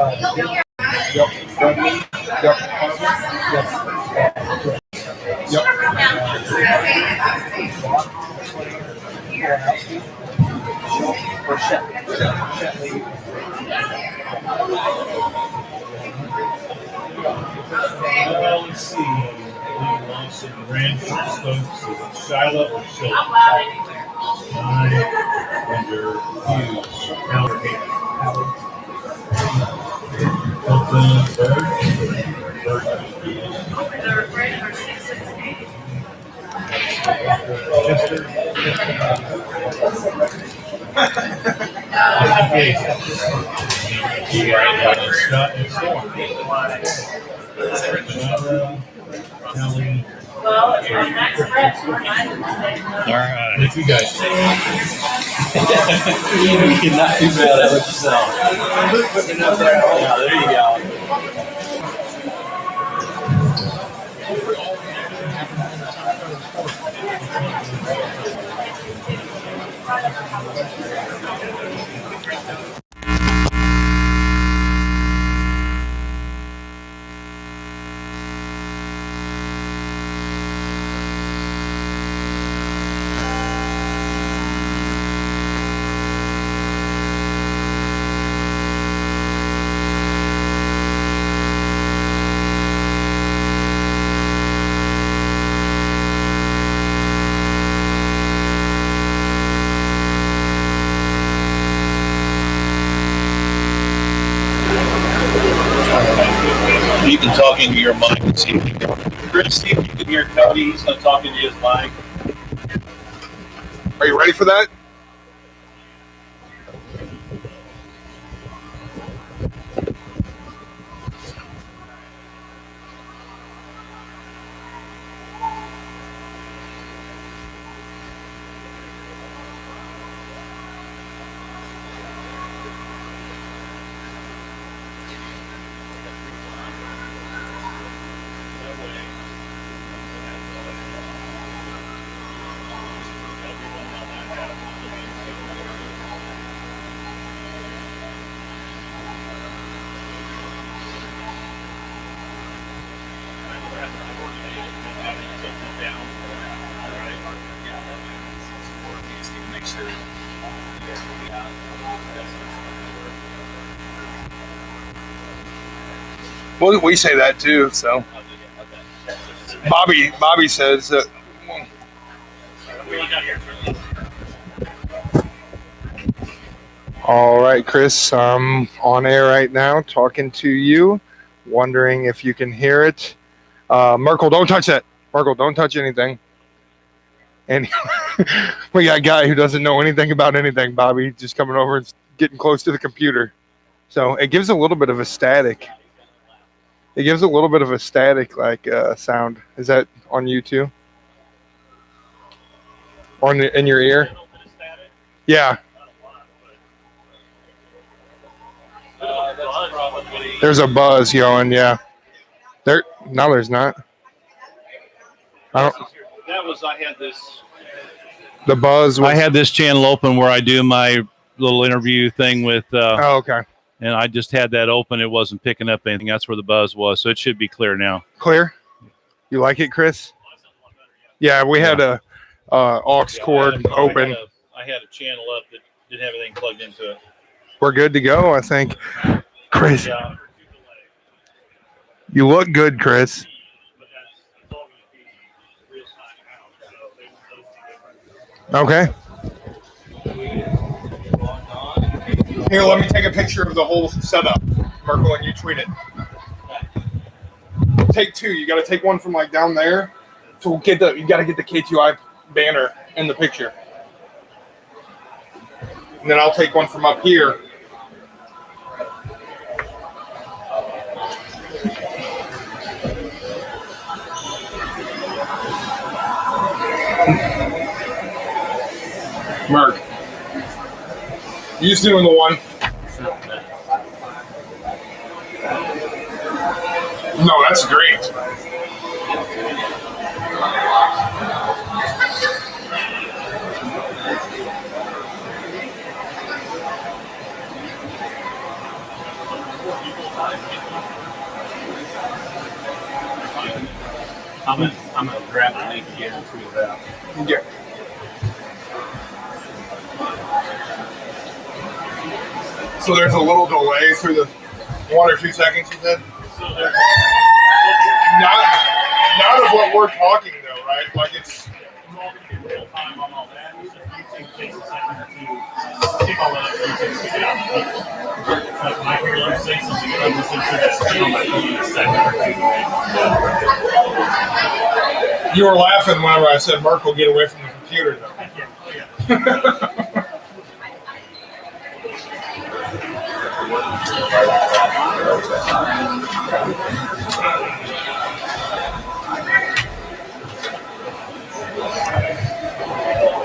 Yep. Let's see. Lawson, Ranch, Stokes, Shiloh, or Shiloh? Nine, under Hughes, Howard, Scott and Storm. Well, next stretch, all right. Thank you guys. You're not too bad at what yourself. Yeah, there you go. You can talk into your mic and see if you can. Chris, see if you can hear Cody. He's going to talk into his mic. Are you ready for that? Well, we say that too. So, Bobby says that. All right, Chris, I'm on air right now, talking to you, wondering if you can hear it. Merkel, don't touch that. Merkel, don't touch anything. And we got a guy who doesn't know anything about anything, Bobby, just coming over and getting close to the computer. So it gives a little bit of a static. It gives a little bit of a static like sound. Is that on you too? Or in your ear? Yeah. There's a buzz going, yeah. No, there's not. I had this. The buzz. I had this channel open where I do my little interview thing with. Oh, okay. And I just had that open. It wasn't picking up anything. That's where the buzz was. So it should be clear now. Clear? You like it, Chris? Yeah, we had a aux cord open. I had a channel up that didn't have anything plugged into it. We're good to go, I think. Chris, you look good, Chris. Okay. Here, let me take a picture of the whole setup, Merkel, and you tweet it. Take two. You got to take one from like down there to get you got to get the K2I banner in the picture, and then I'll take one from up here. Merc, you just doing the one? No, that's great. I'm gonna grab the link again and tweet it out. Yeah. So there's a little delay through the 1 or 2 seconds, you said? So there's Not of what we're talking though, right? Like it's real time on all that. So YouTube takes a second or two to pick all that up so you can pick it out. Like when I hear you say something and I listen to that still, I need a second or two. you were laughing whenever I said Mark will get away from the computer though. Yeah.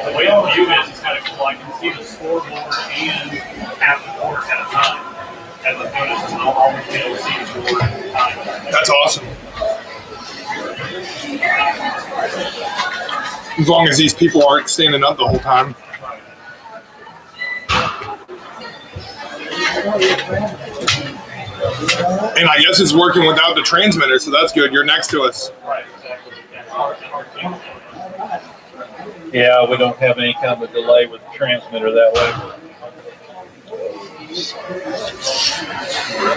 The way I'll view this is kind of cool. I can see the scoreboard and half the board at a time. As a bonus, and I'll always be able to see the board at a time. That's awesome. As long as these people aren't standing up the whole time. And I guess it's working without the transmitter, so that's good. You're next to us. Right, exactly. Yeah, we don't have any kind of a delay with the transmitter that way.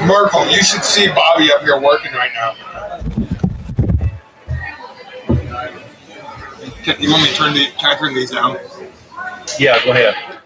Merkel, you should see Bobby up here working right now. You want me to can I turn these down? Yeah, go ahead.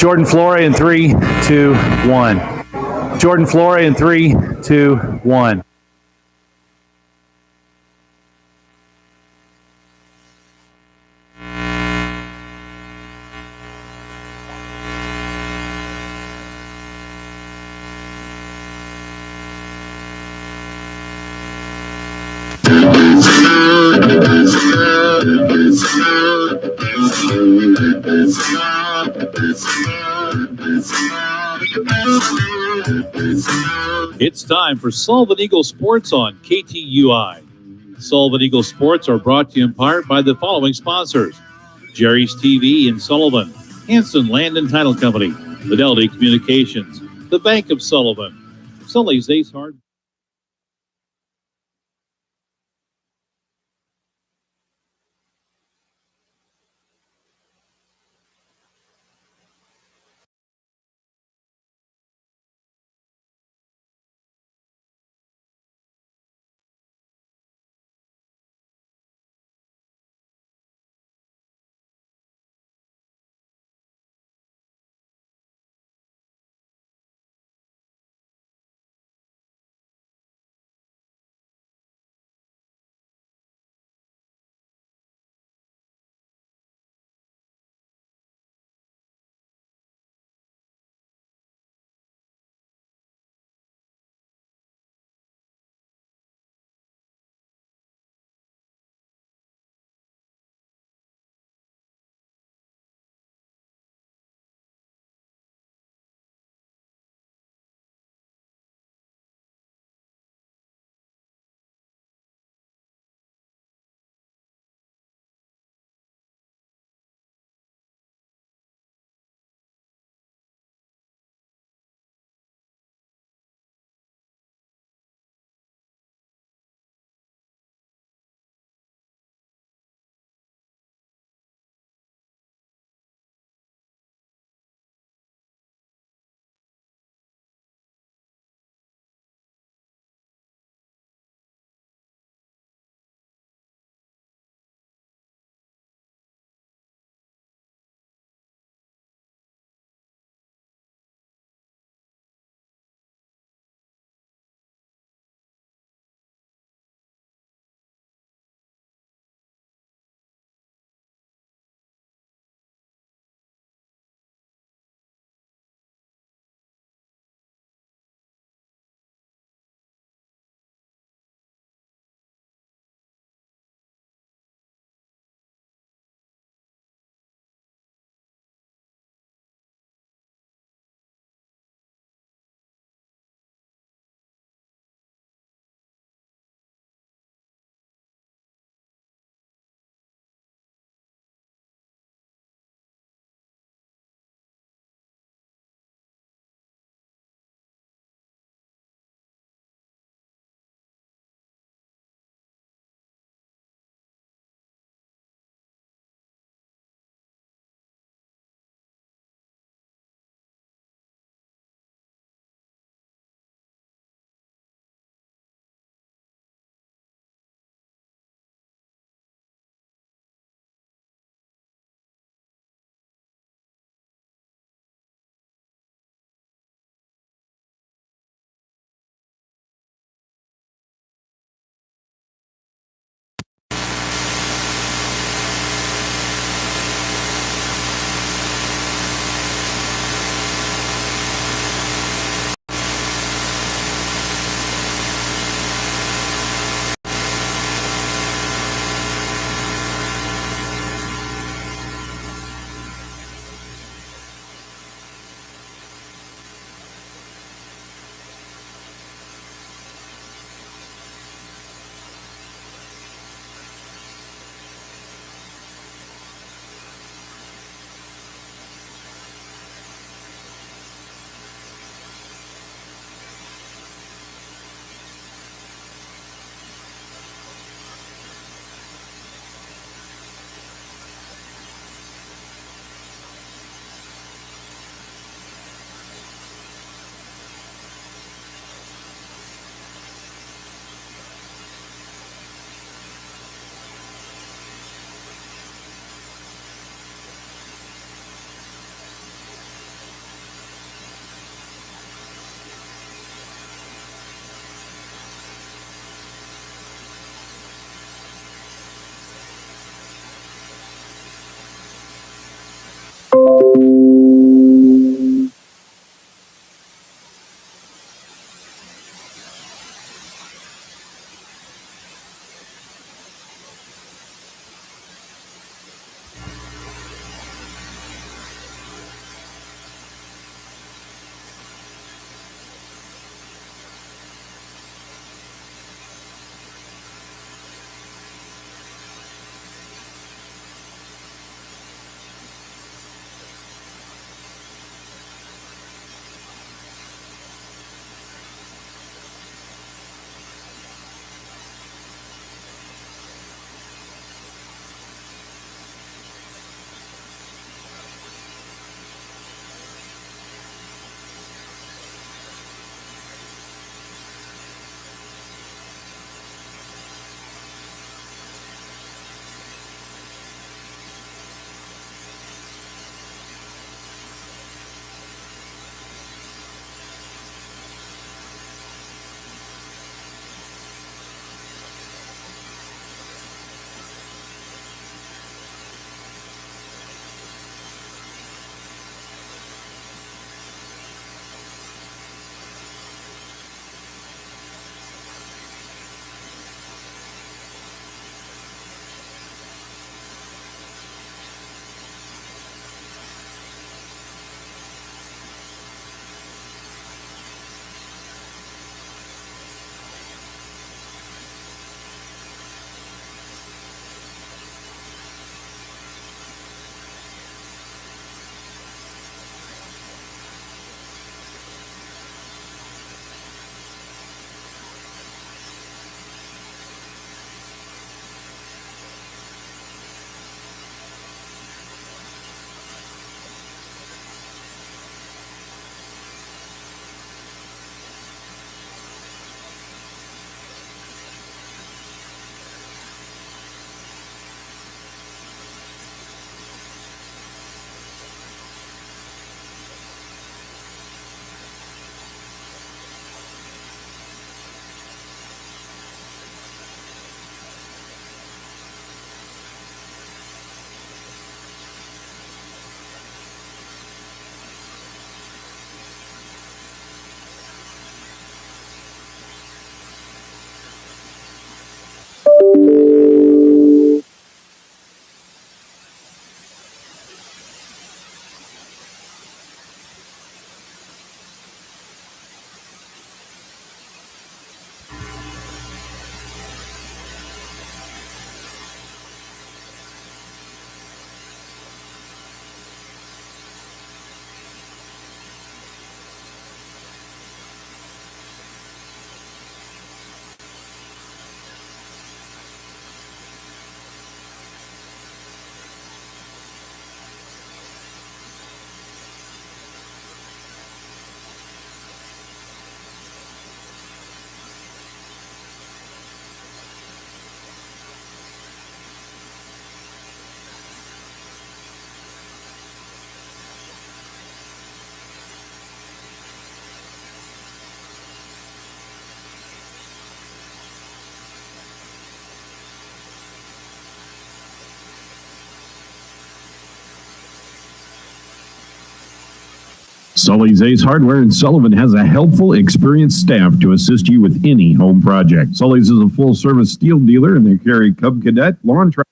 Jordan Flore in 3, 2, 1. Jordan Flore in 3, 2, 1. It's time for Sullivan Eagle Sports on KTUI. Sullivan Eagle Sports are brought to you in part by the following sponsors: Jerry's TV in Sullivan, Hanson Land and Title Company, Fidelity Communications, the Bank of Sullivan, Sully's Ace Hard. Sully's Ace Hardware in Sullivan has a helpful, experienced staff to assist you with any home project. Sully's is a full-service steel dealer, and they carry Cub Cadet, lawn tractor.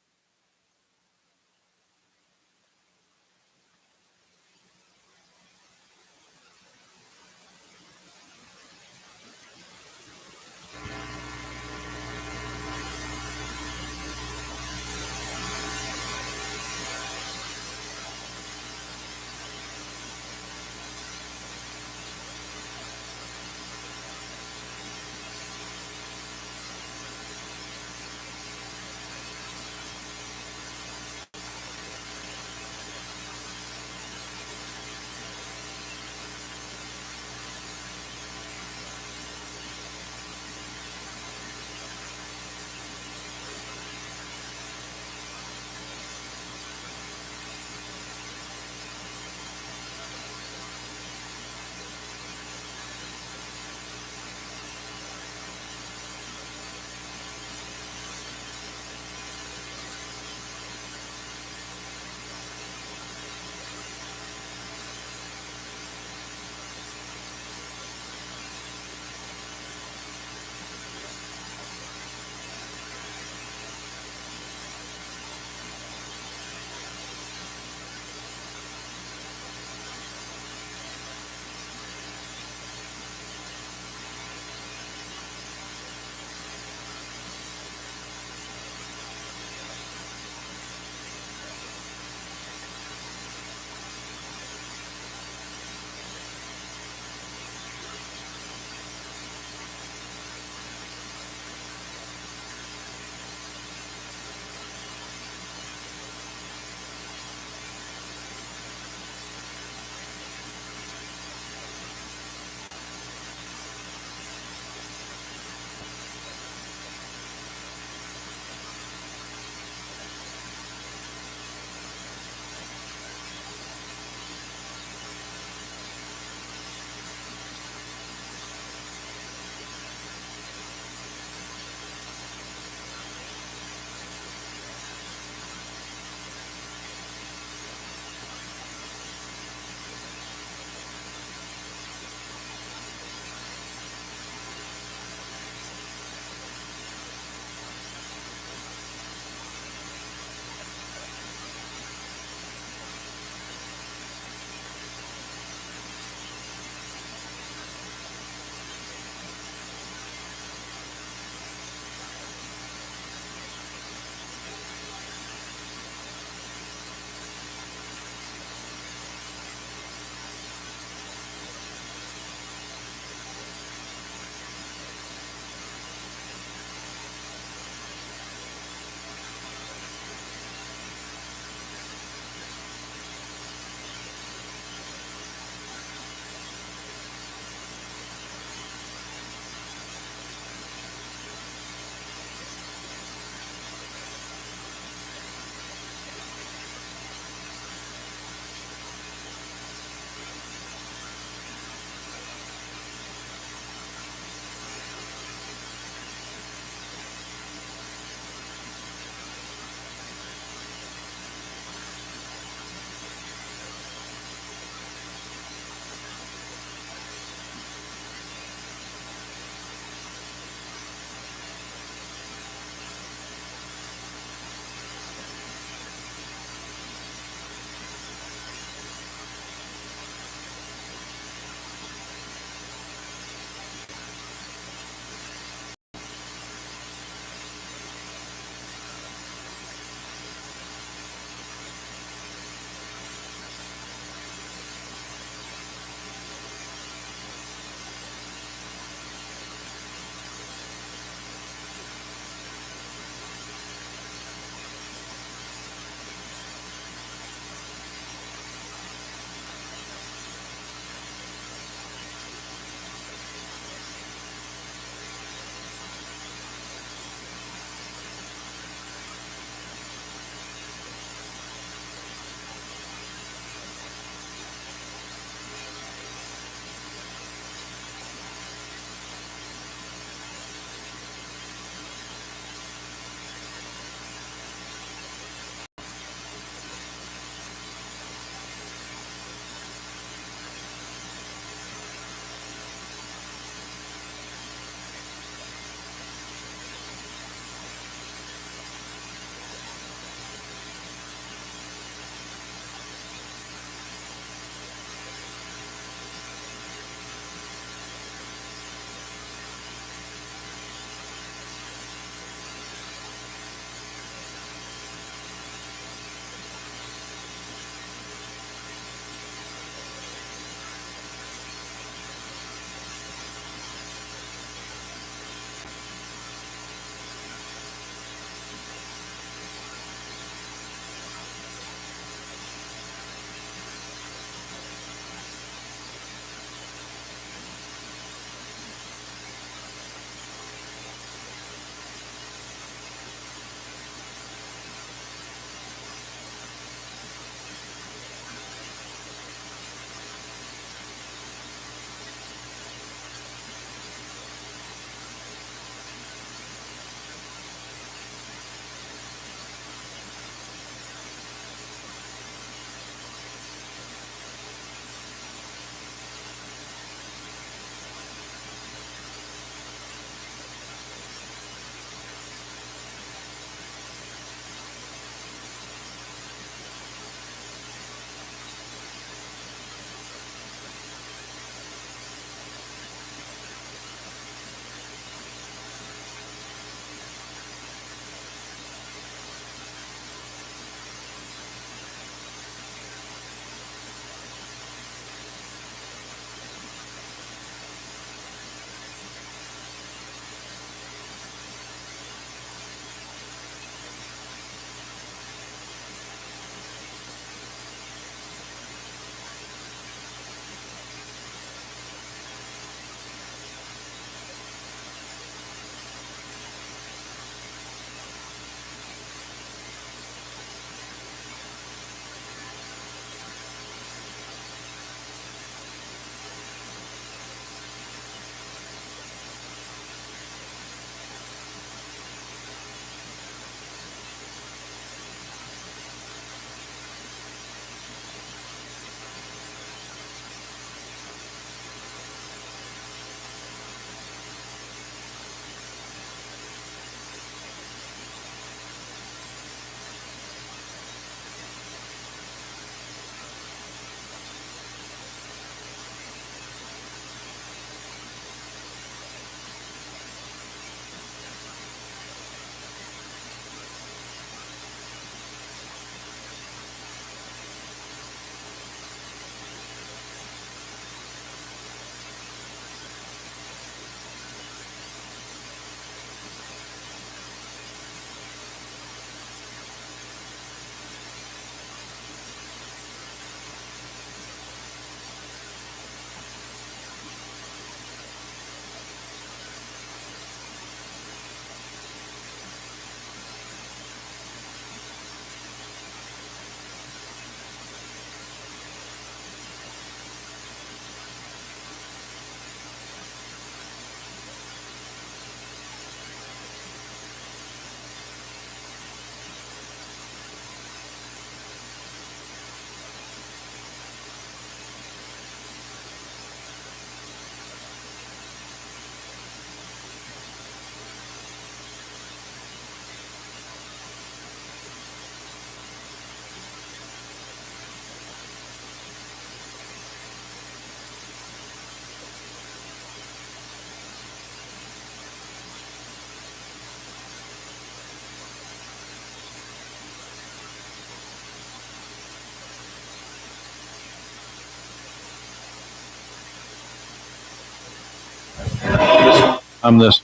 I'm this.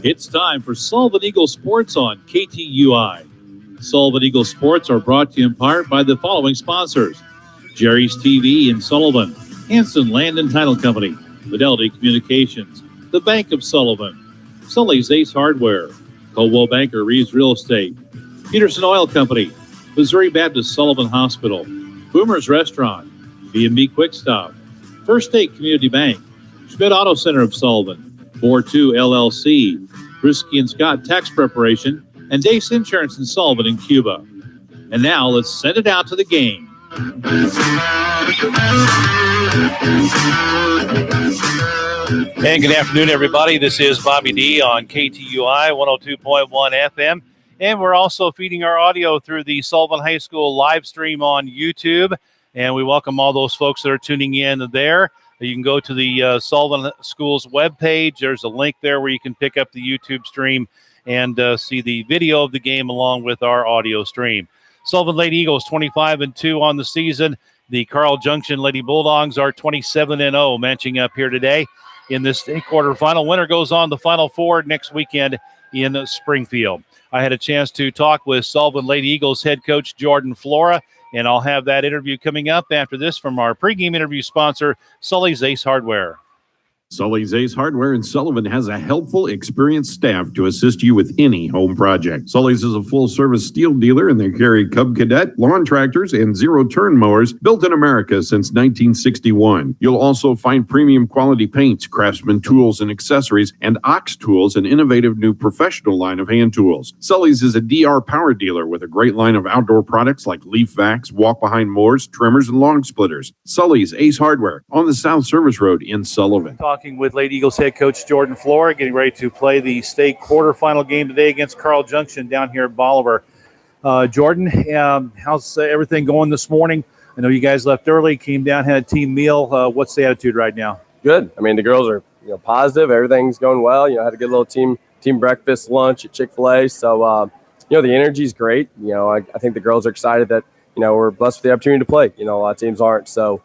It's time for Sullivan Eagle Sports on KTUI. Sullivan Eagle Sports are brought to you in part by the following sponsors: Jerry's TV in Sullivan, Hanson Land and Title Company, Fidelity Communications, the Bank of Sullivan, Sully's Ace Hardware, Coldwell Banker Reeves Real Estate, Peterson Oil Company, Missouri Baptist Sullivan Hospital, Boomer's Restaurant, B&B Quick Stop, First State Community Bank, Schmidt Auto Center of Sullivan, 42 LLC, Brisky & Scott Tax Preparation, and Dace Insurance in Sullivan in Cuba. And now let's send it out to the game. And good afternoon, everybody. This is Bobby D on KTUI 102.1 FM. And we're also feeding our audio through the Sullivan High School live stream on YouTube. And we welcome all those folks that are tuning in there. You can go to the Sullivan School's webpage. There's a link there where you can pick up the YouTube stream and see the video of the game along with our audio stream. Sullivan Lady Eagles 25-2 on the season. The Carl Junction Lady Bulldogs are 27-0, matching up here today in this state quarterfinal. Winner goes on the Final Four next weekend in Springfield. I had a chance to talk with Sullivan Lady Eagles head coach Jordan Flora, and I'll have that interview coming up after this from our pregame interview sponsor, Sully's Ace Hardware. Sully's Ace Hardware in Sullivan has a helpful, experienced staff to assist you with any home project. Sully's is a full-service steel dealer, and they carry Cub Cadet, lawn tractors, and zero-turn mowers built in America since 1961. You'll also find premium quality paints, Craftsman tools and accessories, and Ox Tools, an innovative new professional line of hand tools. Sully's is a DR power dealer with a great line of outdoor products like leaf vacs, walk-behind mowers, trimmers, and lawn splitters. Sully's Ace Hardware on the South Service Road in Sullivan. Talking with Lady Eagles head coach Jordan Flora, getting ready to play the state quarterfinal game today against Carl Junction down here at Bolivar. Jordan, how's everything going this morning? I know you guys left early, came down, had a team meal. What's the attitude right now? Good. I mean, the girls are positive. Everything's going well. Had a good little team breakfast, lunch at Chick-fil-A. So, the energy's great. I think the girls are excited that, we're blessed with the opportunity to play. A lot of teams aren't. So,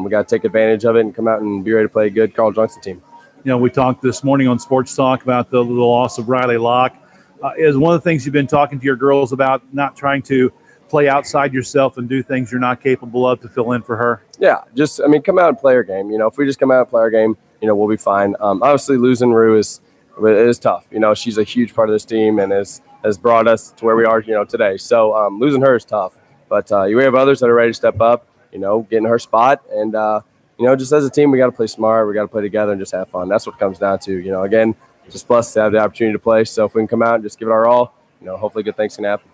we got to take advantage of it and come out and be ready to play a good Carl Junction team. We talked this morning on Sports Talk about the loss of Riley Locke. Is one of the things you've been talking to your girls about, not trying to play outside yourself and do things you're not capable of to fill in for her? Yeah, come out and play our game. If we just come out and play our game, we'll be fine. Obviously, losing Rue is tough. She's a huge part of this team and has brought us to where we are, today. So losing her is tough. But we have others that are ready to step up, getting her spot. And, just as a team, we got to play smart. We got to play together and just have fun. That's what it comes down to. Again, just blessed to have the opportunity to play. So if we can come out and just give it our all, hopefully good things can happen.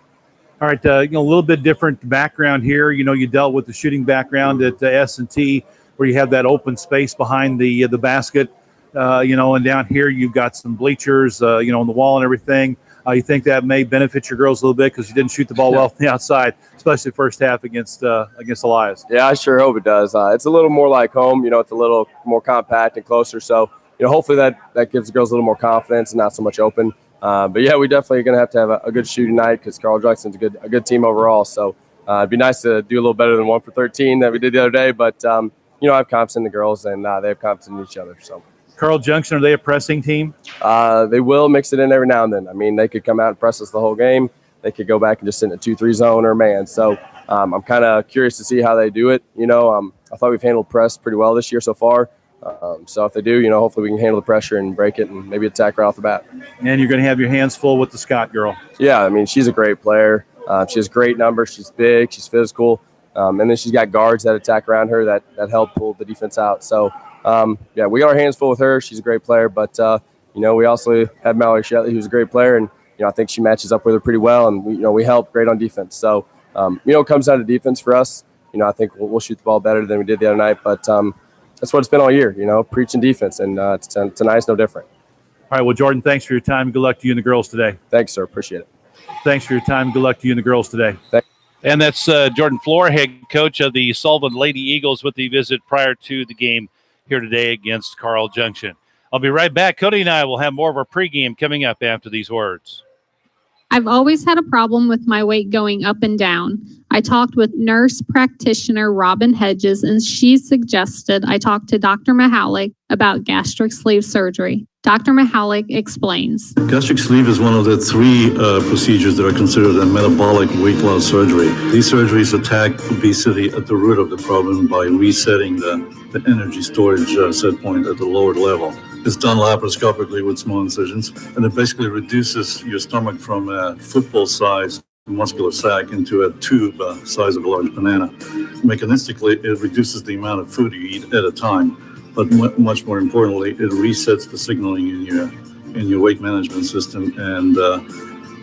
All right, a little bit different background here. You dealt with the shooting background at S&T, where you have that open space behind the basket. And down here you've got some bleachers, on the wall and everything. You think that may benefit your girls a little bit because you didn't shoot the ball well from the outside, especially first half against Elias. Yeah, I sure hope it does. It's a little more like home. It's a little more compact and closer. So, hopefully that gives the girls a little more confidence and not so much open. But, yeah, we definitely are going to have a good shooting night because Carl Junction's a good team overall. So it'd be nice to do a little better than 1 for 13 that we did the other day. But, I have confidence in the girls, and they have confidence in each other. So. Carl Junction, are they a pressing team? They will mix it in every now and then. I mean, they could come out and press us the whole game. They could go back and just sit in a 2-3 zone or man. So I'm kind of curious to see how they do it. I thought we've handled press pretty well this year so far. So if they do, hopefully we can handle the pressure and break it and maybe attack right off the bat. And you're going to have your hands full with the Scott girl. Yeah, I mean, she's a great player. She has great numbers. She's big. She's physical. And then she's got guards that attack around her that help pull the defense out. So, we got our hands full with her. She's a great player. But, we also have Mallory Shetley, who's a great player. And, I think she matches up with her pretty well. And, we help great on defense. So, it comes down to defense for us. I think we'll shoot the ball better than we did the other night. But that's what it's been all year, preaching defense. And tonight's no different. All right, well, Jordan, thanks for your time. Good luck to you and the girls today. Thanks, sir. Appreciate it. Thanks for your time. Good luck to you and the girls today. And that's Jordan Flora, head coach of the Sullivan Lady Eagles, with the visit prior to the game here today against Carl Junction. I'll be right back. Cody and I will have more of our pregame coming up after these words. I've always had a problem with my weight going up and down. I talked with nurse practitioner Robin Hedges, and she suggested I talk to Dr. Mahalik about gastric sleeve surgery. Dr. Mahalik explains. Gastric sleeve is one of the three procedures that are considered a metabolic weight loss surgery. These surgeries attack obesity at the root of the problem by resetting the energy storage set point at the lower level. It's done laparoscopically with small incisions, and it basically reduces your stomach from a football-sized muscular sac into a tube size of a large banana. Mechanistically, it reduces the amount of food you eat at a time, but much more importantly, it resets the signaling in your weight management system, and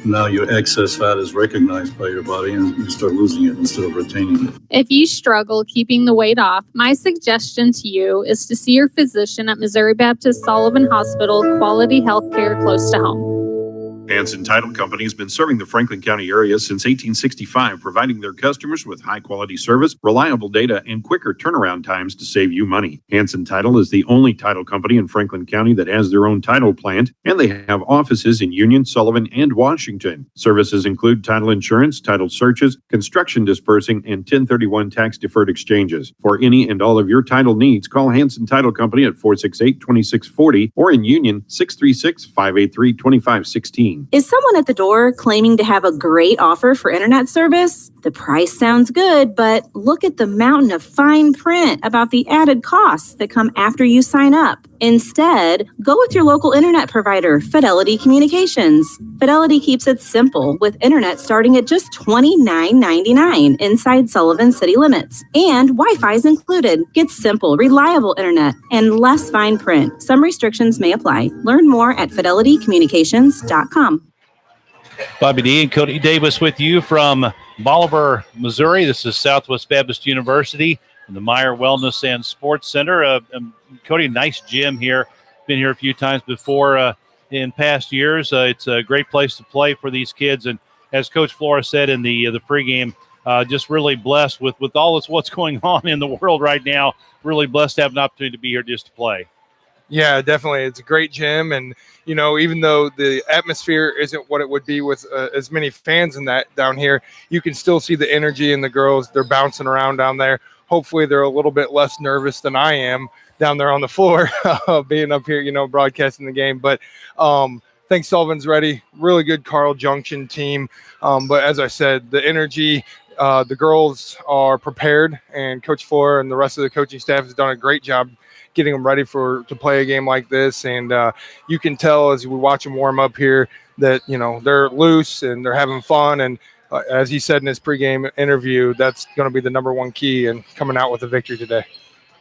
now your excess fat is recognized by your body and you start losing it instead of retaining it. If you struggle keeping the weight off, my suggestion to you is to see your physician at Missouri Baptist Sullivan Hospital, quality health care close to home. Hanson Title Company has been serving the Franklin County area since 1865, providing their customers with high-quality service, reliable data, and quicker turnaround times to save you money. Hanson Title is the only title company in Franklin County that has their own title plant, and they have offices in Union, Sullivan, and Washington. Services include title insurance, title searches, construction dispersing, and 1031 tax-deferred exchanges. For any and all of your title needs, call Hanson Title Company at 468-2640 or in Union 636-583-2516. Is someone at the door claiming to have a great offer for internet service? The price sounds good, but look at the mountain of fine print about the added costs that come after you sign up. Instead, go with your local internet provider, Fidelity Communications. Fidelity keeps it simple with internet starting at just $29.99 inside Sullivan city limits. And Wi-Fi is included. Get simple, reliable internet and less fine print. Some restrictions may apply. Learn more at fidelitycommunications.com. Bobby D and Cody Davis with you from Bolivar, Missouri. This is Southwest Baptist University and the Meyer Wellness and Sports Center. Cody, nice gym here. Been here a few times before in past years. It's a great place to play for these kids. And as Coach Flora said in the pregame, just really blessed with all this what's going on in the world right now. Really blessed to have an opportunity to be here just to play. Yeah, definitely. It's a great gym. And, even though the atmosphere isn't what it would be with as many fans in that down here, you can still see the energy in the girls. They're bouncing around down there. Hopefully they're a little bit less nervous than I am down there on the floor, being up here, broadcasting the game. But think Sullivan's ready. Really good Carl Junction team. But as I said, the energy, the girls are prepared, and Coach Flora and the rest of the coaching staff has done a great job getting them ready to play a game like this. And you can tell as we watch them warm up here that, they're loose and they're having fun. And as he said in his pregame interview, that's going to be the number one key in coming out with a victory today.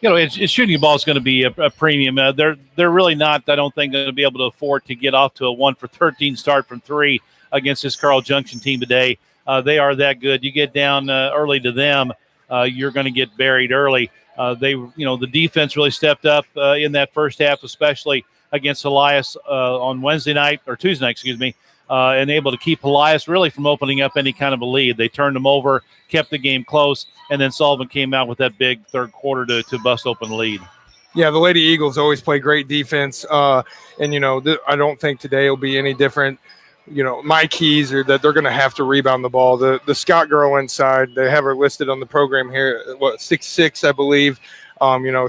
It's shooting the ball is going to be a premium. They're really not, I don't think, going to be able to afford to get off to a 1 for 13 start from three against this Carl Junction team today. They are that good. You get down early to them, you're going to get buried early. The defense really stepped up in that first half, especially against Elias on Tuesday night, and able to keep Elias really from opening up any kind of a lead. They turned them over, kept the game close, and then Sullivan came out with that big third quarter to bust open the lead. Yeah, the Lady Eagles always play great defense, I don't think today will be any different. My keys are that they're going to have to rebound the ball. The Scott girl inside, they have her listed on the program here, 6'6", I believe.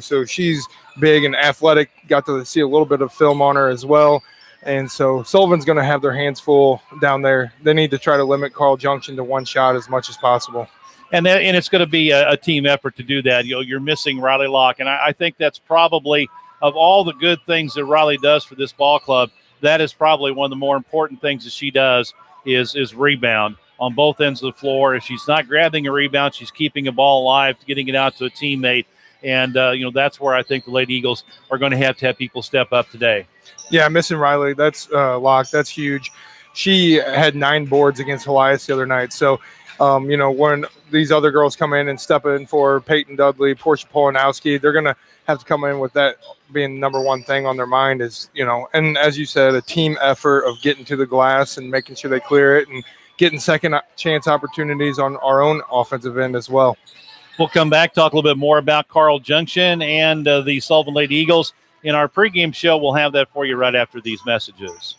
So she's big and athletic. Got to see a little bit of film on her as well. And so Sullivan's going to have their hands full down there. They need to try to limit Carl Junction to one shot as much as possible. And it's going to be a team effort to do that. You're missing Riley Locke, and I think that's probably, of all the good things that Riley does for this ball club, that is probably one of the more important things that she does is rebound on both ends of the floor. If she's not grabbing a rebound, she's keeping a ball alive, getting it out to a teammate. And, that's where I think the Lady Eagles are going to have people step up today. Yeah, missing Riley, that's locked. That's huge. She had 9 boards against Elias the other night. So, when these other girls come in and step in for Peyton Dudley, Portia Polanowski, they're going to have to come in with that being number one thing on their mind is, and as you said, a team effort of getting to the glass and making sure they clear it and getting second chance opportunities on our own offensive end as well. We'll come back, talk a little bit more about Carl Junction and the Sullivan Lady Eagles. In our pregame show, we'll have that for you right after these messages.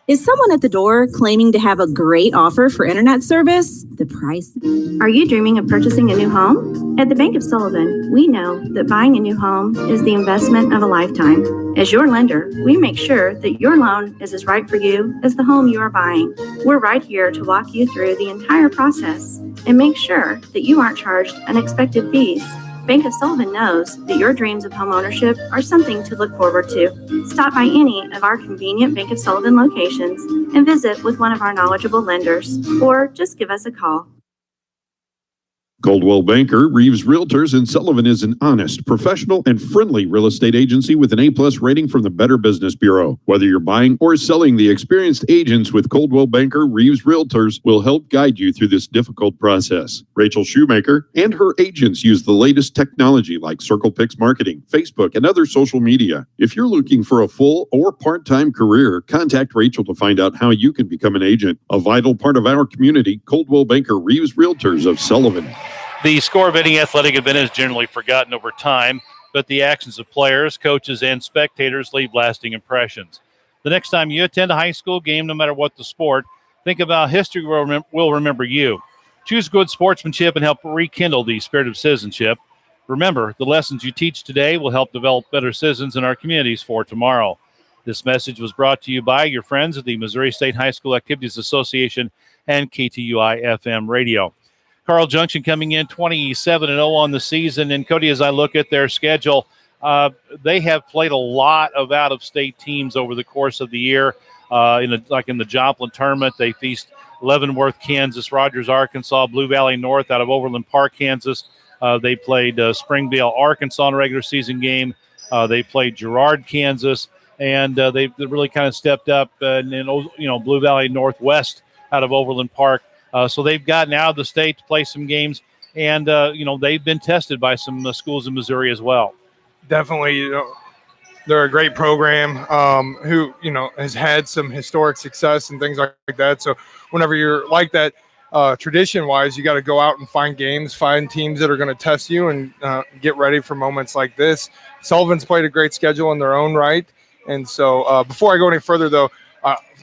Is someone at the door claiming to have a great offer for internet service? The price? Are you dreaming of purchasing a new home? At the Bank of Sullivan, we know that buying a new home is the investment of a lifetime. As your lender, we make sure that your loan is as right for you as the home you are buying. We're right here to walk you through the entire process and make sure that you aren't charged unexpected fees. Bank of Sullivan knows that your dreams of home ownership are something to look forward to. Stop by any of our convenient Bank of Sullivan locations and visit with one of our knowledgeable lenders, or just give us a call. Coldwell Banker, Reeves Realtors, and Sullivan is an honest, professional, and friendly real estate agency with an A+ rating from the Better Business Bureau. Whether you're buying or selling, the experienced agents with Coldwell Banker, Reeves Realtors will help guide you through this difficult process. Rachel Shoemaker and her agents use the latest technology like CirclePix Marketing, Facebook, and other social media. If you're looking for a full or part-time career, contact Rachel to find out how you can become an agent. A vital part of our community, Coldwell Banker, Reeves Realtors of Sullivan. The score of any athletic event is generally forgotten over time, but the actions of players, coaches, and spectators leave lasting impressions. The next time you attend a high school game, no matter what the sport, think about history will remember you. Choose good sportsmanship and help rekindle the spirit of citizenship. Remember, the lessons you teach today will help develop better citizens in our communities for tomorrow. This message was brought to you by your friends at the Missouri State High School Activities Association and KTUI FM Radio. Carl Junction coming in 27-0 on the season. And, Cody, as I look at their schedule, they have played a lot of out-of-state teams over the course of the year. In the Joplin tournament, they faced Leavenworth, Kansas, Rogers, Arkansas, Blue Valley North out of Overland Park, Kansas. They played Springdale, Arkansas in a regular season game. They played Girard, Kansas. And they really kind of stepped up. And Blue Valley Northwest out of Overland Park. So they've gotten out of the state to play some games, and, they've been tested by some schools in Missouri as well. Definitely, they're a great program who, has had some historic success and things like that. So whenever you're like that, tradition-wise, you got to go out and find games, find teams that are going to test you and get ready for moments like this. Sullivan's played a great schedule in their own right. And so before I go any further, though,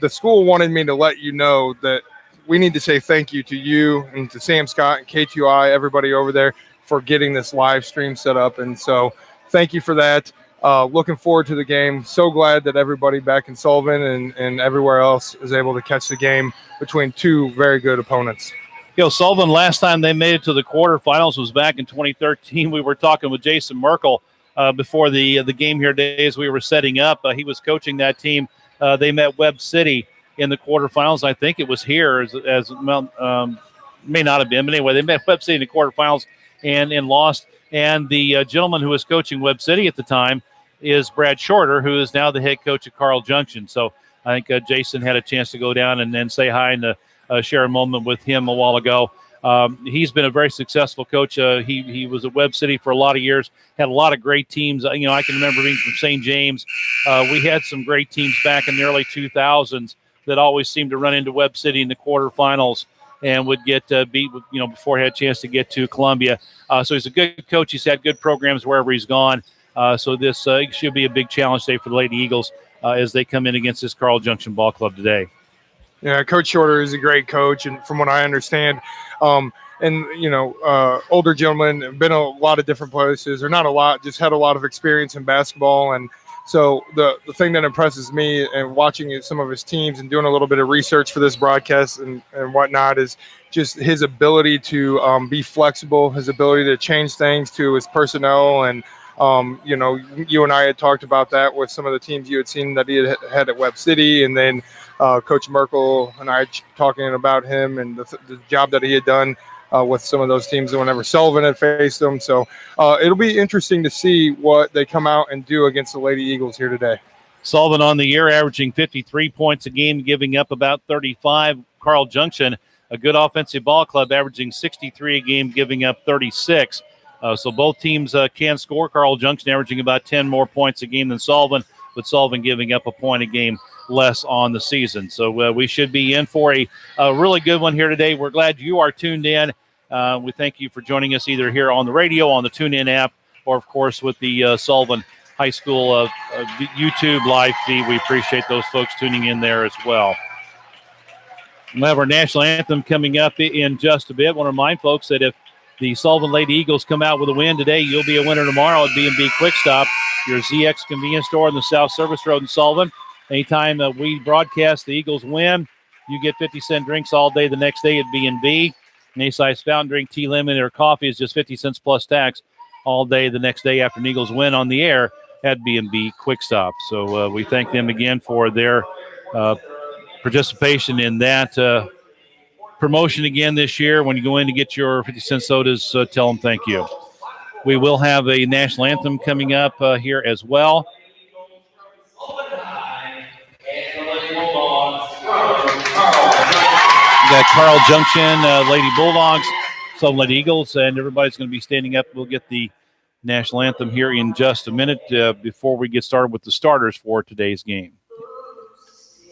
the school wanted me to let you know that we need to say thank you to you and to Sam Scott and KTUI, everybody over there, for getting this live stream set up. And so thank you for that. Looking forward to the game. So glad that everybody back in Sullivan and everywhere else is able to catch the game between two very good opponents. Sullivan, last time they made it to the quarterfinals was back in 2013. We were talking with Jason Merkel before the game here today as we were setting up. He was coaching that team. They met Webb City in the quarterfinals. I think it was here as may not have been, but anyway, they met Webb City in the quarterfinals and lost. And the gentleman who was coaching Webb City at the time is Brad Shorter, who is now the head coach at Carl Junction. So I think Jason had a chance to go down and then say hi and share a moment with him a while ago. He's been a very successful coach. He was at Webb City for a lot of years, had a lot of great teams. I can remember being from St. James. We had some great teams back in the early 2000s that always seemed to run into Webb City in the quarterfinals and would get beat, before he had a chance to get to Columbia. So he's a good coach. He's had good programs wherever he's gone. So this should be a big challenge day for the Lady Eagles as they come in against this Carl Junction Ball Club today. Yeah, Coach Shorter is a great coach, and from what I understand, older gentleman, been a lot of different places, or not a lot, just had a lot of experience in basketball. And so the thing that impresses me and watching some of his teams and doing a little bit of research for this broadcast and whatnot is just his ability to be flexible, his ability to change things to his personnel. And, you and I had talked about that with some of the teams you had seen that he had at Webb City. And then Coach Merkel and I talking about him and the job that he had done with some of those teams whenever Sullivan had faced them. So it'll be interesting to see what they come out and do against the Lady Eagles here today. Sullivan on the year averaging 53 points a game, giving up about 35. Carl Junction, a good offensive ball club, averaging 63 a game, giving up 36. So both teams can score. Carl Junction averaging about 10 more points a game than Sullivan, but Sullivan giving up a point a game less on the season. So we should be in for a really good one here today. We're glad you are tuned in. We thank you for joining us either here on the radio, on the TuneIn app, or, of course, with the Sullivan High School YouTube live feed. We appreciate those folks tuning in there as well. We'll have our national anthem coming up in just a bit. I want to remind folks that if the Sullivan Lady Eagles come out with a win today, you'll be a winner tomorrow at B&B Quick Stop, your ZX convenience store on the South Service Road in Sullivan. Anytime we broadcast the Eagles win, you get 50-cent drinks all day the next day at B&B. Any size fountain drink, tea, lemon, or coffee is just 50 cents plus tax all day the next day after an Eagles win on the air at B&B Quick Stop. So we thank them again for their participation in that promotion again this year. When you go in to get your 50-cent sodas, tell them thank you. We will have a national anthem coming up here as well. We got Carl Junction, Lady Bulldogs, some Lady Eagles, and everybody's going to be standing up. We'll get the national anthem here in just a minute before we get started with the starters for today's game.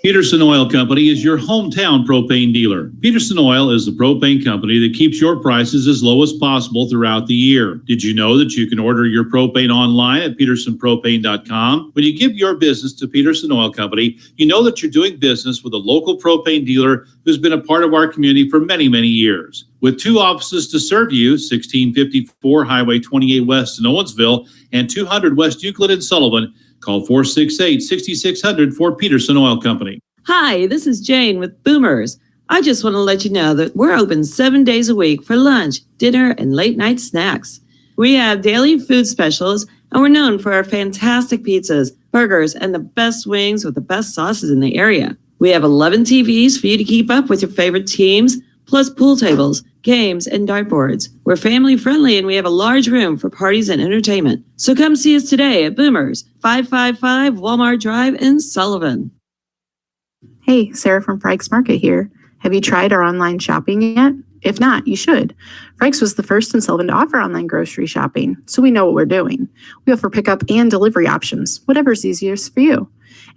Peterson Oil Company is your hometown propane dealer. Peterson Oil is the propane company that keeps your prices as low as possible throughout the year. Did you know that you can order your propane online at petersonpropane.com? When you give your business to Peterson Oil Company, you know that you're doing business with a local propane dealer who's been a part of our community for many, many years. With 2 offices to serve you, 1654 Highway 28 West in Owensville and 200 West Euclid in Sullivan, call 468-6600 for Peterson Oil Company. Hi, this is Jane with Boomers. I just want to let you know that we're open 7 days a week for lunch, dinner, and late night snacks. We have daily food specials, and we're known for our fantastic pizzas, burgers, and the best wings with the best sauces in the area. We have 11 TVs for you to keep up with your favorite teams, plus pool tables, games, and dartboards. We're family friendly and we have a large room for parties and entertainment. So come see us today at Boomers, 555 Walmart Drive in Sullivan. Hey, Sarah from Frykes Market here. Have you tried our online shopping yet? If not, you should. Frykes was the first in Sullivan to offer online grocery shopping, so we know what we're doing. We offer pickup and delivery options, whatever's easiest for you.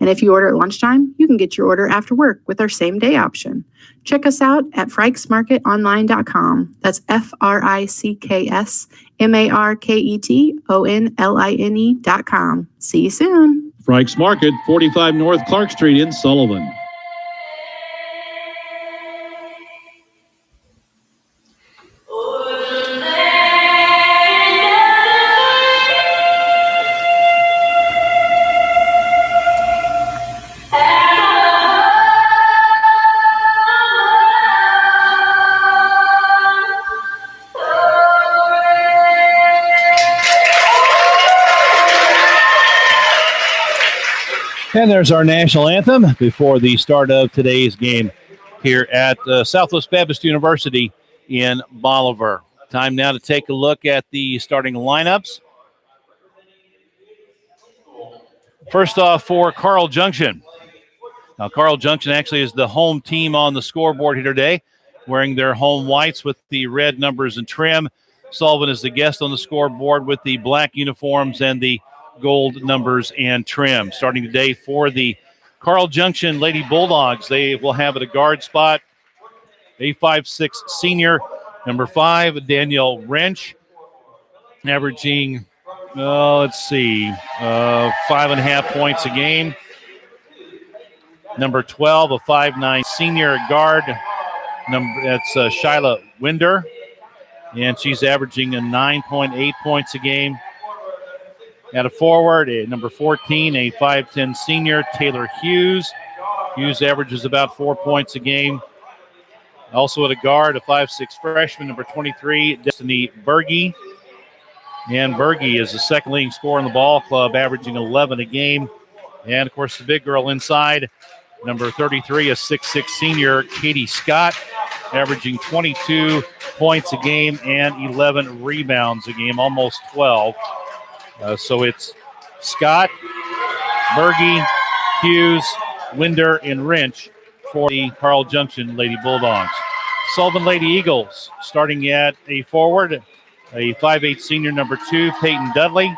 And if you order at lunchtime, you can get your order after work with our same-day option. Check us out at frykesmarketonline.com. That's FRICKSMARKETONLINE.com. See you soon. Frykes Market, 45 North Clark Street in Sullivan. And there's our national anthem before the start of today's game here at Southwest Baptist University in Bolivar. Time now to take a look at the starting lineups. First off for Carl Junction. Now, Carl Junction actually is the home team on the scoreboard here today, wearing their home whites with the red numbers and trim. Sullivan is the guest on the scoreboard with the black uniforms and the gold numbers and trim. Starting today for the Carl Junction Lady Bulldogs, they will have at a guard spot a 5'6" senior, number 5, Danielle Wrench, averaging, 5.5 points a game. Number 12, a 5'9" senior guard, that's Shyla Winder, and she's averaging a 9.8 points a game. At a forward, number 14, a 5'10" senior, Taylor Hughes. Hughes averages about 4 points a game. Also at a guard, a 5'6" freshman, number 23, Destiny Berge. And Berge is the second leading scorer in the ball club, averaging 11 a game. And, of course, the big girl inside, Number 33, a 6'6 senior, Katie Scott, averaging 22 points a game and 11 rebounds a game, almost 12. So it's Scott, Berge, Hughes, Winder, and Wrench for the Carl Junction Lady Bulldogs. Sullivan Lady Eagles starting at a forward, a 5'8 senior, number 2, Peyton Dudley.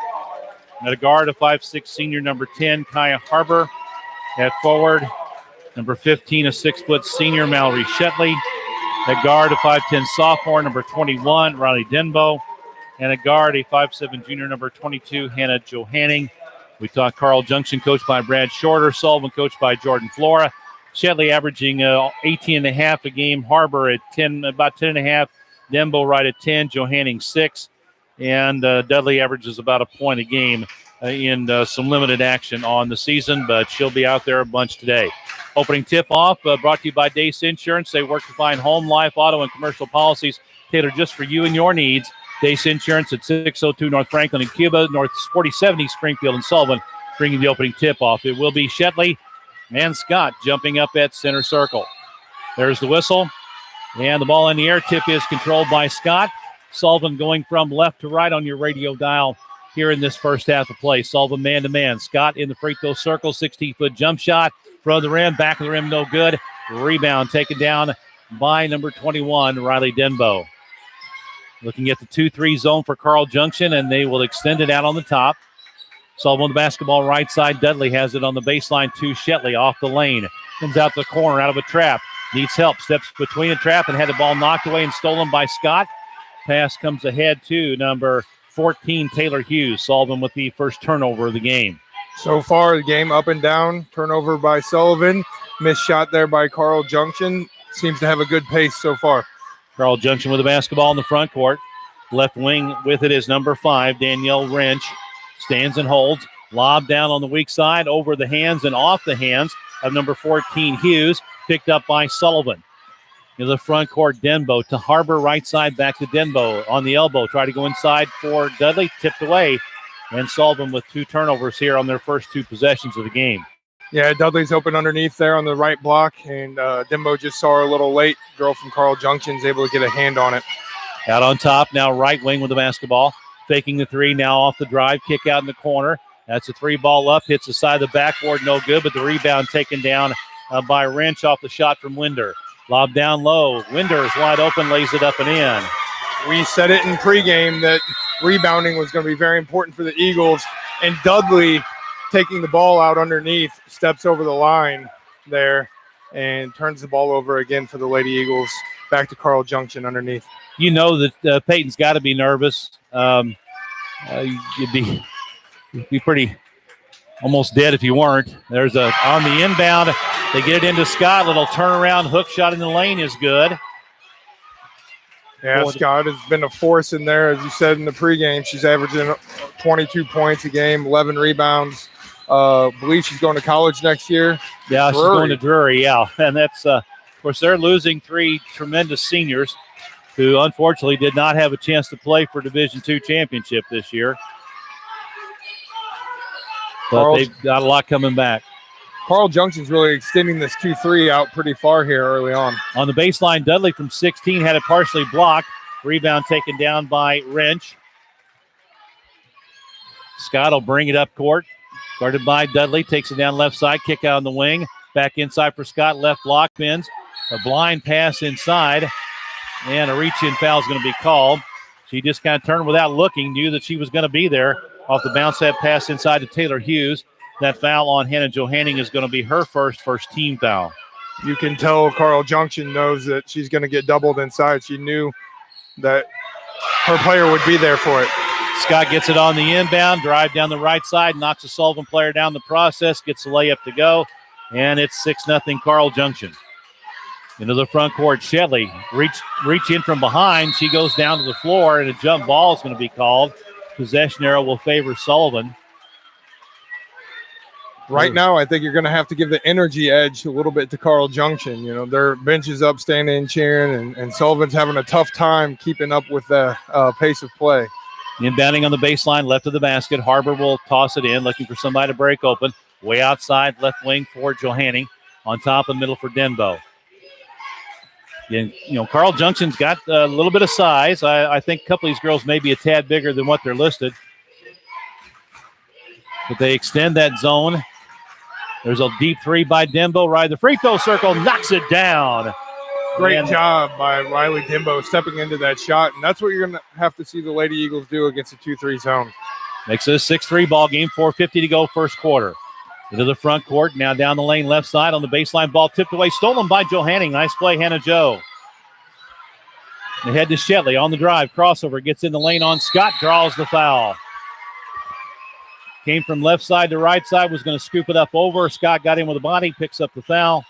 At a guard, a 5'6 senior, number 10, Kaya Harbor. At forward, number 15, a 6-foot senior, Mallory Shetley. At guard, a 5'10 sophomore, number 21, Riley Denbo. And at guard, a 5'7 junior, number 22, Hannah Johanning. We talked Carl Junction, coached by Brad Shorter. Sullivan, coached by Jordan Flora. Shetley averaging 18.5 a game. Harbor at 10, about 10.5. Denbo right at 10. Johanning 6. And Dudley averages about a point a game in some limited action on the season, but she'll be out there a bunch today. Opening tip-off brought to you by Dace Insurance. They work to find home, life, auto, and commercial policies tailored just for you and your needs. Dace Insurance at 602 North Franklin in Cuba, North 4070 Springfield and Sullivan, bringing the opening tip-off. It will be Shetley and Scott jumping up at center circle. There's the whistle, and the ball in the air. Tip is controlled by Scott. Sullivan going from left to right on your radio dial here in this first half of play. Sullivan man-to-man. Scott in the free throw circle, 16-foot jump shot. Front of the rim, back of the rim, no good. Rebound taken down by number 21, Riley Denbo. Looking at the 2-3 zone for Carl Junction, and they will extend it out on the top. Sullivan with the basketball right side. Dudley has it on the baseline to Shetley off the lane. Comes out the corner out of a trap. Needs help. Steps between a trap and had the ball knocked away and stolen by Scott. Pass comes ahead to number 14, Taylor Hughes. Sullivan with the first turnover of the game. So far, the game up and down. Turnover by Sullivan. Missed shot there by Carl Junction. Seems to have a good pace so far. Carl Junction with the basketball in the front court. Left wing with it is number 5, Danielle Wrench. Stands and holds. Lob down on the weak side, over the hands and off the hands of number 14, Hughes. Picked up by Sullivan. In the front court, Denbo to Harbor, right side, back to Denbo on the elbow. Try to go inside for Dudley, tipped away. And Sullivan with 2 turnovers here on their first 2 possessions of the game. Yeah, Dudley's open underneath there on the right block, and Denbo just saw her a little late. Girl from Carl Junction's able to get a hand on it. Out on top, now right wing with the basketball. Faking the 3, now off the drive, kick out in the corner. That's a 3 ball up, hits the side of the backboard, no good, but the rebound taken down by Wrench off the shot from Winder. Lob down low. Winder is wide open, lays it up and in. We said it in pregame that rebounding was going to be very important for the Eagles, and Dudley taking the ball out underneath, steps over the line there and turns the ball over again for the Lady Eagles. Back to Carl Junction underneath. You know that Peyton's got to be nervous. You'd be pretty almost dead if you weren't. There's on the inbound. They get it into Scott. Little turnaround hook shot in the lane is good. Yeah, Scott has been a force in there. As you said in the pregame, she's averaging 22 points a game, 11 rebounds. Believe she's going to college next year. Yeah, she's going to Drury, yeah. And that's, of course, they're losing 3 tremendous seniors who unfortunately did not have a chance to play for Division II championship this year. But they've got a lot coming back. Carl Junction's really extending this 2-3 out pretty far here early on. On the baseline, Dudley from 16 had it partially blocked. Rebound taken down by Wrench. Scott will bring it up court. Guarded by Dudley. Takes it down left side. Kick out on the wing. Back inside for Scott. Left block pins. A blind pass inside. And a reach-in foul is going to be called. She just kind of turned without looking. Knew that she was going to be there. Off the bounce, that pass inside to Taylor Hughes. That foul on Hannah Johanning is going to be her first team foul. You can tell Carl Junction knows that she's going to get doubled inside. She knew that her player would be there for it. Scott gets it on the inbound, drive down the right side, knocks a Sullivan player down the process, gets the layup to go, and it's 6-0 Carl Junction. Into the front court, Shetley reach in from behind. She goes down to the floor, and a jump ball is going to be called. Possession arrow will favor Sullivan. Right now, I think you're going to have to give the energy edge a little bit to Carl Junction. You know, their bench is up, standing and cheering, and Sullivan's having a tough time keeping up with the pace of play. Inbounding on the baseline, left of the basket. Harbor will toss it in, looking for somebody to break open. Way outside, left wing for Johanning. on top and middle for Denbo. Carl Junction's got a little bit of size. I think a couple of these girls may be a tad bigger than what they're listed. But they extend that zone. There's a deep three by Denbo. Right, the free throw circle knocks it down. Great job by Riley Denbo stepping into that shot. And that's what you're going to have to see the Lady Eagles do against a 2-3 zone. Makes it a 6-3 ball game. 4:50 to go first quarter. Into the front court. Now down the lane left side on the baseline. Ball tipped away. Stolen by Joe Hanning. Nice play, Hannah Joe. They head to Shetley on the drive. Crossover. Gets in the lane on Scott. Draws the foul. Came from left side to right side. Was going to scoop it up over. Scott got in with a body. Picks up the foul.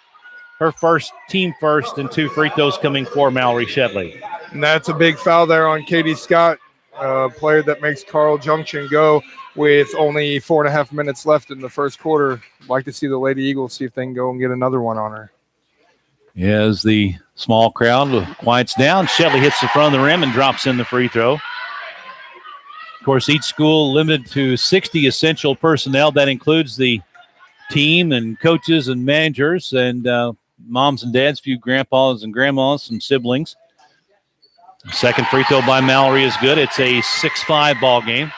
Her first, team first, and 2 free throws coming for Mallory Shetley. And that's a big foul there on Katie Scott, a player that makes Carl Junction go with only 4.5 minutes left in the first quarter. Like to see the Lady Eagles see if they can go and get another one on her. As the small crowd quiets down, Shetley hits the front of the rim and drops in the free throw. Of course, each school limited to 60 essential personnel. That includes the team and coaches and managers and moms and dads, a few grandpas and grandmas, some siblings. Second free throw by Mallory is good. It's a 6-5 ball game.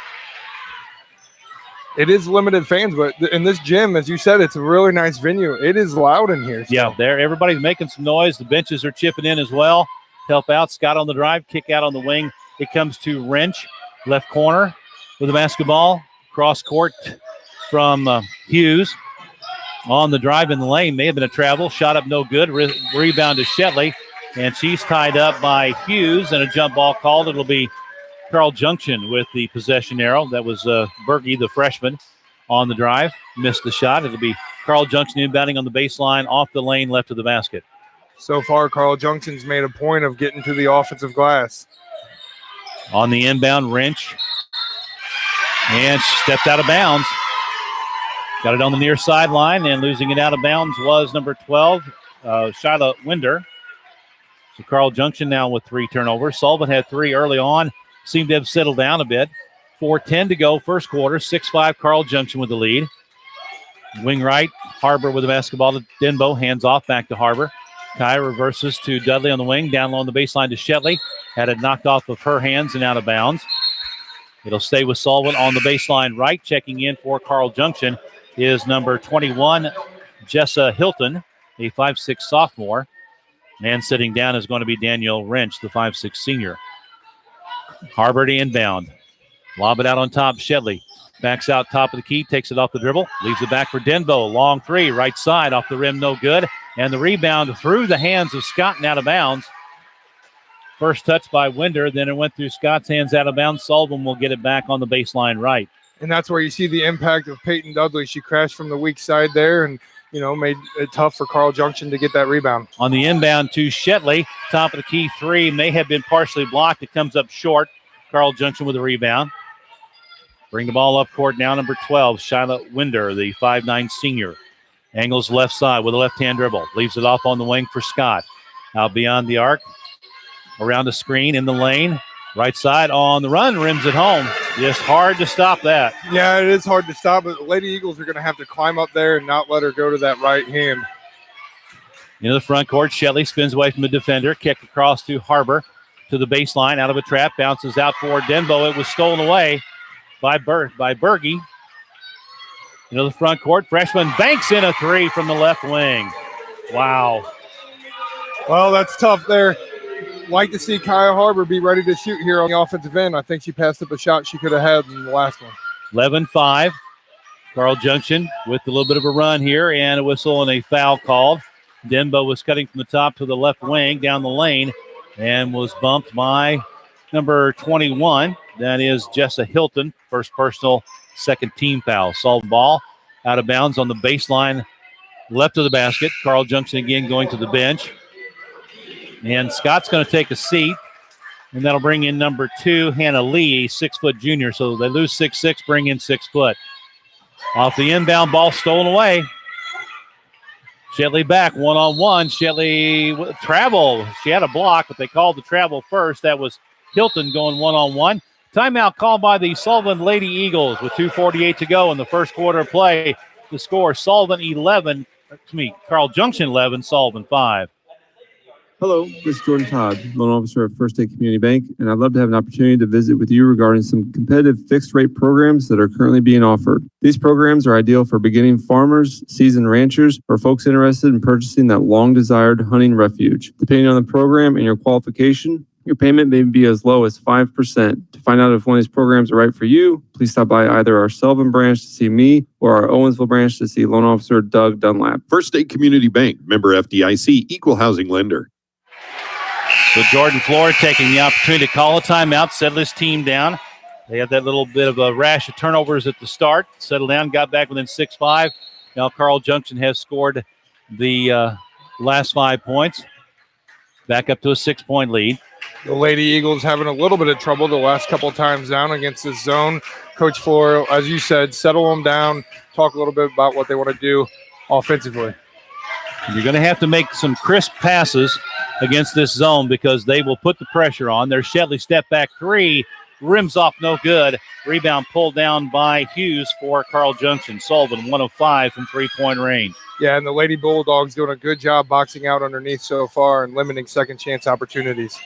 It is limited fans, but in this gym, as you said, it's a really nice venue. It is loud in here. So. Yeah, everybody's making some noise. The benches are chipping in as well. Help out. Scott on the drive, kick out on the wing. It comes to Wrench, left corner with the basketball. Cross court from Hughes. On the drive in the lane, may have been a travel. Shot up no good. Rebound to Shetley. And she's tied up by Hughes, and a jump ball called. It'll be Carl Junction with the possession arrow. That was Berge, the freshman, on the drive. Missed the shot. It'll be Carl Junction inbounding on the baseline, off the lane, left of the basket. So far, Carl Junction's made a point of getting to the offensive glass. On the inbound, Wrench. And stepped out of bounds. Got it on the near sideline, and losing it out of bounds was number 12, Shyla Winder. So Carl Junction now with 3 turnovers. Sullivan had 3 early on. Seemed to have settled down a bit. 4:10 to go first quarter. 6-5 Carl Junction with the lead. Wing right, Harbor with the basketball to Denbo. Hands off back to Harbor. Kai reverses to Dudley on the wing. Down low on the baseline to Shetley. Had it knocked off of her hands and out of bounds. It'll stay with Sullivan on the baseline right. Checking in for Carl Junction is number 21, Jessa Hilton, a 5'6 sophomore. And sitting down is going to be Danielle Wrench, the 5'6 senior. Harbor to inbound. Lob it out on top. Shetley backs out top of the key, takes it off the dribble, leaves it back for Denbo. Long 3, right side, off the rim, no good. And the rebound through the hands of Scott and out of bounds. First touch by Winder, then it went through Scott's hands out of bounds. Sullivan will get it back on the baseline right. And that's where you see the impact of Peyton Dudley. She crashed from the weak side there and, made it tough for Carl Junction to get that rebound. On the inbound to Shetley, top of the key 3 may have been partially blocked. It comes up short. Carl Junction with a rebound. Bring the ball up court now, number 12, Shyla Winder, the 5'9 senior. Angles left side with a left-hand dribble. Leaves it off on the wing for Scott. Out beyond the arc. Around the screen in the lane. Right side on the run, rims it home. Just hard to stop that. Yeah, it is hard to stop, but the Lady Eagles are going to have to climb up there and not let her go to that right hand. Into the front court, Shetley spins away from the defender. Kick across to Harbor to the baseline, out of a trap, bounces out for Denbo. It was stolen away by Berge. Into the front court, freshman banks in a 3 from the left wing. Wow. Well, that's tough there. Like to see Kaya Harbor be ready to shoot here on the offensive end. I think she passed up a shot she could have had in the last one. 11-5. Carl Junction with a little bit of a run here and a whistle and a foul called. Denbo was cutting from the top to the left wing down the lane and was bumped by number 21. That is Jessa Hilton. First personal, second team foul. Sullivan ball out of bounds on the baseline left of the basket. Carl Junction again going to the bench. And Scott's going to take a seat, and that'll bring in number 2, Hannah Lee, a 6-foot junior. So they lose 6'6", bring in 6 foot. Off the inbound, ball stolen away. Shetley back, one-on-one. Shetley travel. She had a block, but they called the travel first. That was Hilton going one-on-one. Timeout called by the Sullivan Lady Eagles with 2:48 to go in the first quarter of play. The score, Sullivan 11, Carl Junction 11, Sullivan 5. Hello, this is Jordan Todd, loan officer at First State Community Bank, and I'd love to have an opportunity to visit with you regarding some competitive fixed rate programs that are currently being offered. These programs are ideal for beginning farmers, seasoned ranchers, or folks interested in purchasing that long desired hunting refuge. Depending on the program and your qualification, your payment may be as low as 5%. To find out if one of these programs are right for you, please stop by either our Sullivan branch to see me or our Owensville branch to see loan officer Doug Dunlap. First State Community Bank, member FDIC, equal housing lender. So Jordan Flora taking the opportunity to call a timeout, settle his team down. They had that little bit of a rash of turnovers at the start. Settled down, got back within 6-5. Now Carl Junction has scored the last 5 points. Back up to a 6-point lead. The Lady Eagles having a little bit of trouble the last couple times down against this zone. Coach Flora, as you said, settle them down, talk a little bit about what they want to do offensively. You're going to have to make some crisp passes against this zone because they will put the pressure on. There's Shetley step back three, rims off, no good. Rebound pulled down by Hughes for Carl Junction. Sullivan 1 of 5 from 3-point range. Yeah, and the Lady Bulldogs doing a good job boxing out underneath so far and limiting second chance opportunities.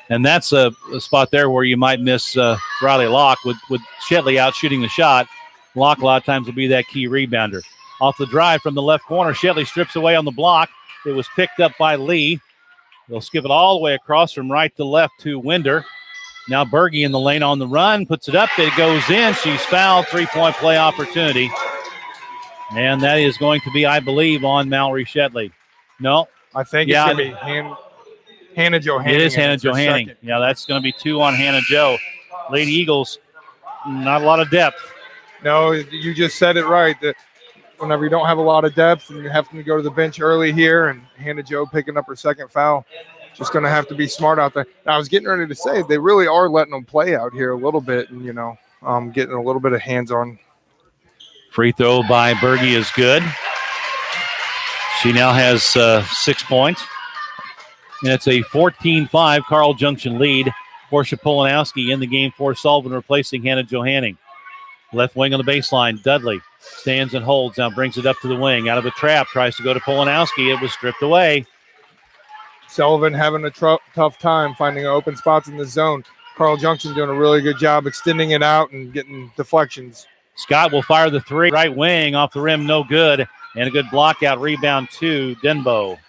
And that's a spot there where you might miss Riley Locke with Shetley out shooting the shot. Locke a lot of times will be that key rebounder. Off the drive from the left corner, Shetley strips away on the block. It was picked up by Lee. They'll skip it all the way across from right to left to Winder. Now Berge in the lane on the run, puts it up. It goes in. She's fouled. 3-point play opportunity. And that is going to be, I believe, on Mallory Shetley. No. I think it's going to be Hannah Johanning. It is Hannah Johanning. Yeah, that's going to be 2 on Hannah Jo. Lady Eagles, not a lot of depth. No, you just said it right. That whenever you don't have a lot of depth and you have to go to the bench early here, and Hannah Jo picking up her second foul, just going to have to be smart out there. Now, I was getting ready to say they really are letting them play out here a little bit and, getting a little bit of hands-on. Free throw by Berge is good. She now has 6 points. And it's a 14-5 Carl Junction lead. Portia Polanowski in the game for Sullivan, replacing Hannah Johanning. Left wing on the baseline, Dudley stands and holds, now brings it up to the wing. Out of a trap, tries to go to Polanowski. It was stripped away. Sullivan having a tough time finding open spots in the zone. Carl Junction doing a really good job extending it out and getting deflections. Scott will fire the three. Right wing off the rim, no good. And a good block out rebound to Denbo.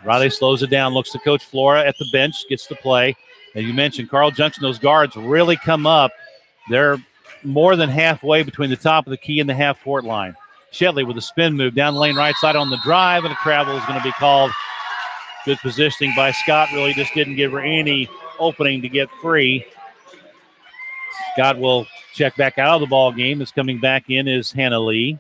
Riley slows it down, looks to Coach Flora at the bench, gets the play. As you mentioned, Carl Junction, those guards really come up. They're more than halfway between the top of the key and the half-court line. Shetley with a spin move down the lane right side on the drive, and a travel is going to be called. Good positioning by Scott. Really just didn't give her any opening to get free. Scott will check back out of the ball game. Is coming back in is Hannah Lee.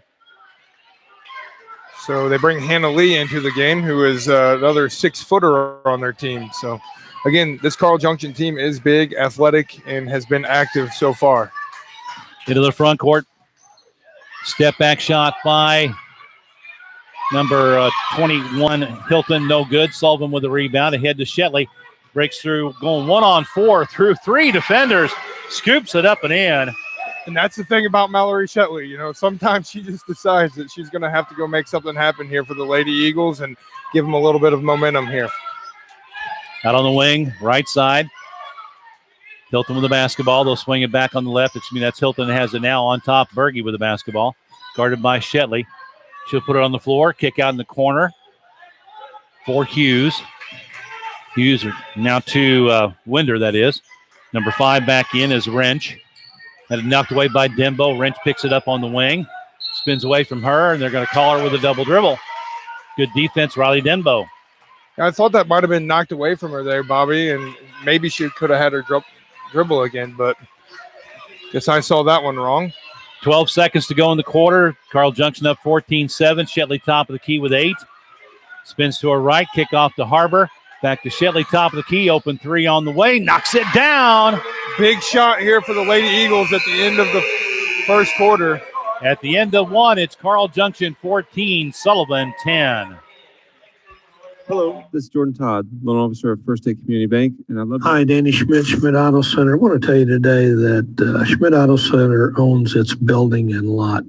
So they bring Hannah Lee into the game, who is another 6-footer on their team. So, again, this Carl Junction team is big, athletic, and has been active so far. Into the front court. Step back shot by number 21, Hilton, no good. Sullivan with the rebound. Ahead to Shetley. Breaks through, going 1-on-4 through 3 defenders. Scoops it up and in. And that's the thing about Mallory Shetley. Sometimes she just decides that she's going to have to go make something happen here for the Lady Eagles and give them a little bit of momentum here. Out on the wing, right side. Hilton with the basketball. They'll swing it back on the left. That's Hilton has it now on top. Berge with the basketball. Guarded by Shetley. She'll put it on the floor. Kick out in the corner for Hughes. Hughes now to Winder, that is. Number 5 back in is Wrench. Had it knocked away by Denbo. Wrench picks it up on the wing. Spins away from her, and they're going to call her with a double dribble. Good defense, Riley Denbo. I thought that might have been knocked away from her there, Bobby, and maybe she could have had her dribble again, but guess I saw that one wrong. 12 seconds to go in the quarter. Carl Junction up 14-7. Shetley top of the key with 8. Spins to her right. Kick off to Harbor. Back to Shetley, top of the key. Open 3 on the way. Knocks it down. Big shot here for the Lady Eagles at the end of the first quarter. At the end of one, it's Carl Junction 14, Sullivan 10. Hello, this is Jordan Todd, loan officer at First State Community Bank, and I'd love to... Hi, Danny Schmidt, Schmidt Auto Center. I want to tell you today that Schmidt Auto Center owns its building and lot.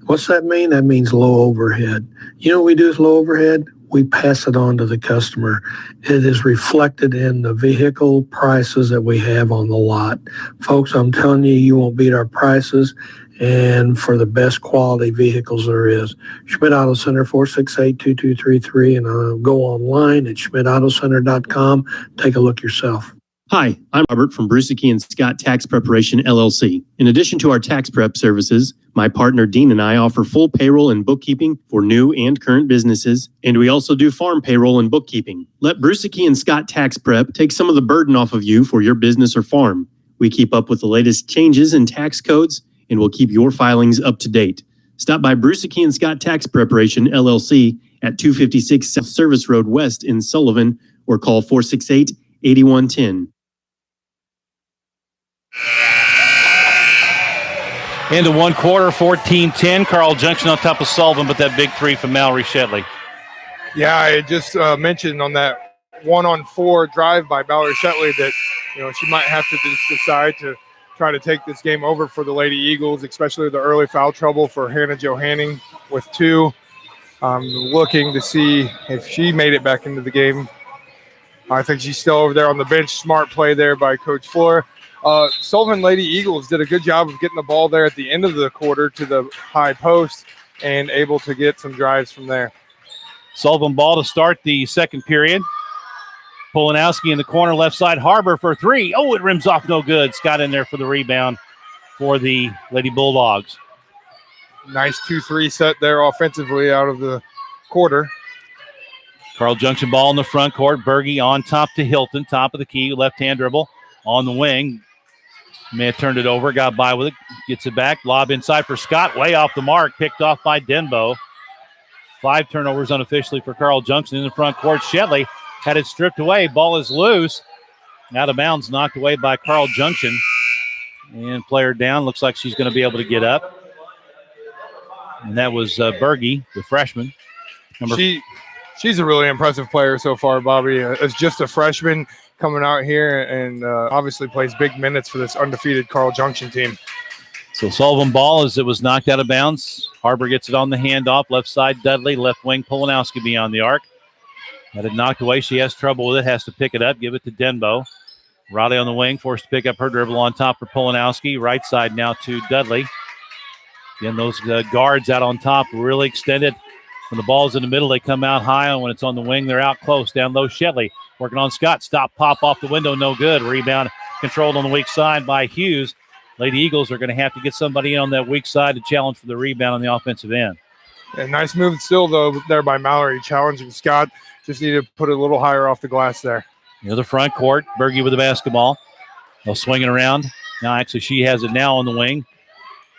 What's that mean? That means low overhead. You know what we do with low overhead? We pass it on to the customer. It is reflected in the vehicle prices that we have on the lot. Folks, I'm telling you, you won't beat our prices, and for the best quality vehicles there is. Schmidt Auto Center, 468-2233, and go online at schmidtautocenter.com. Take a look yourself. Hi, I'm Robert from Brucey and Scott Tax Preparation, LLC. In addition to our tax prep services, my partner Dean and I offer full payroll and bookkeeping for new and current businesses, and we also do farm payroll and bookkeeping. Let Brucey and Scott Tax Prep take some of the burden off of you for your business or farm. We keep up with the latest changes in tax codes, and we'll keep your filings up to date. Stop by Brucey and Scott Tax Preparation, LLC at 256 South Service Road West in Sullivan, or call 468-8110. Into one quarter, 14-10. Carl Junction on top of Sullivan, but that big three from Mallory Shetley. Yeah, I just mentioned on that 1-on-4 drive by Mallory Shetley that she might have to just decide to try to take this game over for the Lady Eagles, especially the early foul trouble for Hannah Johanning with 2. Looking to see if she made it back into the game. I think she's still over there on the bench. Smart play there by Coach Fleur. Sullivan Lady Eagles did a good job of getting the ball there at the end of the quarter to the high post and able to get some drives from there. Sullivan ball to start the second period. Polanowski in the corner, left side. Harbor for 3. Oh, it rims off, no good. Scott in there for the rebound for the Lady Bulldogs. Nice 2-3 set there offensively out of the quarter. Carl Junction ball in the front court. Berge on top to Hilton, top of the key, left-hand dribble on the wing. May have turned it over, got by with it, gets it back. Lob inside for Scott, way off the mark, picked off by Denbo. 5 turnovers unofficially for Carl Junction in the front court. Shetley had it stripped away. Ball is loose. Out of bounds, knocked away by Carl Junction. And player down. Looks like she's going to be able to get up. And that was Berge, the freshman. She's a really impressive player so far, Bobby. As just a freshman coming out here and obviously plays big minutes for this undefeated Carl Junction team. So Sullivan ball as it was knocked out of bounds. Harbor gets it on the handoff. Left side, Dudley. Left wing, Polanowski beyond the arc. Had it knocked away. She has trouble with it. Has to pick it up. Give it to Denbo. Riley on the wing. Forced to pick up her dribble on top for Polanowski. Right side now to Dudley. Again, those guards out on top really extended. When the ball's in the middle, they come out high. And when it's on the wing, they're out close. Down low, Shetley. Working on Scott. Stop, pop off the window. No good. Rebound controlled on the weak side by Hughes. Lady Eagles are going to have to get somebody in on that weak side to challenge for the rebound on the offensive end. Yeah, nice move still, though, there by Mallory, challenging Scott. Just need to put it a little higher off the glass there. Near the front court, Berge with the basketball. They'll swing it around. Now, actually, she has it now on the wing.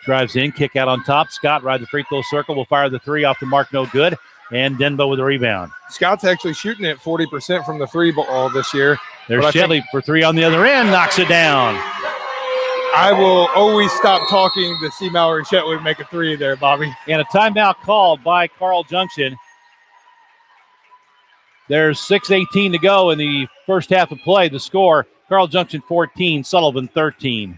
Drives in, kick out on top. Scott ride the free throw circle. Will fire the 3 off the mark, no good. And Denbo with a rebound. Scott's actually shooting at 40% from the 3 ball this year. There's Shetley for 3 on the other end, knocks it down. I will always stop talking to see Mallory Shetley make a 3 there, Bobby. And a timeout called by Carl Junction. There's 6:18 to go in the first half of play. The score, Carl Junction 14, Sullivan 13.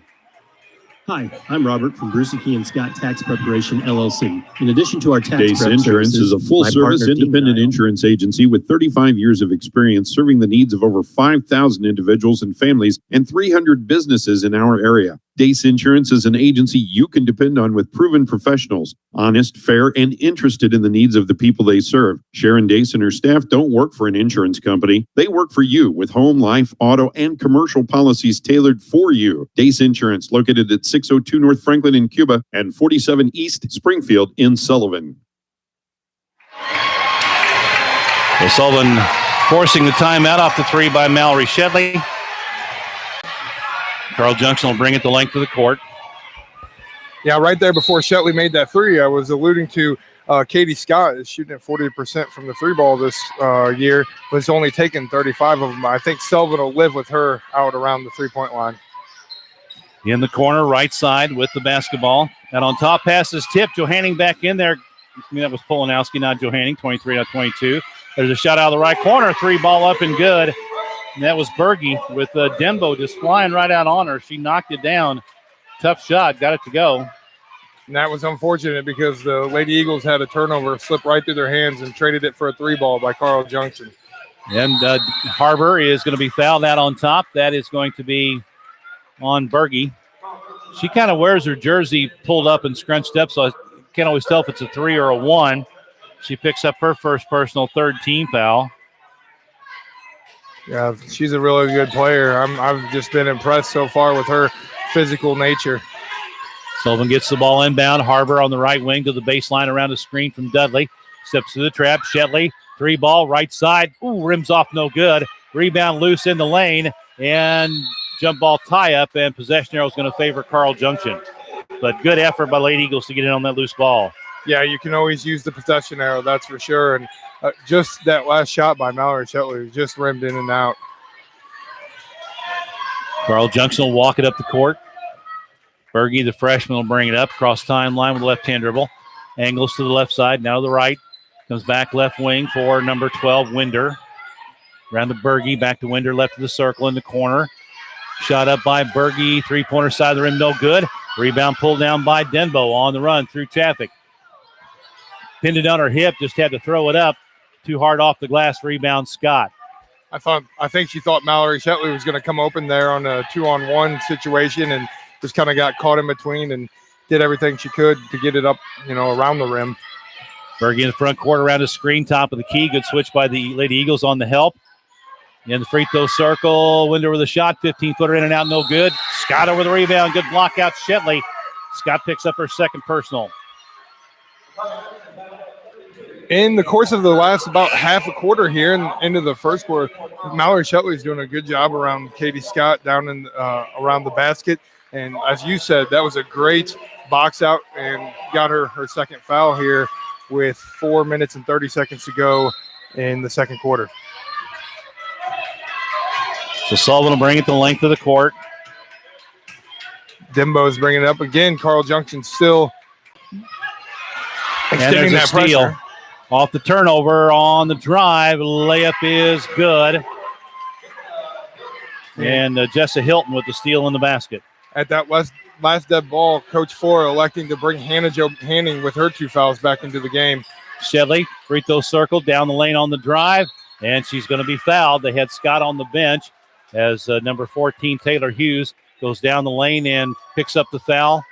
Hi, I'm Robert from Brucey and Scott Tax Preparation, LLC. In addition to our tax Dace prep Insurance services, is a full-service my partner, Dean, independent insurance agency with 35 years of experience serving the needs of over 5,000 individuals and families and 300 businesses in our area. Dace Insurance is an agency you can depend on with proven professionals, honest, fair, and interested in the needs of the people they serve. Sharon Dace and her staff don't work for an insurance company. They work for you with home, life, auto, and commercial policies tailored for you. Dace Insurance, located at 602 North Franklin in Cuba and 47 East Springfield in Sullivan. Well, Sullivan forcing the timeout off the 3 by Mallory Shetley. Carl Junction will bring it the length of the court. Yeah, right there before Shetley made that 3, I was alluding to Katie Scott is shooting at 40% from the 3 ball this year, but it's only taken 35 of them. I think Sullivan will live with her out around the 3-point line. In the corner, right side with the basketball. And on top, pass is tipped. Johanning back in there. I mean, that was Polanowski, not Johanning, 23-22. There's a shot out of the right corner. 3-ball up and good. And that was Berge with Denbo just flying right out on her. She knocked it down. Tough shot. Got it to go. And that was unfortunate because the Lady Eagles had a turnover slip right through their hands and traded it for a 3-ball by Carl Junction. And Harbor is going to be fouled out on top. That is going to be on Berge. She kind of wears her jersey pulled up and scrunched up, so I can't always tell if it's a 3 or a 1. She picks up her first personal, third team foul. Yeah, she's a really good player. I've just been impressed so far with her physical nature. Sullivan gets the ball inbound. Harbor on the right wing to the baseline around a screen from Dudley. Steps to the trap. Shetley, 3-ball, right side. Ooh, rims off no good. Rebound loose in the lane. And jump ball tie-up, and possession arrow is going to favor Carl Junction. But good effort by Lady Eagles to get in on that loose ball. Yeah, you can always use the possession arrow, that's for sure. And just that last shot by Mallory Shetley just rimmed in and out. Carl Junction will walk it up the court. Berge, the freshman, will bring it up. Cross timeline with a left-hand dribble. Angles to the left side, now to the right. Comes back left wing for number 12, Winder. Around to Berge, back to Winder, left of the circle in the corner. Shot up by Berge, three-pointer side of the rim, no good. Rebound pulled down by Denbo on the run through traffic. Pinned it on her hip, just had to throw it up. Too hard off the glass, rebound Scott. I think she thought Mallory Shetley was going to come open there on a 2-on-1 situation and just kind of got caught in between and did everything she could to get it up, around the rim. Berge in the front court around the screen, top of the key. Good switch by the Lady Eagles on the help. In the free throw circle, Winder with a shot, 15-footer in and out, no good. Scott over the rebound, good block out Shetley. Scott picks up her second personal. In the course of the last about half a quarter here and into the first quarter, Mallory Shetley is doing a good job around Katie Scott down in around the basket. And as you said, that was a great box out and got her second foul here with 4 minutes and 30 seconds to go in the second quarter. So Sullivan will bring it to the length of the court. Denbo's bringing it up again. Carl Junction still extending that steal. pressure. Off the turnover on the drive. Layup is good. And Jessa Hilton with the steal in the basket. At that last dead ball, Coach Flora electing to bring Hannah Jo Hanning with her 2 fouls back into the game. Shetley, free throw circle, down the lane on the drive, and she's going to be fouled. They had Scott on the bench as number 14, Taylor Hughes, goes down the lane and picks up the foul.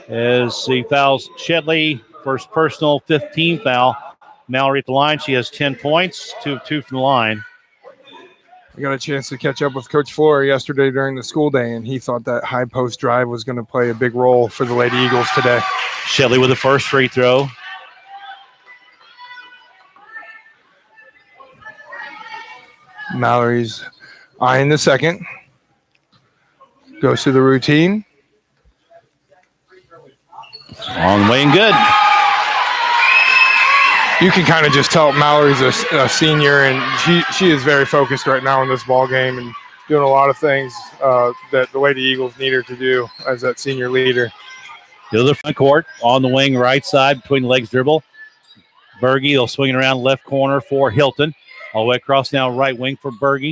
As he fouls Shetley, first personal, 15 foul. Mallory at the line, she has 10 points, 2 of 2 from the line. I got a chance to catch up with Coach Flora yesterday during the school day, and he thought that high post drive was going to play a big role for the Lady Eagles today. Shetley with the first free throw. Mallory's eyeing the second. Goes through the routine. On the way and good. You can kind of just tell Mallory's a senior, and she is very focused right now in this ball game and doing a lot of things that the Lady Eagles need her to do as that senior leader. To the front court, on the wing, right side, between the legs dribble. Berge, they'll swing it around left corner for Hilton. All the way across now, right wing for Berge.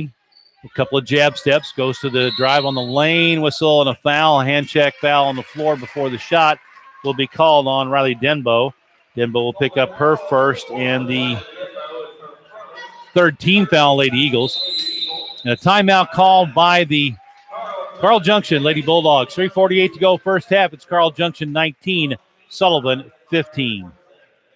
A couple of jab steps, goes to the drive on the lane, whistle and a foul, a hand check foul on the floor before the shot will be called on Riley Denbo. Denbo will pick up her first and the third team foul, Lady Eagles. And a timeout called by the Carl Junction Lady Bulldogs. 3:48 to go first half. It's Carl Junction 19, Sullivan 15.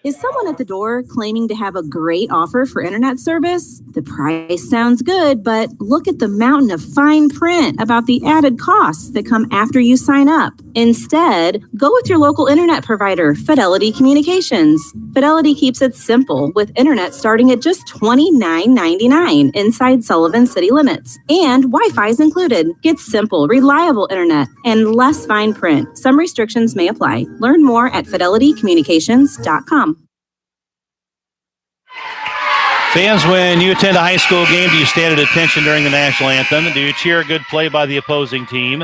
Is someone at the door claiming to have a great offer for internet service? The price sounds good, but look at the mountain of fine print about the added costs that come after you sign up. Instead, go with your local internet provider, Fidelity Communications. Fidelity keeps it simple with internet starting at just $29.99 inside Sullivan city limits. And Wi-Fi is included. Get simple, reliable internet and less fine print. Some restrictions may apply. Learn more at fidelitycommunications.com. Fans, when you attend a high school game, do you stand at attention during the national anthem? Do you cheer a good play by the opposing team?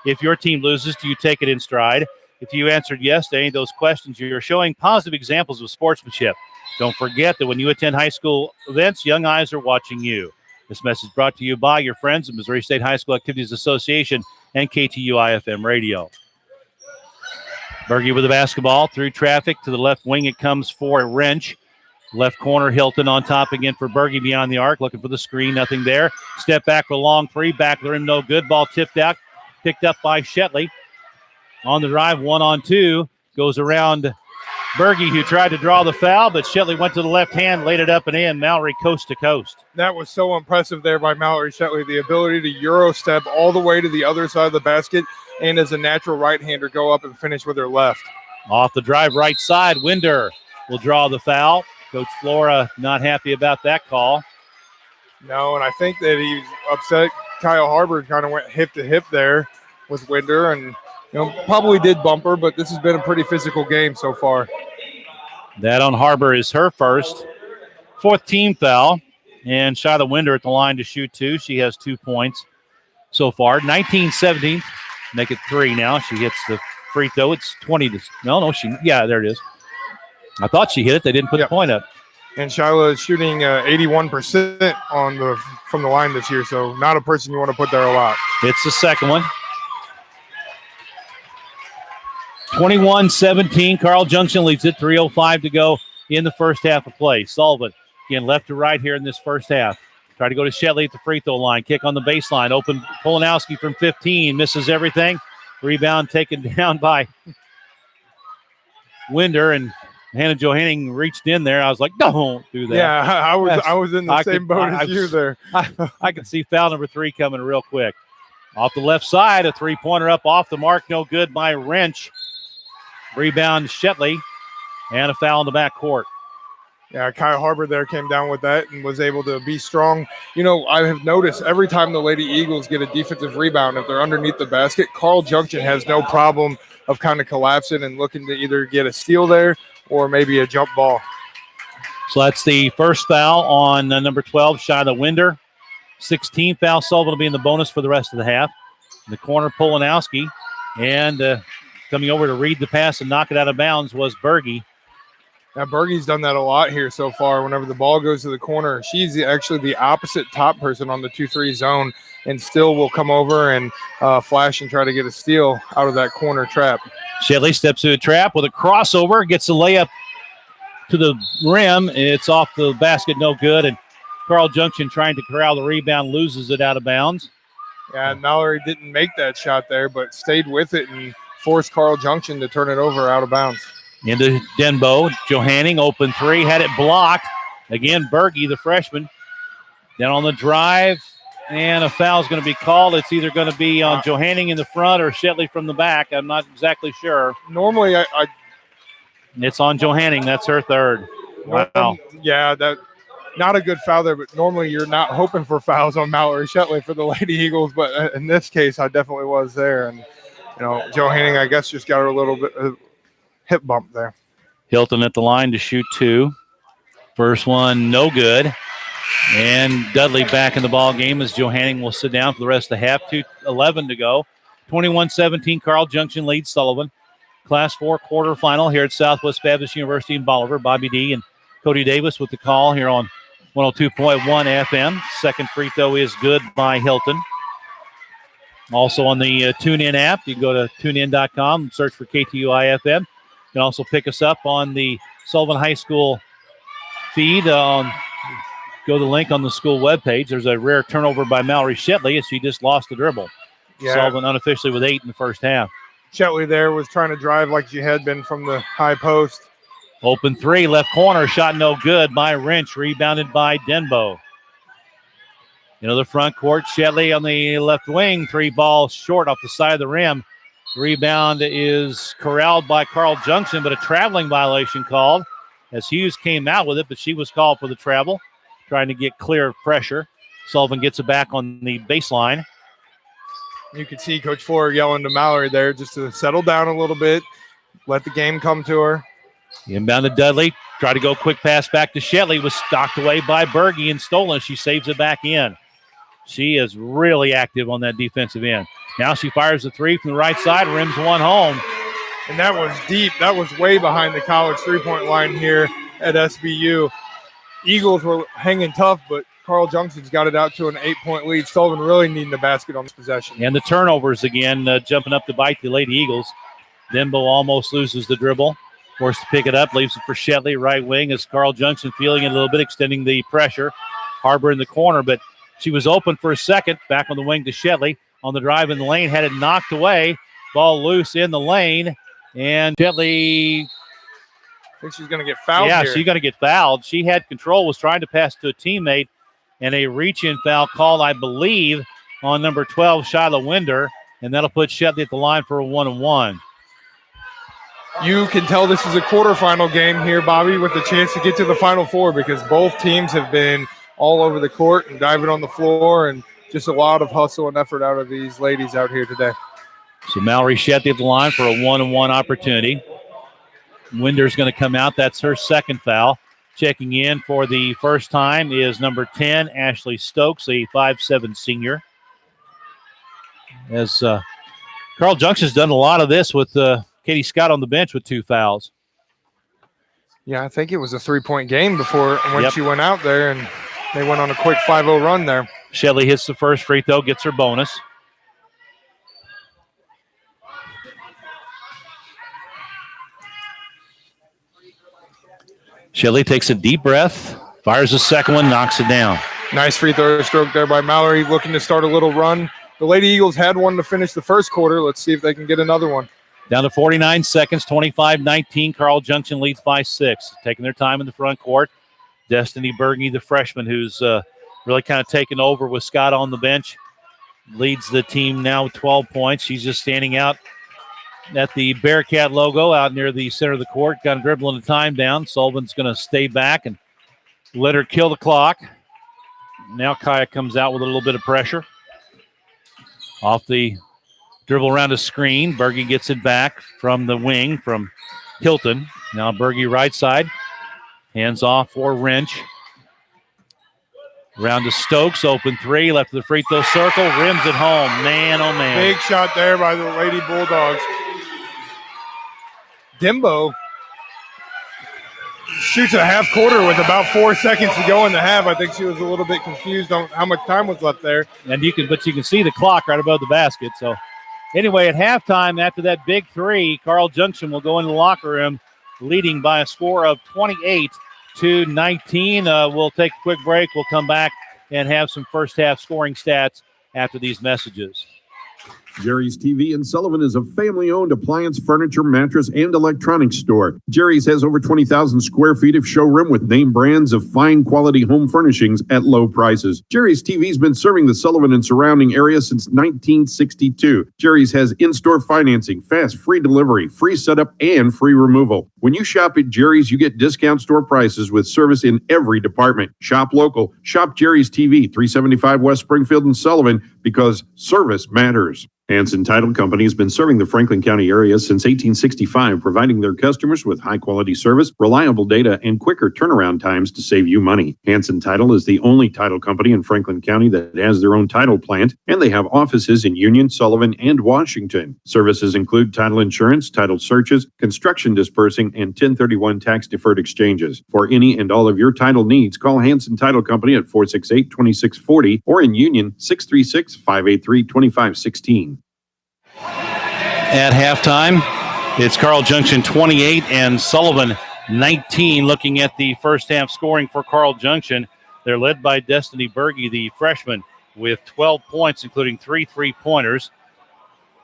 If your team loses, do you take it in stride? If you answered yes to any of those questions, you're showing positive examples of sportsmanship. Don't forget that when you attend high school events, young eyes are watching you. This message brought to you by your friends at Missouri State High School Activities Association and KTUI-FM Radio. Berge with the basketball through traffic to the left wing. It comes for Wrench. Left corner, Hilton on top again for Berge beyond the arc. Looking for the screen, nothing there. Step back for a long three. Back of the rim, no good. Ball tipped out. Picked up by Shetley. On the drive, 1-on-2. Goes around Berge, who tried to draw the foul, but Shetley went to the left hand, laid it up and in. Mallory coast to coast. That was so impressive there by Mallory Shetley. The ability to Euro step all the way to the other side of the basket and as a natural right-hander go up and finish with her left. Off the drive right side, Winder will draw the foul. Coach Flora not happy about that call. No, and I think that he's upset. Kyle Harbor kind of went hip to hip there with Winder and probably did bump her, but this has been a pretty physical game so far. That on Harbor is her fourth team foul. And Shyla Winder at the line to shoot 2. She has 2 points so far. 19-17. Make it 3 now. She hits the free throw. It's 20 to there it is. I thought she hit it. They didn't put the point up. And Shyla is shooting 81% from the line this year, so not a person you want to put there a lot. It's the second one. 21-17. Carl Junction leads it. 3:05 to go in the first half of play. Sullivan, again, left to right here in this first half. Try to go to Shetley at the free throw line. Kick on the baseline. Open Polanowski from 15. Misses everything. Rebound taken down by Winder, and Hannah Johanning reached in there. I was like, don't do that. Yeah, I was in the same boat as you there. I could see foul number 3 coming real quick. Off the left side, a three-pointer up off the mark. No good by Wrench. Rebound Shetley, and a foul in the backcourt. Yeah, Kyle Harbor there came down with that and was able to be strong. I have noticed every time the Lady Eagles get a defensive rebound, if they're underneath the basket, Carl Junction has no problem of kind of collapsing and looking to either get a steal there or maybe a jump ball. So that's the first foul on number 12, Shyla Winder. 16th foul. Sullivan will be in the bonus for the rest of the half. In the corner, Polanowski. And coming over to read the pass and knock it out of bounds was Berge. Now, Berge's done that a lot here so far. Whenever the ball goes to the corner, she's actually the opposite top person on the 2-3 zone and still will come over and flash and try to get a steal out of that corner trap. Shetley steps to the trap with a crossover, gets the layup to the rim. It's off the basket, no good. And Carl Junction trying to corral the rebound, loses it out of bounds. Yeah, Mallory didn't make that shot there, but stayed with it and forced Carl Junction to turn it over out of bounds. Into Denbo. Johanning, open 3, had it blocked. Again, Berge, the freshman. Then on the drive, and a foul is going to be called. It's either going to be on Johanning in the front or Shetley from the back. I'm not exactly sure. Normally, it's on Johanning. That's her third. Wow. Yeah, that not a good foul there, but normally you're not hoping for fouls on Mallory Shetley for the Lady Eagles, but in this case, I definitely was there. And, Johanning, I guess, just got her a little bit hip bump there. Hilton at the line to shoot 2. First one, no good. And Dudley back in the ball game as Johanning will sit down for the rest of the half. 2:11 to go. 21-17, Carl Junction leads Sullivan. Class 4 quarterfinal here at Southwest Baptist University in Bolivar. Bobby D and Cody Davis with the call here on 102.1 FM. Second free throw is good by Hilton. Also on the TuneIn app, you can go to tunein.com, search for KTUI-FM. You can also pick us up on the Sullivan High School feed. Go to the link on the school webpage. There's a rare turnover by Mallory Shetley as she just lost the dribble. Yeah. Sullivan unofficially with 8 in the first half. Shetley there was trying to drive like she had been from the high post. Open 3, left corner, shot no good by Wrench, rebounded by Denbo. Into the front court, Shetley on the left wing, 3 ball short off the side of the rim. Rebound is corralled by Carl Junction, but a traveling violation called as Hughes came out with it, but she was called for the travel, trying to get clear of pressure. Sullivan gets it back on the baseline. You could see Coach Flora yelling to Mallory there just to settle down a little bit, let the game come to her. Inbound to Dudley. Try to go quick pass back to Shetley. Was stocked away by Berge and stolen. She saves it back in. She is really active on that defensive end. Now she fires the 3 from the right side, rims one home. And that was deep. That was way behind the college three-point line here. at SBU. Eagles were hanging tough, but Carl Junction's got it out to an 8-point lead. Sullivan really needing the basket on this possession. And the turnovers again, jumping up to bite the Lady Eagles. Dembo almost loses the dribble. Forced to pick it up, leaves it for Shetley, right wing, as Carl Junction feeling it a little bit, extending the pressure. Harbor in the corner, but she was open for a second. Back on the wing to Shetley. On the drive in the lane, had it knocked away. Ball loose in the lane. And Shetley, I think she's going to get fouled yeah, here. she's going to get fouled. She had control, was trying to pass to a teammate, and a reach-in foul call, I believe, on number 12, Shyla Winder, and that'll put Shetley at the line for a 1-on-1. You can tell this is a quarterfinal game here, Bobby, with a chance to get to the Final Four because both teams have been all over the court and diving on the floor, and just a lot of hustle and effort out of these ladies out here today. So Mallory Shetley at the line for a 1-on-1 opportunity. Winder's going to come out. That's her second foul. Checking in for the first time is number 10, Ashley Stokes, a 5'7" senior. As Carl Junction's done a lot of this with Katie Scott on the bench with 2 fouls. Yeah, I think it was a 3-point game before when she went out there, and they went on a quick 5-0 run there. Shetley hits the first free throw, gets her bonus. Shetley takes a deep breath, fires the second one, knocks it down. Nice free throw stroke there by Mallory, looking to start a little run. The Lady Eagles had one to finish the first quarter. Let's see if they can get another one. Down to 49 seconds, 25-19. Carl Junction leads by 6. Taking their time in the front court. Destiny Berge, the freshman, who's really kind of taken over with Scott on the bench, leads the team now with 12 points. She's just standing out at the Bearcat logo out near the center of the court, kind of dribbling the time down. Sullivan's going to stay back and let her kill the clock. Now Kaya comes out with a little bit of pressure. Off the dribble around a screen. Berge gets it back from the wing from Hilton. Now Berge right side. Hands off for Wrench. Round to Stokes, open 3, left of the free throw circle, rims it home. Man, oh man. Big shot there by the Lady Bulldogs. Dimbo shoots a half quarter with about 4 seconds to go in the half. I think she was a little bit confused on how much time was left there. And you can see the clock right above the basket. So anyway, at halftime, after that big 3, Carl Junction will go in the locker room leading by a score of 28-19. We'll take a quick break. We'll come back and have some first half scoring stats after these messages. Jerry's TV in Sullivan is a family-owned appliance, furniture, mattress, and electronics store. Jerry's has over 20,000 square feet of showroom with name brands of fine quality home furnishings at low prices. Jerry's TV's been serving the Sullivan and surrounding area since 1962. Jerry's has in-store financing, fast, free delivery, free setup, and free removal. When you shop at Jerry's, you get discount store prices with service in every department. Shop local. Shop Jerry's TV, 375 West Springfield in Sullivan, because service matters. Hanson Title Company has been serving the Franklin County area since 1865, providing their customers with high-quality service, reliable data, and quicker turnaround times to save you money. Hanson Title is the only title company in Franklin County that has their own title plant, and they have offices in Union, Sullivan, and Washington. Services include title insurance, title searches, construction dispersing, and 1031 tax-deferred exchanges. For any and all of your title needs, call Hanson Title Company at 468-2640 or in Union, 636-583-2516. At halftime, it's Carl Junction 28 and Sullivan 19. Looking at the first half scoring for Carl Junction, they're led by Destiny Berge, the freshman, with 12 points, including 3 3-pointers.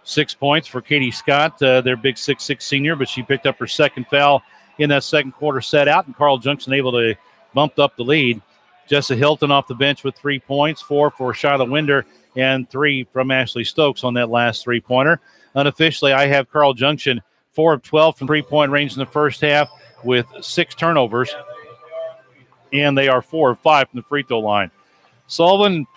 6 points for Katie Scott, their big 6'6" senior, but she picked up her second foul in that second quarter set out, and Carl Junction able to bump up the lead. Jessa Hilton off the bench with 3 points, 4 for Shyla Winder, and 3 from Ashley Stokes on that last 3-pointer. Unofficially, I have Carl Junction 4 of 12 from 3-point range in the first half with 6 turnovers, and they are 4 of 5 from the free throw line. Sullivan,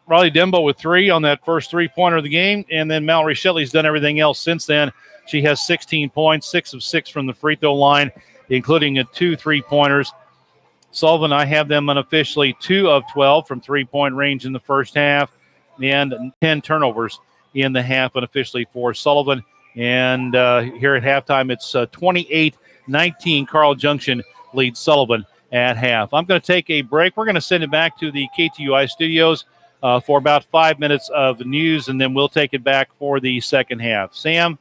Riley Dembo with 3 on that first 3-pointer of the game, and then Mallory Shetley's done everything else since then. She has 16 points, 6 of 6 from the free throw line, including 2 3-pointers. Sullivan, I have them unofficially 2 of 12 from 3-point range in the first half, and 10 turnovers in the half unofficially for Sullivan. And here at halftime, it's 28-19. Carl Junction leads Sullivan at half. I'm going to take a break. We're going to send it back to the KTUI studios for about 5 minutes of news, and then we'll take it back for the second half. Sam?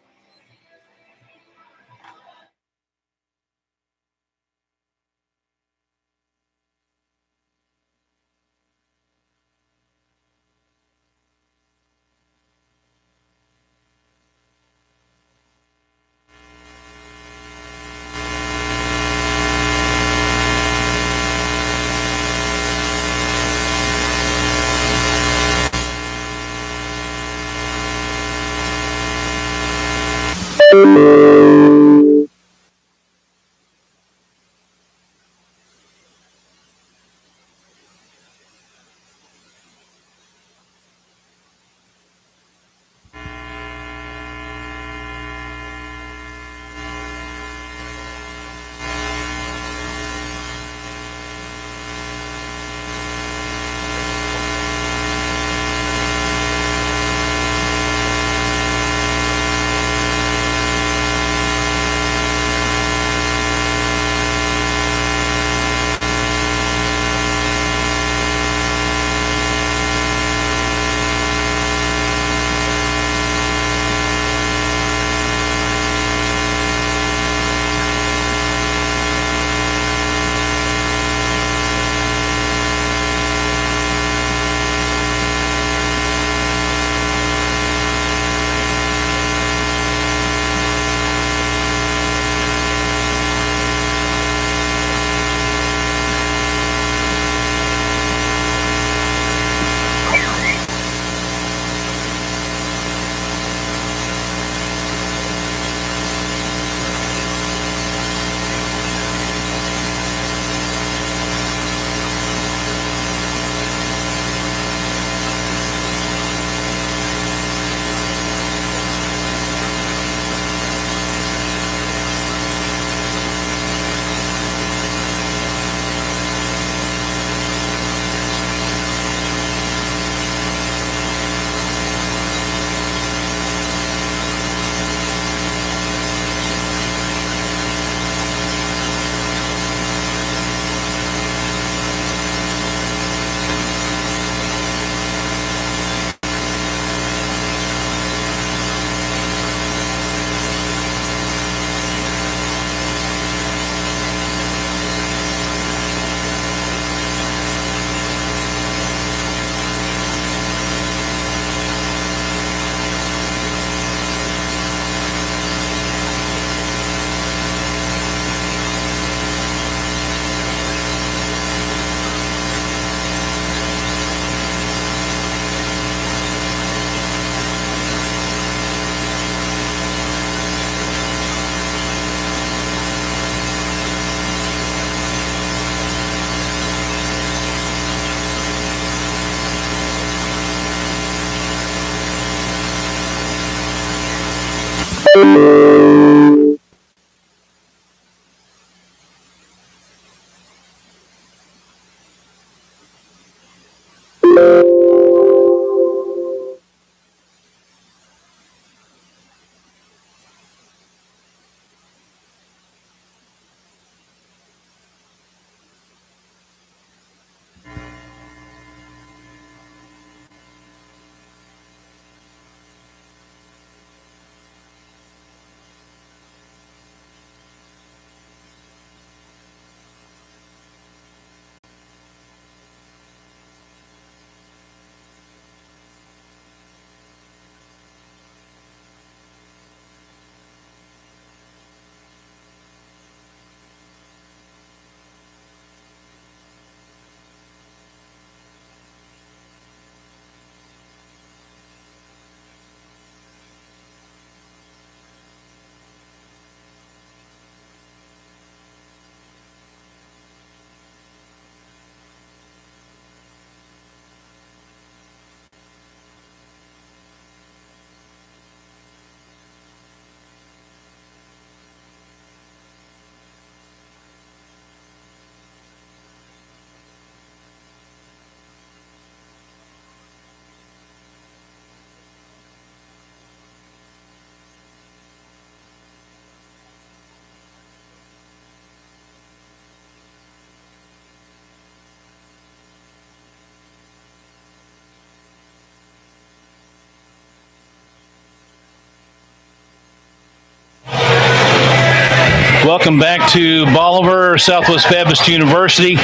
Welcome back to Bolivar, Southwest Baptist University.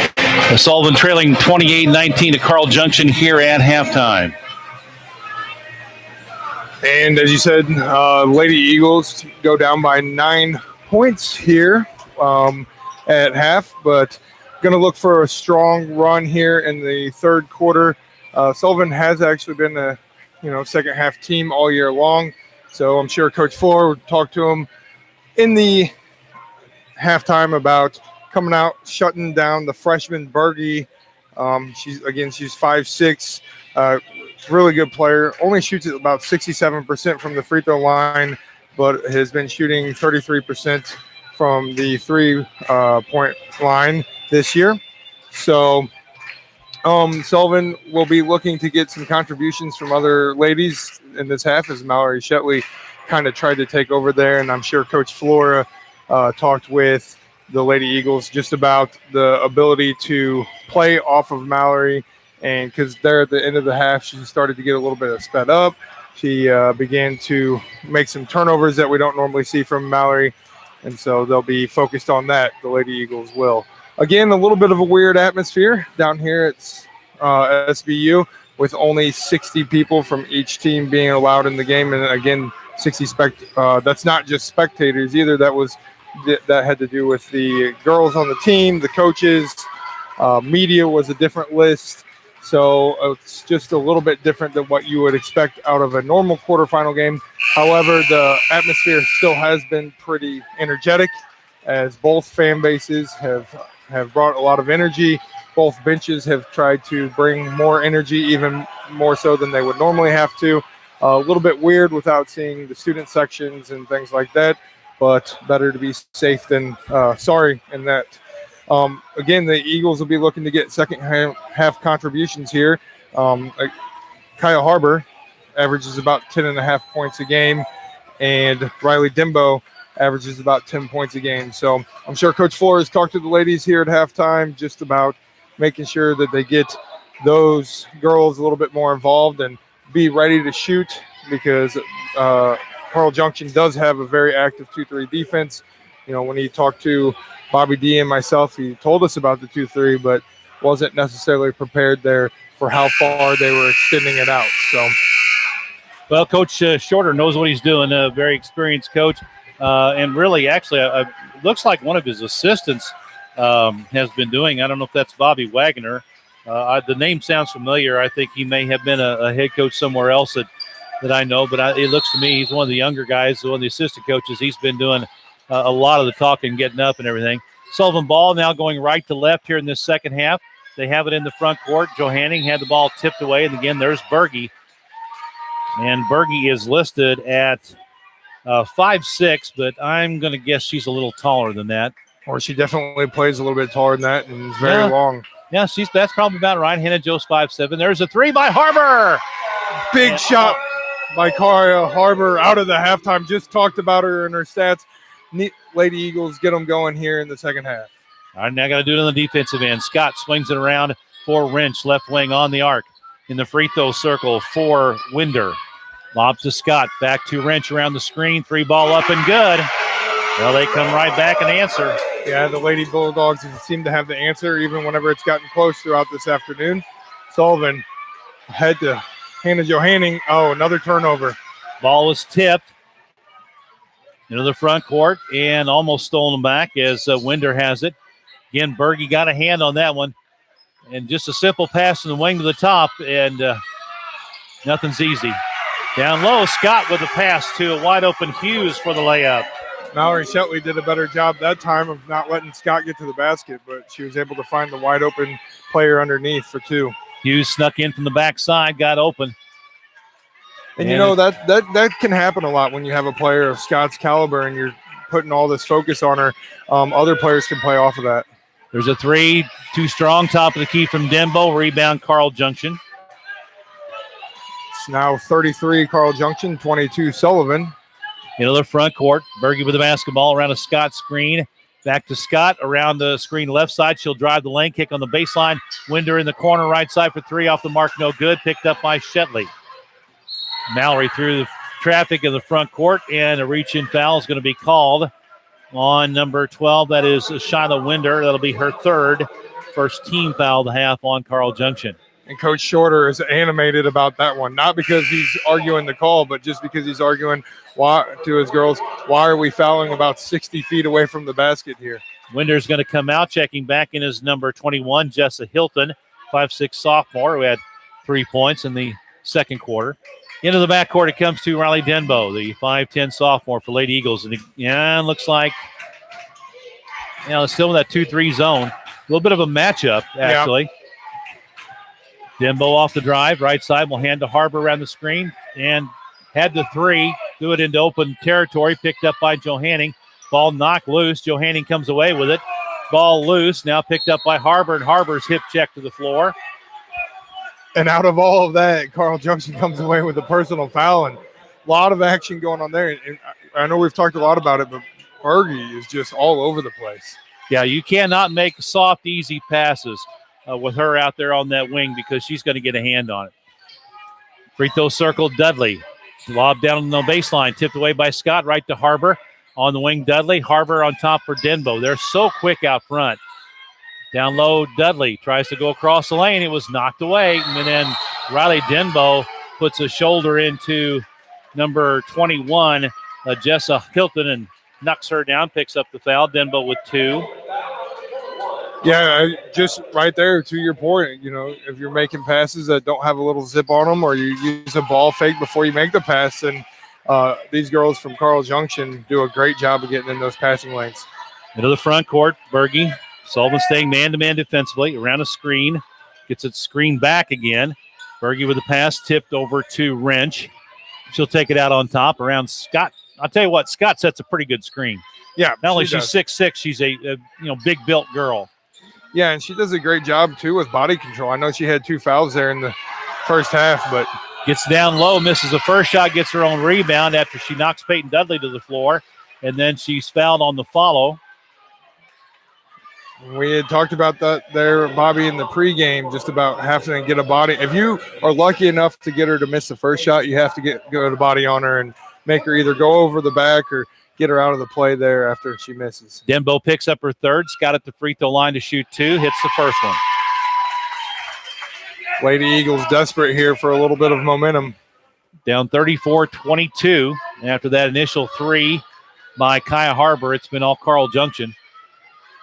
Sullivan trailing 28-19 to Carl Junction here at halftime. And as you said, Lady Eagles go down by 9 points here at half, but going to look for a strong run here in the third quarter. Sullivan has actually been a second half team all year long, so I'm sure Coach Fuller would talk to him in the halftime about coming out, shutting down the freshman Berge. She's 5'6", really good player. Only shoots at about 67% from the free throw line, but has been shooting 33% from the 3-point line this year. So Sullivan will be looking to get some contributions from other ladies in this half, as Mallory Shetley kind of tried to take over there, and I'm sure Coach Flora talked with the Lady Eagles just about the ability to play off of Mallory, and because there at the end of the half she started to get a little bit of sped up. She began to make some turnovers that we don't normally see from Mallory, and so they'll be focused on that, the Lady Eagles will. Again, a little bit of a weird atmosphere down here at SBU, with only 60 people from each team being allowed in the game, and again 60 that's not just spectators either. That had to do with the girls on the team, the coaches, media was a different list. So it's just a little bit different than what you would expect out of a normal quarterfinal game. However, the atmosphere still has been pretty energetic, as both fan bases have brought a lot of energy. Both benches have tried to bring more energy, even more so than they would normally have to. A little bit weird without seeing the student sections and things like that, but better to be safe than sorry in that. Again, the Eagles will be looking to get second half contributions here. Kaya Harbor averages about 10.5 points a game, and Riley Dimbo averages about 10 points a game. So I'm sure Coach Flores talked to the ladies here at halftime just about making sure that they get those girls a little bit more involved and be ready to shoot, because Carl Junction does have a very active 2-3 defense. When he talked to Bobby D and myself, he told us about the 2-3, but wasn't necessarily prepared there for how far they were extending it out. So, well, Coach Shorter knows what he's doing. A very experienced coach, and really, actually, looks like one of his assistants has been doing. I don't know if that's Bobby Wagner. The name sounds familiar. I think he may have been a head coach somewhere else that I know, but it looks to me he's one of the younger guys, one of the assistant coaches. He's been doing a lot of the talking, getting up and everything. Sullivan ball now going right to left here in this second half. They have it in the front court. Johanning had the ball tipped away, and again, there's Berge. And Berge is listed at 5'6", but I'm going to guess she's a little taller than that. Or she definitely plays a little bit taller than that and is very long. Yeah, that's probably about right. Hannah Joe's 5'7". There's a three by Harbor. Big shot by Kaya Harbor out of the halftime. Just talked about her and her stats. Lady Eagles get them going here in the second half. All right, now got to do it on the defensive end. Scott swings it around for Wrench, left wing on the arc. In the free throw circle for Winder. Lob to Scott, back to Wrench around the screen. 3 ball up and good. Well, they come right back and answer. Yeah, the Lady Bulldogs seem to have the answer even whenever it's gotten close throughout this afternoon. Sullivan had to Hannah Johanning. Oh, another turnover. Ball was tipped into the front court and almost stolen back as Winder has it. Again, Berge got a hand on that one. And just a simple pass from the wing to the top, and nothing's easy. Down low, Scott with a pass to a wide-open Hughes for the layup. Mallory Shetley did a better job that time of not letting Scott get to the basket, but she was able to find the wide-open player underneath for 2. Hughes snuck in from the backside, got open. And you know, that can happen a lot when you have a player of Scott's caliber and you're putting all this focus on her. Other players can play off of that. There's a 3, too strong, top of the key from Dembo. Rebound, Carl Junction. It's now 33, Carl Junction, 22, Sullivan. Into the front court. Berge with the basketball around a Scott screen. Back to Scott around the screen left side. She'll drive the lane, kick on the baseline. Winder in the corner right side for 3 off the mark. No good. Picked up by Shetley. Mallory through the traffic in the front court, and a reach-in foul is going to be called on number 12. That is Shyla Winder. That'll be her third. First team foul of the half on Carl Junction. And Coach Shorter is animated about that one, not because he's arguing the call, but just because he's arguing to his girls, why are we fouling about 60 feet away from the basket here? Winder's going to come out. Checking back in is number 21, Jessa Hilton, 5'6" sophomore, who had 3 points in the second quarter. Into the backcourt it comes to Riley Denbo, the 5'10" sophomore for Lady Eagles. And it looks like, it's still in that 2-3 zone. A little bit of a matchup, actually. Yeah. Denbo off the drive, right side, will hand to Harbor around the screen, and had the three, do it into open territory, picked up by Johanning. Ball knocked loose. Johanning comes away with it. Ball loose, now picked up by Harbor, and Harbor's hip check to the floor. And out of all of that, Carl Junction comes away with a personal foul, and a lot of action going on there. And I know we've talked a lot about it, but Berge is just all over the place. Yeah, you cannot make soft, easy passes with her out there on that wing because she's going to get a hand on it. Free throw circle, Dudley. Lob down on the baseline, tipped away by Scott, right to Harbor. On the wing, Dudley. Harbor on top for Denbo. They're so quick out front. Down low, Dudley tries to go across the lane. It was knocked away. And then Riley Denbo puts a shoulder into number 21, Jessa Hilton, and knocks her down, picks up the foul. Denbo with 2. Yeah, just right there to your point, if you're making passes that don't have a little zip on them, or you use a ball fake before you make the pass, then these girls from Carl Junction do a great job of getting in those passing lanes. Into the front court, Berge. Sullivan staying man-to-man defensively, around a screen. Gets it screened back again. Berge with the pass, tipped over to Wrench. She'll take it out on top around Scott. I'll tell you what, Scott sets a pretty good screen. Yeah, not only she's 6'6", she's a big-built girl. Yeah, and she does a great job, too, with body control. I know she had 2 fouls there in the first half, but gets down low, misses the first shot, gets her own rebound after she knocks Peyton Dudley to the floor, and then she's fouled on the follow. We had talked about that there, Bobby, in the pregame, just about having to get a body. If you are lucky enough to get her to miss the first shot, you have to go to body on her and make her either go over the back or get her out of the play there after she misses. Denbo picks up her third. Scott at the free throw line to shoot 2. Hits the first one. Lady Eagles desperate here for a little bit of momentum. Down 34-22. After that initial 3 by Kaya Harbor, it's been all Carl Junction.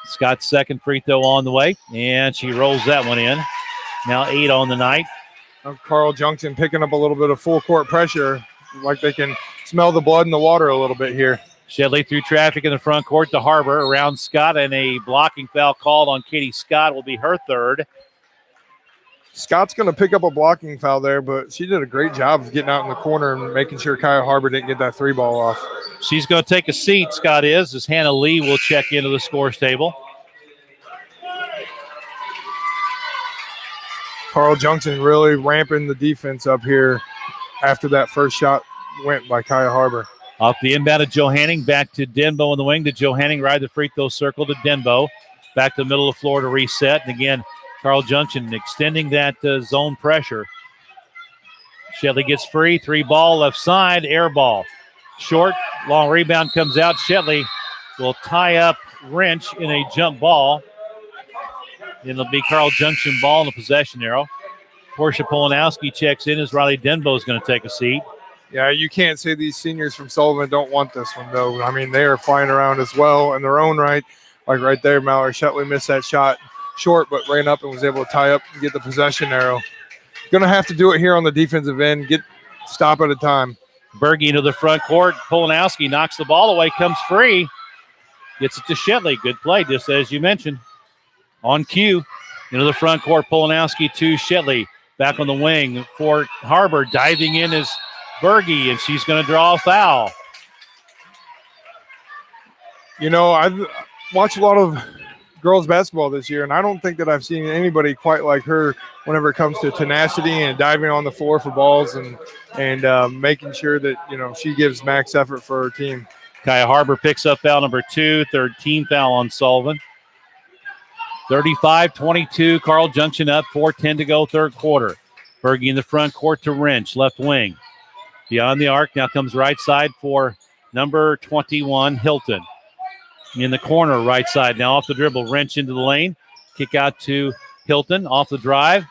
Scott's second free throw on the way, and she rolls that one in. Now 8 on the night. Carl Junction picking up a little bit of full court pressure, like they can smell the blood in the water a little bit here. Shedley through traffic in the front court to Harbor around Scott, and a blocking foul called on Katie Scott will be her third. Scott's going to pick up a blocking foul there, but she did a great job of getting out in the corner and making sure Kaya Harbor didn't get that 3 ball off. She's going to take a seat, Scott is, as Hannah Lee will check into the scores table. Carl Junction really ramping the defense up here after that first shot went by Kaya Harbor. Off the inbound of Johanning, back to Denbo on the wing to Johanning, right the free throw circle to Denbo. Back to the middle of the floor to reset. And again, Carl Junction extending that zone pressure. Shetley gets free, 3 ball left side, air ball. Short, long rebound comes out. Shetley will tie up Wrench in a jump ball. It'll be Carl Junction ball in the possession arrow. Portia Polanowski checks in as Riley Denbo is going to take a seat. Yeah, you can't say these seniors from Sullivan don't want this one, though. I mean, they are flying around as well in their own right. Like right there, Mallory Shetley missed that shot short, but ran up and was able to tie up and get the possession arrow. Going to have to do it here on the defensive end. Stop at a time. Berge into the front court. Polanowski knocks the ball away, comes free. Gets it to Shetley. Good play, just as you mentioned. On cue. Into the front court, Polanowski to Shetley. Back on the wing for Harbor. Diving in is Berge, and she's going to draw a foul. I've watched a lot of girls basketball this year, and I don't think that I've seen anybody quite like her whenever it comes to tenacity and diving on the floor for balls and making sure that, she gives max effort for her team. Kaya Harbor picks up foul number 2, third team foul on Sullivan. 35-22, Carl Junction up, 4:10 to go, third quarter. Berge in the front court to Wrench, left wing. Beyond the arc, now comes right side for number 21, Hilton. in the corner, right side. Now off the dribble, wrench into the lane. Kick out to Hilton off the drive.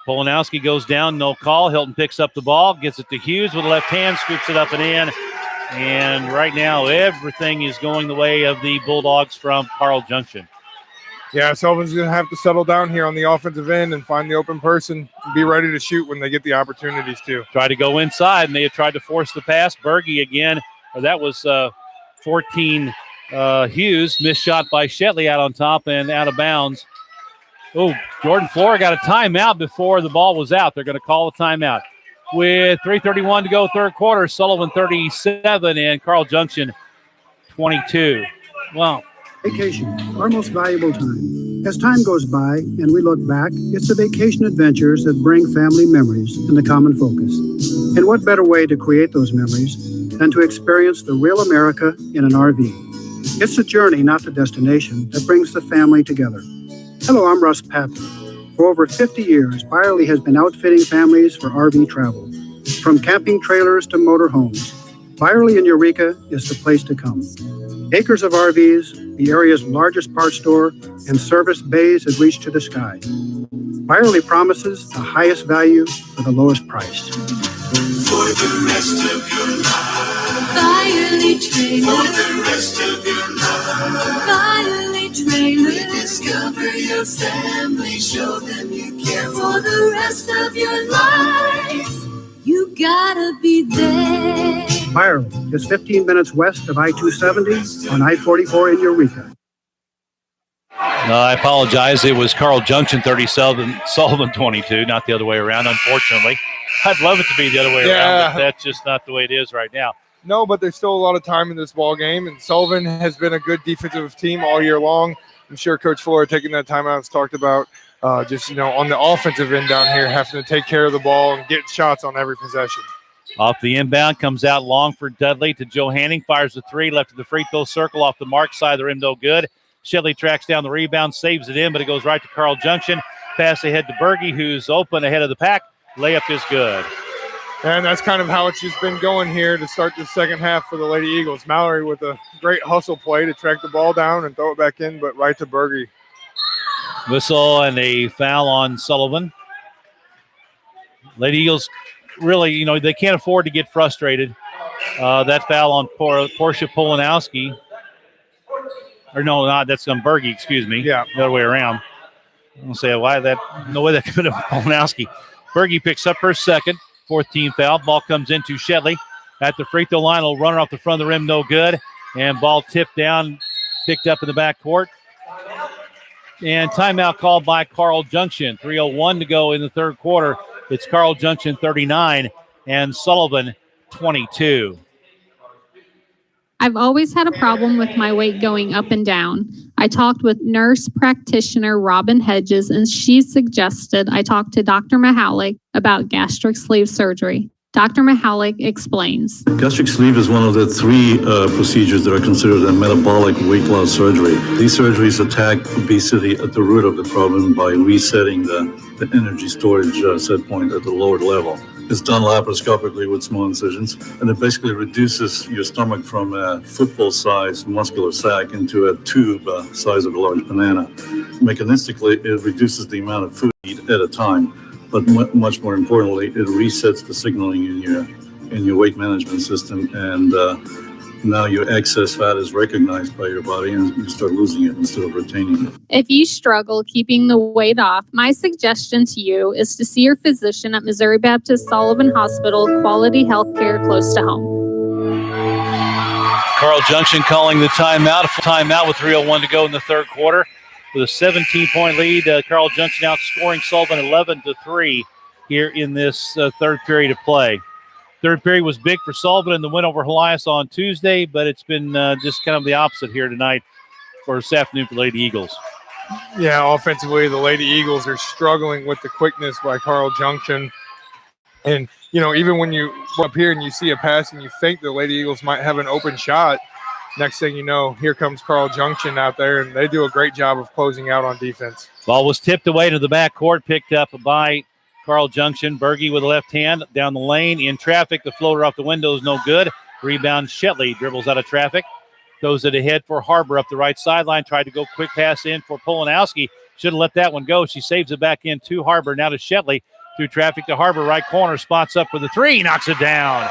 Polanowski goes down, no call. Hilton picks up the ball, gets it to Hughes with the left hand, scoops it up and in. And right now, everything is going the way of the Bulldogs from Carl Junction. Yeah, Sullivan's going to have to settle down here on the offensive end and find the open person, be ready to shoot when they get the opportunities to. Try to go inside, and they had tried to force the pass. Berge again, that was 14 Hughes. Missed shot by Shetley out on top and out of bounds. Oh, Jordan Flora got a timeout before the ball was out. They're going to call a timeout. With 3:31 to go, third quarter, Sullivan 37 and Carl Junction 22. Wow. Vacation, our most valuable time. As time goes by and we look back, it's the vacation adventures that bring family memories and the common focus. And what better way to create those memories than to experience the real America in an RV? It's the journey, not the destination, that brings the family together. Hello, I'm Russ Patton. For over 50 years, Byerly has been outfitting families for RV travel. From camping trailers to motorhomes, Byerly in Eureka is the place to come. Acres of RVs, the area's largest parts store, and service bays that reach to the sky. Byerly promises the highest value for the lowest price. For the rest of your life. Byerly Trailer. For the rest of your life. Byerly Trailer. Discover your family. Show them you care for the rest of your life. You gotta be there. Byerly is 15 minutes west of I-270 on I-44 in Eureka. I apologize. It was Carl Junction 37, Sullivan 22, not the other way around, unfortunately. I'd love it to be the other way around, but that's just not the way it is right now. No, but there's still a lot of time in this ball game, and Sullivan has been a good defensive team all year long. I'm sure Coach Flora taking that timeout has talked about just, on the offensive end down here, having to take care of the ball and get shots on every possession. Off the inbound, comes out long for Dudley to Joe Hanning, fires the three, left of the free throw circle off the mark side of the rim, no good. Shetley tracks down the rebound, saves it in, but it goes right to Carl Junction. Pass ahead to Berge, who's open ahead of the pack. Layup is good. And that's kind of how it's just been going here to start the second half for the Lady Eagles. Mallory with a great hustle play to track the ball down and throw it back in, but right to Berge. Whistle and a foul on Sullivan. Lady Eagles really, they can't afford to get frustrated. That foul on Portia Polanowski. Or no, not that's on Berge, excuse me. Yeah. The other way around. I'm going to say, no way that could have been Polanowski. Berge picks up her second, fourth team foul. Ball comes into Shetley at the free throw line. Will run her off the front of the rim, no good. And ball tipped down, picked up in the backcourt. And timeout called by Carl Junction. 3:01 to go in the third quarter. It's Carl Junction 39 and Sullivan 22. I've always had a problem with my weight going up and down. I talked with nurse practitioner Robin Hedges, and she suggested I talk to Dr. Mahalik about gastric sleeve surgery. Dr. Mahalik explains. Gastric sleeve is one of the three procedures that are considered a metabolic weight loss surgery. These surgeries attack obesity at the root of the problem by resetting the energy storage set point at the lower level. It's done laparoscopically with small incisions, and it basically reduces your stomach from a football-sized muscular sac into a tube size of a large banana. Mechanistically, it reduces the amount of food you eat at a time, but much more importantly, it resets the signaling in your weight management system, and now your excess fat is recognized by your body, and you start losing it instead of retaining it. If you struggle keeping the weight off, my suggestion to you is to see your physician at Missouri Baptist Sullivan Hospital, quality health care close to home. Carl Junction calling the timeout. A full timeout with 3:01 to go in the third quarter. With a 17-point lead, Carl Junction outscoring Sullivan 11-3 here in this third period of play. Third period was big for Sullivan in the win over Helias on Tuesday, but it's been just kind of the opposite here tonight for this afternoon for Lady Eagles. Yeah, offensively, the Lady Eagles are struggling with the quickness by Carl Junction. And, even when you up here and you see a pass and you think the Lady Eagles might have an open shot, next thing you know, here comes Carl Junction out there, and they do a great job of closing out on defense. Ball was tipped away to the backcourt, picked up by Carl Junction. Berge with the left hand down the lane in traffic. The floater off the window is no good. Rebound Shetley dribbles out of traffic. Throws it ahead for Harbor up the right sideline. Tried to go quick pass in for Polanowski. Should have let that one go. She saves it back in to Harbor. Now to Shetley. Through traffic to Harbor. Right corner. Spots up for the three. Knocks it down.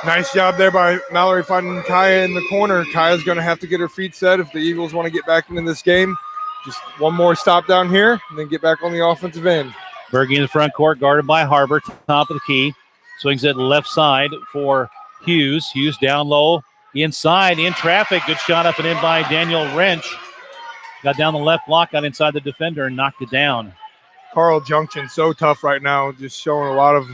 Nice job there by Mallory finding Kaya in the corner. Kaya's going to have to get her feet set if the Eagles want to get back into this game. Just one more stop down here and then get back on the offensive end. Berge in the front court, guarded by Harbor. Top of the key. Swings it left side for Hughes. Hughes down low. Inside, in traffic. Good shot up and in by Daniel Wrench. Got down the left block, got inside the defender and knocked it down. Carl Junction, so tough right now. Just showing a lot of,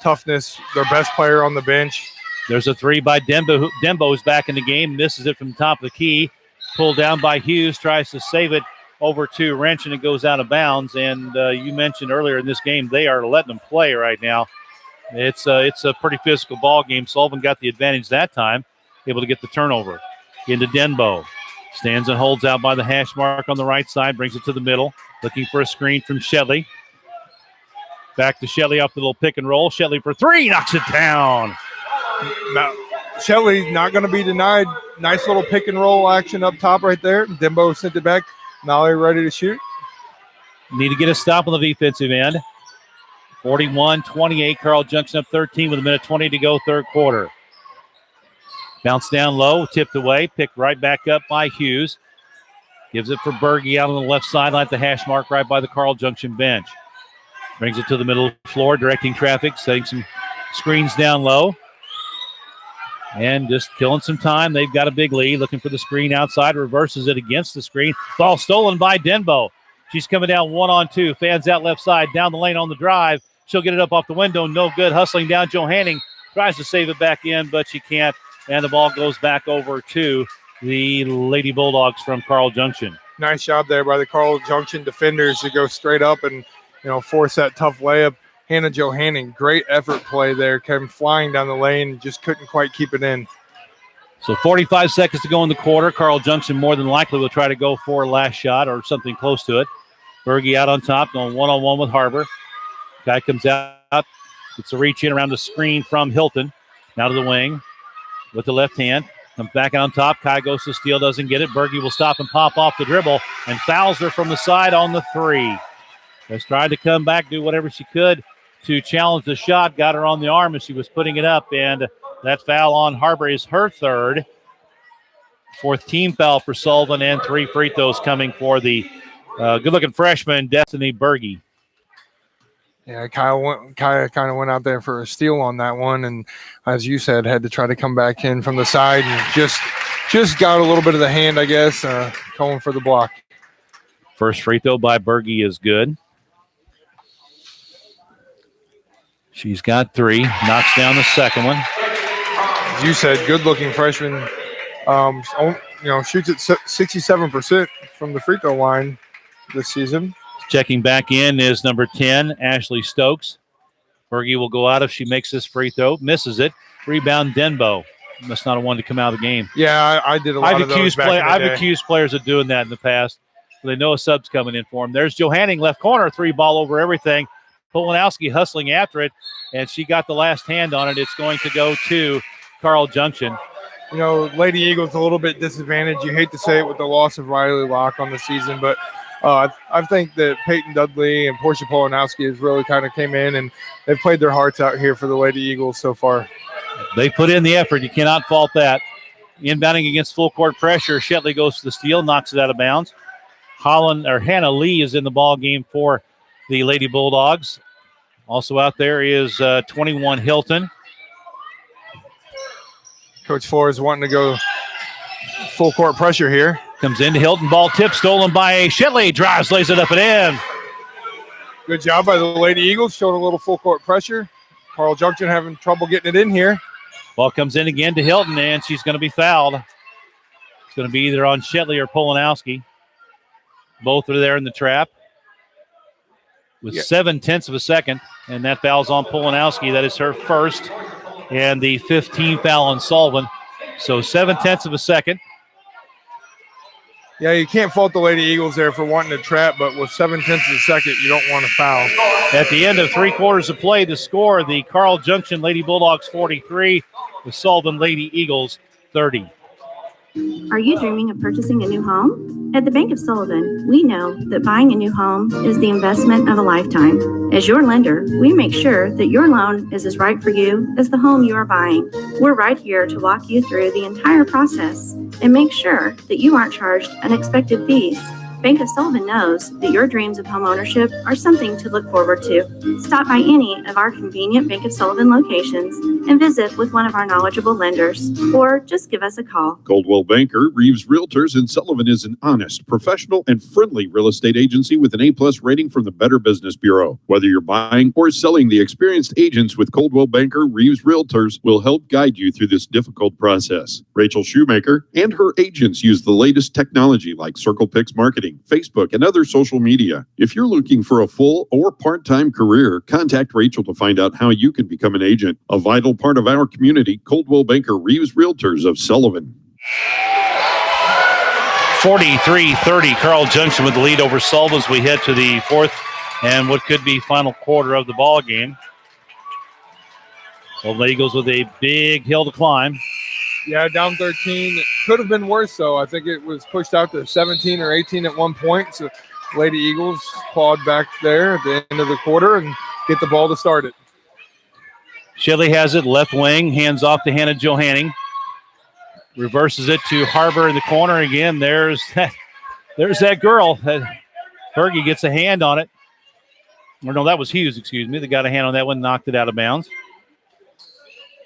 toughness. Their best player on the bench. There's a three by Dembo. Dembo's back in the game. Misses it from the top of the key. Pulled down by Hughes. Tries to save it over to Wrench, and it goes out of bounds. And you mentioned earlier in this game, they are letting them play right now. It's a pretty physical ball game. Sullivan got the advantage that time, able to get the turnover. Into Denbo. Stands and holds out by the hash mark on the right side. Brings it to the middle. Looking for a screen from Shetley. Back to Shetley off the little pick and roll. Shetley for three. Knocks it down. Now, Shetley not going to be denied. Nice little pick and roll action up top right there. Dembo sent it back. Mallory ready to shoot. Need to get a stop on the defensive end. 41-28. Carl Junction up 13 with a minute 20 to go, third quarter. Bounce down low, tipped away, picked right back up by Hughes. Gives it for Berge out on the left sideline at the hash mark right by the Carl Junction bench. Brings it to the middle of the floor, directing traffic, setting some screens down low. And just killing some time. They've got a big lead. Looking for the screen outside. Reverses it against the screen. Ball stolen by Denbo. She's coming down 1-on-2. Fans out left side. Down the lane on the drive. She'll get it up off the window. No good. Hustling down Johanning. Tries to save it back in, but she can't. And the ball goes back over to the Lady Bulldogs from Carl Junction. Nice job there by the Carl Junction defenders to go straight up and, force that tough layup. Hannah Johanning, great effort play there. Came flying down the lane, just couldn't quite keep it in. So 45 seconds to go in the quarter. Carl Junction more than likely will try to go for a last shot or something close to it. Berge out on top, going one-on-one with Harbor. Guy comes out, gets a reach in around the screen from Hilton. Now to the wing with the left hand. Comes back on top. Kai goes to steal, doesn't get it. Berge will stop and pop off the dribble and fouls her from the side on the three. Just tried to come back, do whatever she could to challenge the shot. Got her on the arm as she was putting it up, and that foul on Harbor is her third. Fourth team foul for Sullivan, and 3 free throws coming for the good-looking freshman, Destiny Berge. Yeah, Kaya kind of went out there for a steal on that one, and as you said, had to try to come back in from the side and just got a little bit of the hand, I guess, going for the block. First free throw by Berge is good. She's got 3. Knocks down the second one. As you said, good-looking freshman. Shoots at 67% from the free throw line this season. Checking back in is number 10, Ashley Stokes. Berge will go out if she makes this free throw. Misses it. Rebound, Denbo. Must not have wanted to come out of the game. Yeah, I did a lot of those back in the day. I've accused players of doing that in the past. They know a sub's coming in for them. There's Johanning, left corner, 3 ball over everything. Polanowski hustling after it, and she got the last hand on it. It's going to go to Carl Junction. Lady Eagles a little bit disadvantaged. You hate to say it with the loss of Riley Locke on the season, but I think that Peyton Dudley and Portia Polanowski has really kind of came in, and they've played their hearts out here for the Lady Eagles so far. They put in the effort. You cannot fault that. Inbounding against full court pressure. Shetley goes to the steal, knocks it out of bounds. Hannah Lee is in the ball game for the Lady Bulldogs. Also out there is 21 Hilton. Coach Flores wanting to go full court pressure here. Comes into Hilton, ball tip, stolen by Shetley. Drives, lays it up and in. Good job by the Lady Eagles, showing a little full court pressure. Carl Junction having trouble getting it in here. Ball comes in again to Hilton, and she's going to be fouled. It's going to be either on Shetley or Polanowski. Both are there in the trap. With 7/10 of a second, and that foul's on Polanowski. That is her first, and the 15th foul on Sullivan. So 7/10 of a second. Yeah, you can't fault the Lady Eagles there for wanting to trap, but with 7/10 of a second, you don't want to foul. At the end of 3 quarters of play, the score, the Carl Junction Lady Bulldogs 43, the Sullivan Lady Eagles 30. Are you dreaming of purchasing a new home? At the Bank of Sullivan, we know that buying a new home is the investment of a lifetime. As your lender, we make sure that your loan is as right for you as the home you are buying. We're right here to walk you through the entire process and make sure that you aren't charged unexpected fees. Bank of Sullivan knows that your dreams of homeownership are something to look forward to. Stop by any of our convenient Bank of Sullivan locations and visit with one of our knowledgeable lenders, or just give us a call. Coldwell Banker, Reeves Realtors in Sullivan is an honest, professional, and friendly real estate agency with an A+ rating from the Better Business Bureau. Whether you're buying or selling, the experienced agents with Coldwell Banker, Reeves Realtors will help guide you through this difficult process. Rachel Shoemaker and her agents use the latest technology like CirclePix Marketing, Facebook, and other social media. If you're looking for a full or part-time career, contact Rachel to find out how you can become an agent. A vital part of our community, Coldwell Banker Reeves Realtors of Sullivan. 43-30, Carl Junction with the lead over Sullivan as we head to the fourth and what could be final quarter of the ball game. Sullivan Eagles with a big hill to climb. Yeah, down 13. It could have been worse, though. I think it was pushed out to 17 or 18 at one point. So Lady Eagles clawed back there at the end of the quarter and get the ball to start it. Shelley has it, left wing, hands off to Hannah Johanning. Reverses it to Harbor in the corner again. There's that girl. Berge gets a hand on it. Or no, that was Hughes, excuse me. They got a hand on that one, knocked it out of bounds.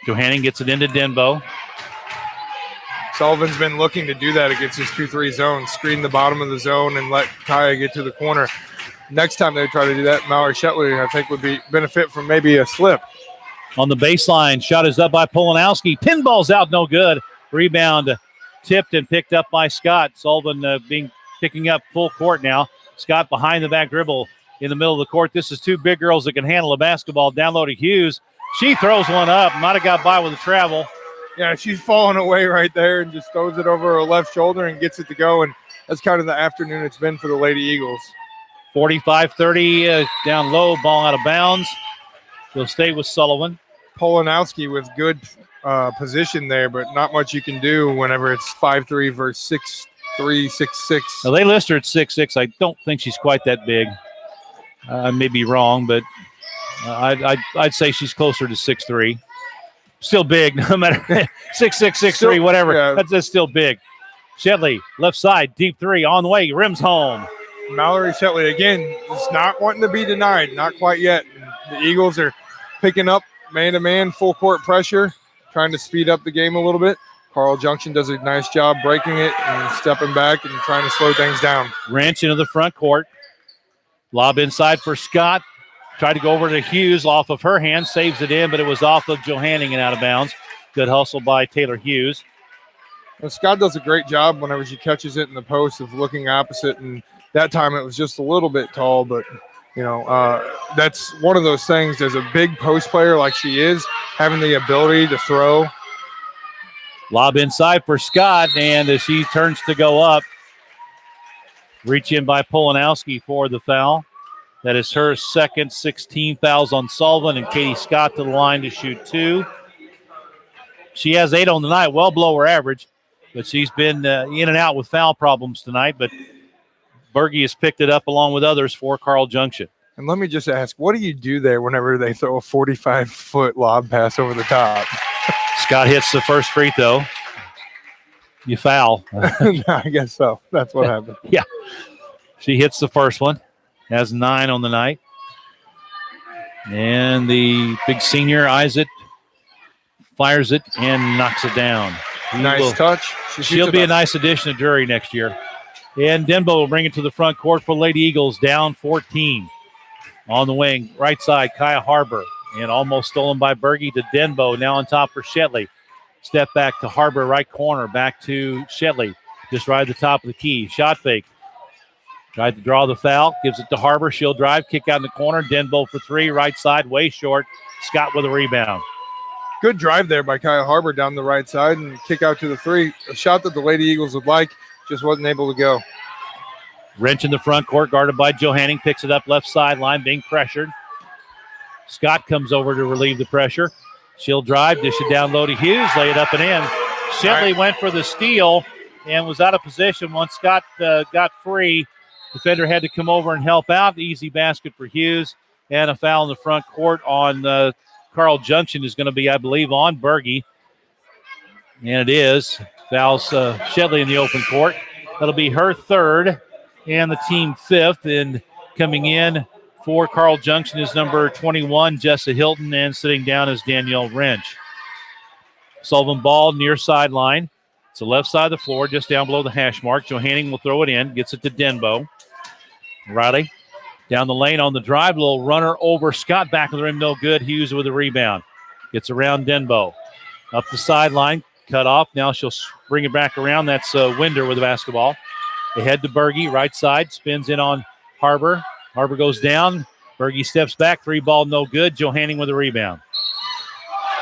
Johanning gets it into Denbo. Sullivan's been looking to do that against this 2-3 zone, screen the bottom of the zone and let Kaya get to the corner. Next time they try to do that, Mallory Shetley, I think, would benefit from maybe a slip. On the baseline, shot is up by Polanowski. Pinball's out, no good. Rebound tipped and picked up by Scott. Sullivan picking up full court now. Scott behind the back dribble in the middle of the court. This is two big girls that can handle a basketball. Down low to Hughes. She throws one up. Might have got by with a travel. Yeah, she's falling away right there and just throws it over her left shoulder and gets it to go. And that's kind of the afternoon it's been for the Lady Eagles. 45-30, down low, ball out of bounds. They'll stay with Sullivan. Polanowski with good position there, but not much you can do whenever it's 5'3" versus 6'3", 6'6". Now they list her at 6'6". I don't think she's quite that big. I may be wrong, but I'd say she's closer to 6'3". Still big, no matter 6'6", 6'3", whatever. Yeah. That's still big. Shetley, left side, deep three, on the way, rims home. Mallory Shetley, again, just not wanting to be denied, not quite yet. The Eagles are picking up man-to-man, full court pressure, trying to speed up the game a little bit. Carl Junction does a nice job breaking it and stepping back and trying to slow things down. Wrench into the front court. Lob inside for Scott. Tried to go over to Hughes off of her hand, saves it in, but it was off of Johanning and out of bounds. Good hustle by Taylor Hughes. Well, Scott does a great job whenever she catches it in the post of looking opposite, and that time it was just a little bit tall, but that's one of those things as a big post player like she is, having the ability to throw. Lob inside for Scott, and as she turns to go up, reach in by Polanowski for the foul. That is her second, 16 fouls on Sullivan, and Katie Scott to the line to shoot 2. She has 8 on the night, well below her average, but she's been in and out with foul problems tonight, but Berge has picked it up along with others for Carl Junction. And let me just ask, what do you do there whenever they throw a 45-foot lob pass over the top? Scott hits the first free throw. You foul. I guess so. That's what happened. Yeah. She hits the first one. Has 9 on the night. And the big senior eyes it, fires it, and knocks it down. Nice touch. She'll be a nice addition to Drury next year. And Denbo will bring it to the front court for Lady Eagles, down 14. On the wing, right side, Kaya Harbor. And almost stolen by Berge to Denbo. Now on top for Shetley. Step back to Harbor, right corner. Back to Shetley. Just right at the top of the key. Shot fake. Tried to draw the foul. Gives it to Harbor. She'll drive. Kick out in the corner. Denbo for 3. Right side. Way short. Scott with a rebound. Good drive there by Kaya Harbor down the right side and kick out to the 3. A shot that the Lady Eagles would like. Just wasn't able to go. Wrench in the front court. Guarded by Johanning. Picks it up left sideline. Being pressured. Scott comes over to relieve the pressure. She'll drive. Dish it down low to Hughes. Lay it up and in. Shetley went for the steal. and was out of position. Once Scott got free, defender had to come over and help out. Easy basket for Hughes, and a foul in the front court on Carl Junction is going to be, I believe, on Berge. And it is. Fouls Shedley in the open court. That'll be her third and the team fifth. And coming in for Carl Junction is number 21, Jessa Hilton, and sitting down is Danielle Wrench. Sullivan ball near sideline. It's the left side of the floor, just down below the hash mark. Johanning will throw it in, gets it to Denbo. Riley down the lane on the drive. Little runner over Scott, back of the rim, no good. Hughes with a rebound. Gets around Denbo. Up the sideline, cut off. Now she'll bring it back around. That's Winder with the basketball. They head to Berge, right side, spins in on Harbor. Harbor goes down. Berge steps back, three ball, no good. Johanning with a rebound.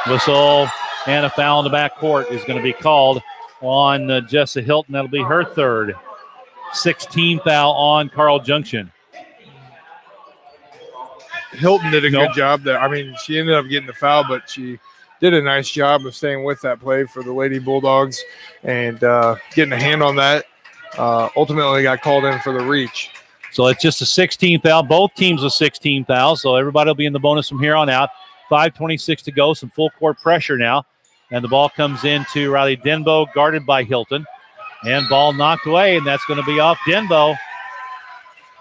Whistle and a foul in the back court is going to be called on Jessa Hilton. That'll be her third. 16 foul on Carl Junction. Hilton did a good job there. I mean, she ended up getting the foul, but she did a nice job of staying with that play for the Lady Bulldogs and getting a hand on that. Ultimately got called in for the reach. So it's just a 16 foul. Both teams with 16 fouls, so everybody will be in the bonus from here on out. 5:26 to go, some full court pressure now. And the ball comes into Riley Denbo, guarded by Hilton. And ball knocked away, and that's going to be off Denbo.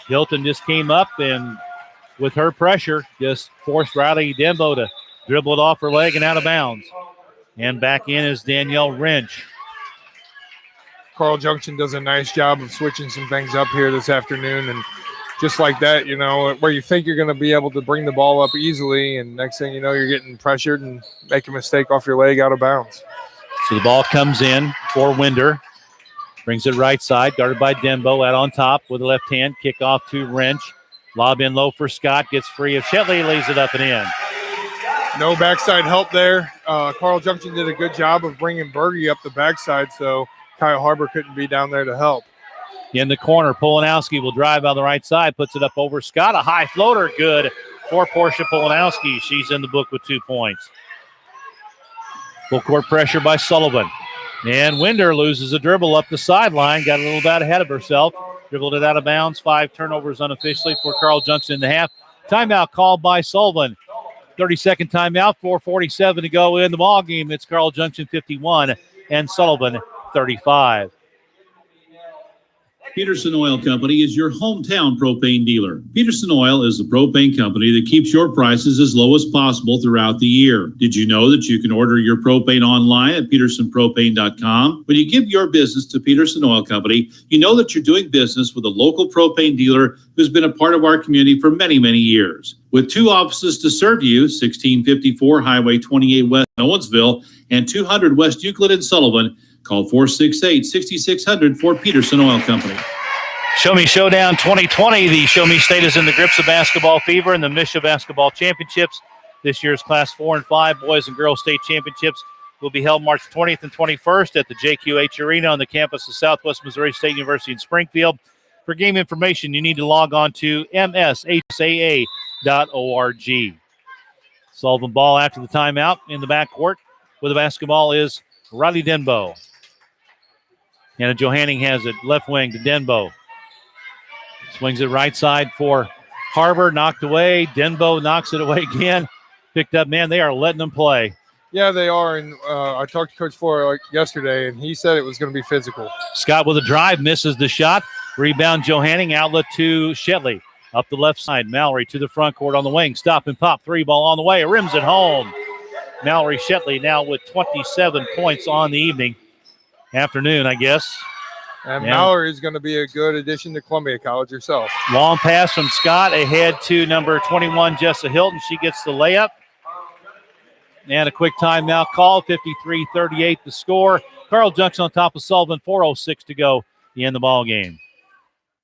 Hilton just came up and with her pressure, just forced Riley Denbo to dribble it off her leg and out of bounds. And back in is Danielle Wrench. Carl Junction does a nice job of switching some things up here this afternoon. And just like that, you know, where you think you're going to be able to bring the ball up easily, and next thing you know, you're getting pressured and make a mistake off your leg out of bounds. So the ball comes in for Winder. Brings it right side, guarded by Denbo, out on top with the left hand. Kick off to Wrench. Lob in low for Scott. Gets free of Shetley, lays it up and in. No backside help there. Carl Junction did a good job of bringing Berge up the backside, so Kyle Harbor couldn't be down there to help. In the corner, Polanowski will drive on the right side, puts it up over Scott. A high floater, good for Portia Polanowski. She's in the book with 2 points. Full court pressure by Sullivan. And Winder loses a dribble up the sideline. Got a little bit ahead of herself. Dribbled it out of bounds. 5 turnovers unofficially for Carl Junction in the half. Timeout called by Sullivan. 30-second timeout, 4:47 to go in the ball game. It's Carl Junction 51 and Sullivan 35. Peterson Oil Company is your hometown propane dealer. Peterson Oil is the propane company that keeps your prices as low as possible throughout the year. Did you know that you can order your propane online at petersonpropane.com? When you give your business to Peterson Oil Company, you know that you're doing business with a local propane dealer who's been a part of our community for many, many years. With 2 offices to serve you, 1654 Highway 28 West Owensville and 200 West Euclid in Sullivan, call 468-6600 for Peterson Oil Company. Show Me Showdown 2020. The Show Me State is in the grips of basketball fever and the Misha Basketball Championships. This year's Class 4 and 5 Boys and Girls State Championships will be held March 20th and 21st at the JQH Arena on the campus of Southwest Missouri State University in Springfield. For game information, you need to log on to mshsaa.org. Sullivan ball after the timeout in the backcourt with the basketball is Riley Denbo. And Johanning has it left wing to Denbo. Swings it right side for Harbor, knocked away. Denbo knocks it away again. Picked up, man, they are letting them play. Yeah, they are. And I talked to Coach Flora yesterday, and he said it was going to be physical. Scott with a drive, misses the shot. Rebound Johanning, outlet to Shetley. Up the left side, Mallory to the front court on the wing. Stop and pop, 3 ball on the way. Rims it home. Mallory Shetley now with 27 points on the afternoon, I guess. And Mallory is going to be a good addition to Columbia College herself. Long pass from Scott ahead to number 21, Jessa Hilton. She gets the layup. And a quick timeout call, 53-38 the score. Carl Junction on top of Sullivan, 4:06 to go in the ball game.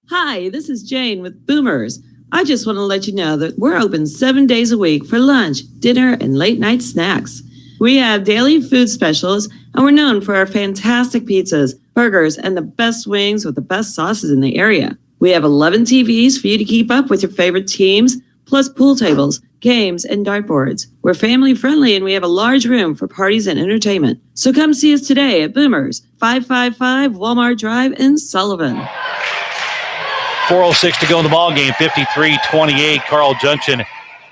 Hi, this is Jane with Boomers. I just want to let you know that we're open 7 days a week for lunch, dinner, and late night snacks. We have daily food specials, and we're known for our fantastic pizzas, burgers, and the best wings with the best sauces in the area. We have 11 TVs for you to keep up with your favorite teams, plus pool tables, games, and dartboards. We're family friendly and we have a large room for parties and entertainment. So come see us today at Boomers, 555 Walmart Drive in Sullivan. 4:06 to go in the ball game. 53-28. Carl Junction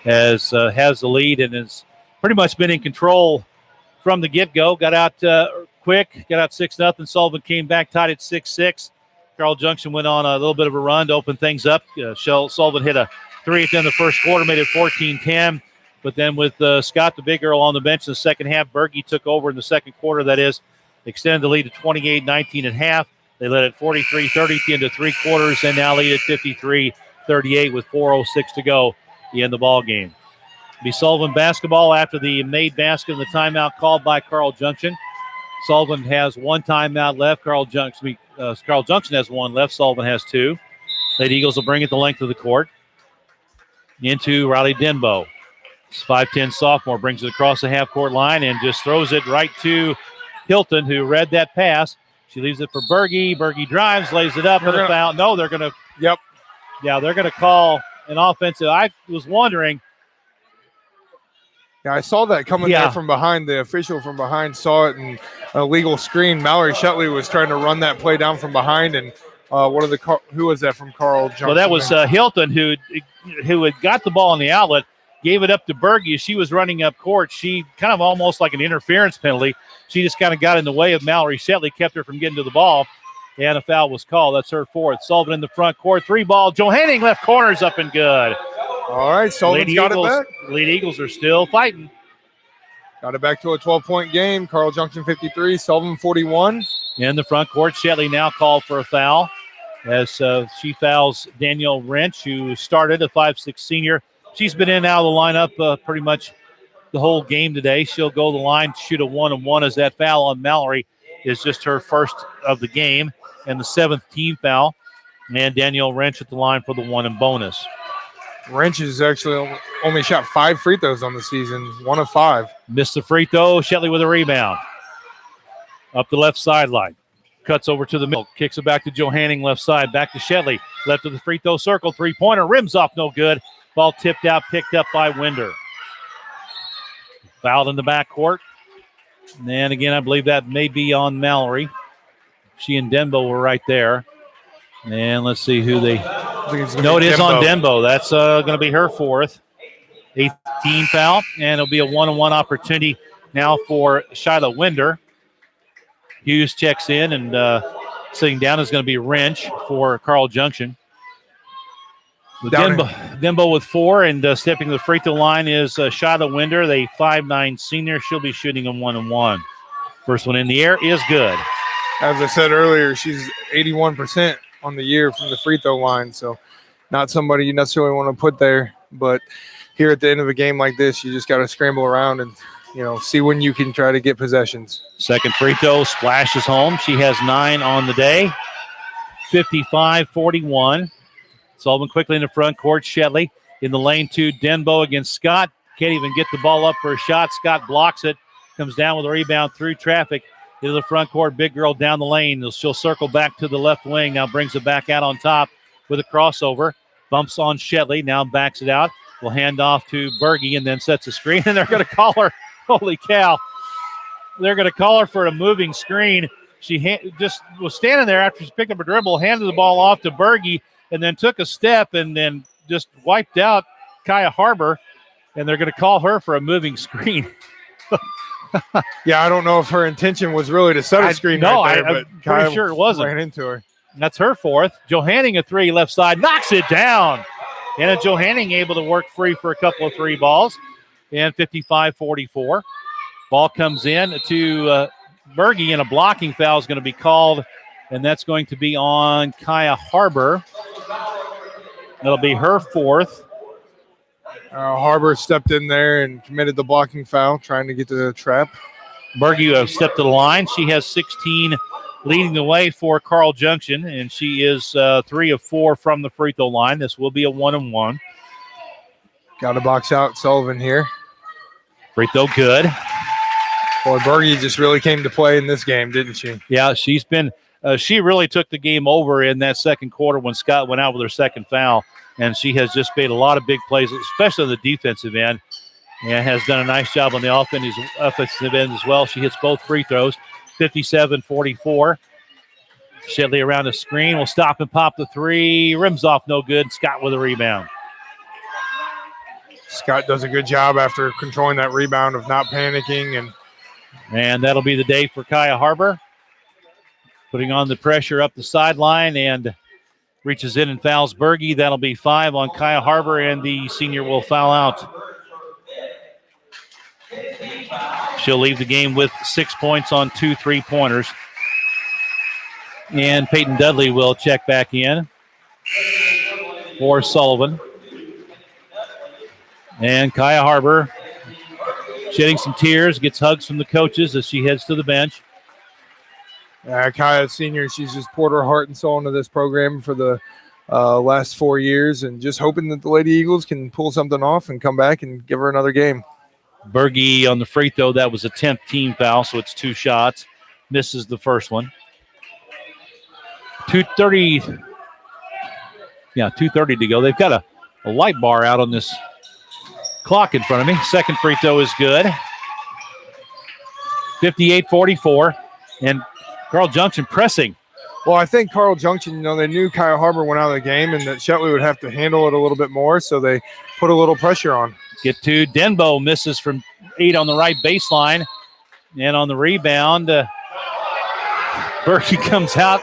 has the lead and has pretty much been in control from the get-go. Got out quick, got out 6-0. Sullivan came back, tied at 6-6. Carl Junction went on a little bit of a run to open things up. Sullivan hit a 3 at the end of the first quarter, made it 14-10. But then with Scott, the big girl, on the bench in the second half, Berge took over in the second quarter. That is, extended the lead to 28-19 at half. They led at 43-30 into 3 quarters and now lead at 53-38 with 4:06 to go in the ball game. Be Sullivan basketball after the made basket and the timeout called by Carl Junction. Sullivan has 1 timeout left. Carl Junction has 1 left. Sullivan has 2. Lady Eagles will bring it the length of the court into Riley Denbo. 5'10 sophomore brings it across the half-court line and just throws it right to Hilton, who read that pass. She leaves it for Berge. Berge drives, lays it up, and a foul. No, they're going to. Yep. Yeah, they're going to call an offensive. I was wondering. Yeah, I saw that coming there from behind. The official from behind saw it, and a legal screen. Mallory Shetley was trying to run that play down from behind, and who was that from Carl Junction? Well, that was Hilton, who had got the ball in the outlet, gave it up to Berge. As she was running up court, she kind of almost like an interference penalty. She just kind of got in the way of Mallory Shetley, kept her from getting to the ball, and a foul was called. That's her 4th. Sullivan in the front court, 3-ball. Johanning left corner's up and good. All right, Sullivan's got it back. Lead Eagles are still fighting. Got it back to a 12-point game. Carl Junction 53, Sullivan 41. In the front court, Shetley now called for a foul as she fouls Danielle Wrench, who started, a 5'6 senior. She's been in and out of the lineup pretty much the whole game today. She'll go to the line, shoot a 1-and-1 as that foul on Mallory is just her first of the game and the 7th team foul. And Danielle Wrench at the line for the 1 and bonus. Wrench has actually only shot 5 free throws on the season, 1 of 5. Missed the free throw. Shetley with a rebound. Up the left sideline. Cuts over to the middle. Kicks it back to Johanning, left side. Back to Shetley. Left of the free throw circle. 3-pointer. Rims off, no good. Ball tipped out, picked up by Winder. Fouled in the backcourt. And again, I believe that may be on Mallory. She and Denbo were right there. And let's see who they... No, it is on Denbo. That's going to be her 4th. 8th team foul. And it'll be a 1-on-1 opportunity now for Shiloh Winder. Hughes checks in, and sitting down is going to be Wrench for Carl Junction. Denbo with 4, and stepping to the free throw line is Shiloh Winder, the 5'9 senior. She'll be shooting a 1-and-1. First one in the air is good. As I said earlier, she's 81% on the year from the free throw line, so not somebody you necessarily want to put there. But here at the end of a game like this, you just got to scramble around and see when you can try to get possessions. Second free throw splashes home. She has 9 on the day. 55-41. Sullivan quickly in the front court. Shetley in the lane to Denbo against Scott. Can't even get the ball up for a shot. Scott blocks it. Comes down with a rebound through traffic. Into the front court. Big girl down the lane. She'll circle back to the left wing. Now brings it back out on top with a crossover. Bumps on Shetley. Now backs it out. Will hand off to Berge and then sets a screen. And they're going to call her. Holy cow. They're going to call her for a moving screen. She just was standing there after she picked up a dribble, handed the ball off to Berge, and then took a step and then just wiped out Kaya Harbor. And they're going to call her for a moving screen. Yeah, I don't know if her intention was really to set a screen right there, but I'm pretty sure it wasn't. Ran into her. That's her 4th. Johanning a 3 left side, knocks it down. And Johanning able to work free for a couple of 3 balls. And 55-44. Ball comes in to Berge, and a blocking foul is going to be called, and that's going to be on Kaya Harbor. That'll be her 4th. Harbor stepped in there and committed the blocking foul, trying to get to the trap. Berge stepped to the line. She has 16 leading the way for Carl Junction, and she is 3 of 4 from the free throw line. This will be a 1-and-1. Got to box out Sullivan here. Free throw good. Boy, Berge just really came to play in this game, didn't she? Yeah, she's been she really took the game over in that second quarter when Scott went out with her second foul. and she has just made a lot of big plays, especially on the defensive end, and has done a nice job on the offensive end as well. She hits both free throws, 57-44. Shedley around the screen will stop and pop the three. Rims off, no good. Scott with a rebound. Scott does a good job after controlling that rebound of not panicking. And that'll be the day for Kaya Harbor. Putting on the pressure up the sideline and reaches in and fouls Berge. That'll be 5 on Kaya Harbor, and the senior will foul out. She'll leave the game with 6 points on 2 3-pointers. And Peyton Dudley will check back in for Sullivan. And Kaya Harbor shedding some tears, gets hugs from the coaches as she heads to the bench. Kaya, senior, she's just poured her heart and soul into this program for the last 4 years, and just hoping that the Lady Eagles can pull something off and come back and give her another game. Berge on the free throw, that was a 10th team foul, so it's 2 shots. Misses the first one. 2:30 to go. They've got a light bar out on this clock in front of me. Second free throw is good. 58-44. And Carl Junction pressing. Well, I think Carl Junction, they knew Kaya Harbor went out of the game and that Shetley would have to handle it a little bit more, so they put a little pressure on. Get to Denbo, misses from 8 on the right baseline. And on the rebound, Berkey comes out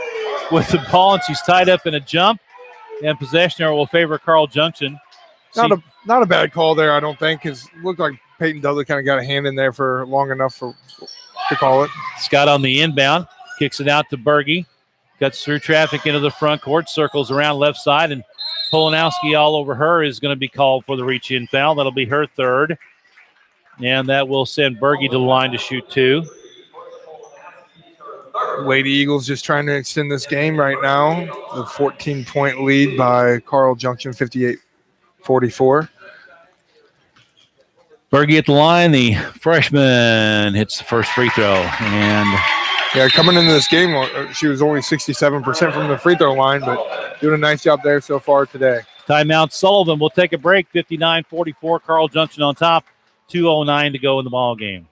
with the ball, and she's tied up in a jump. And possession will favor Carl Junction. Not a bad call there, I don't think, because it looked like Peyton Dudley kind of got a hand in there for long enough to call it. Scott on the inbound, kicks it out to Berge. Cuts through traffic into the front court, circles around left side, and Polanowski all over her is going to be called for the reach-in foul. That'll be her third. And that will send Berge to the line to shoot 2. Lady Eagles just trying to extend this game right now. The 14-point lead by Carl Junction, 58-44. Berge at the line. The freshman hits the first free throw. And coming into this game, she was only 67% from the free throw line, but doing a nice job there so far today. Timeout Sullivan. We'll take a break. 59-44. Carl Junction on top. 2:09 to go in the ball game.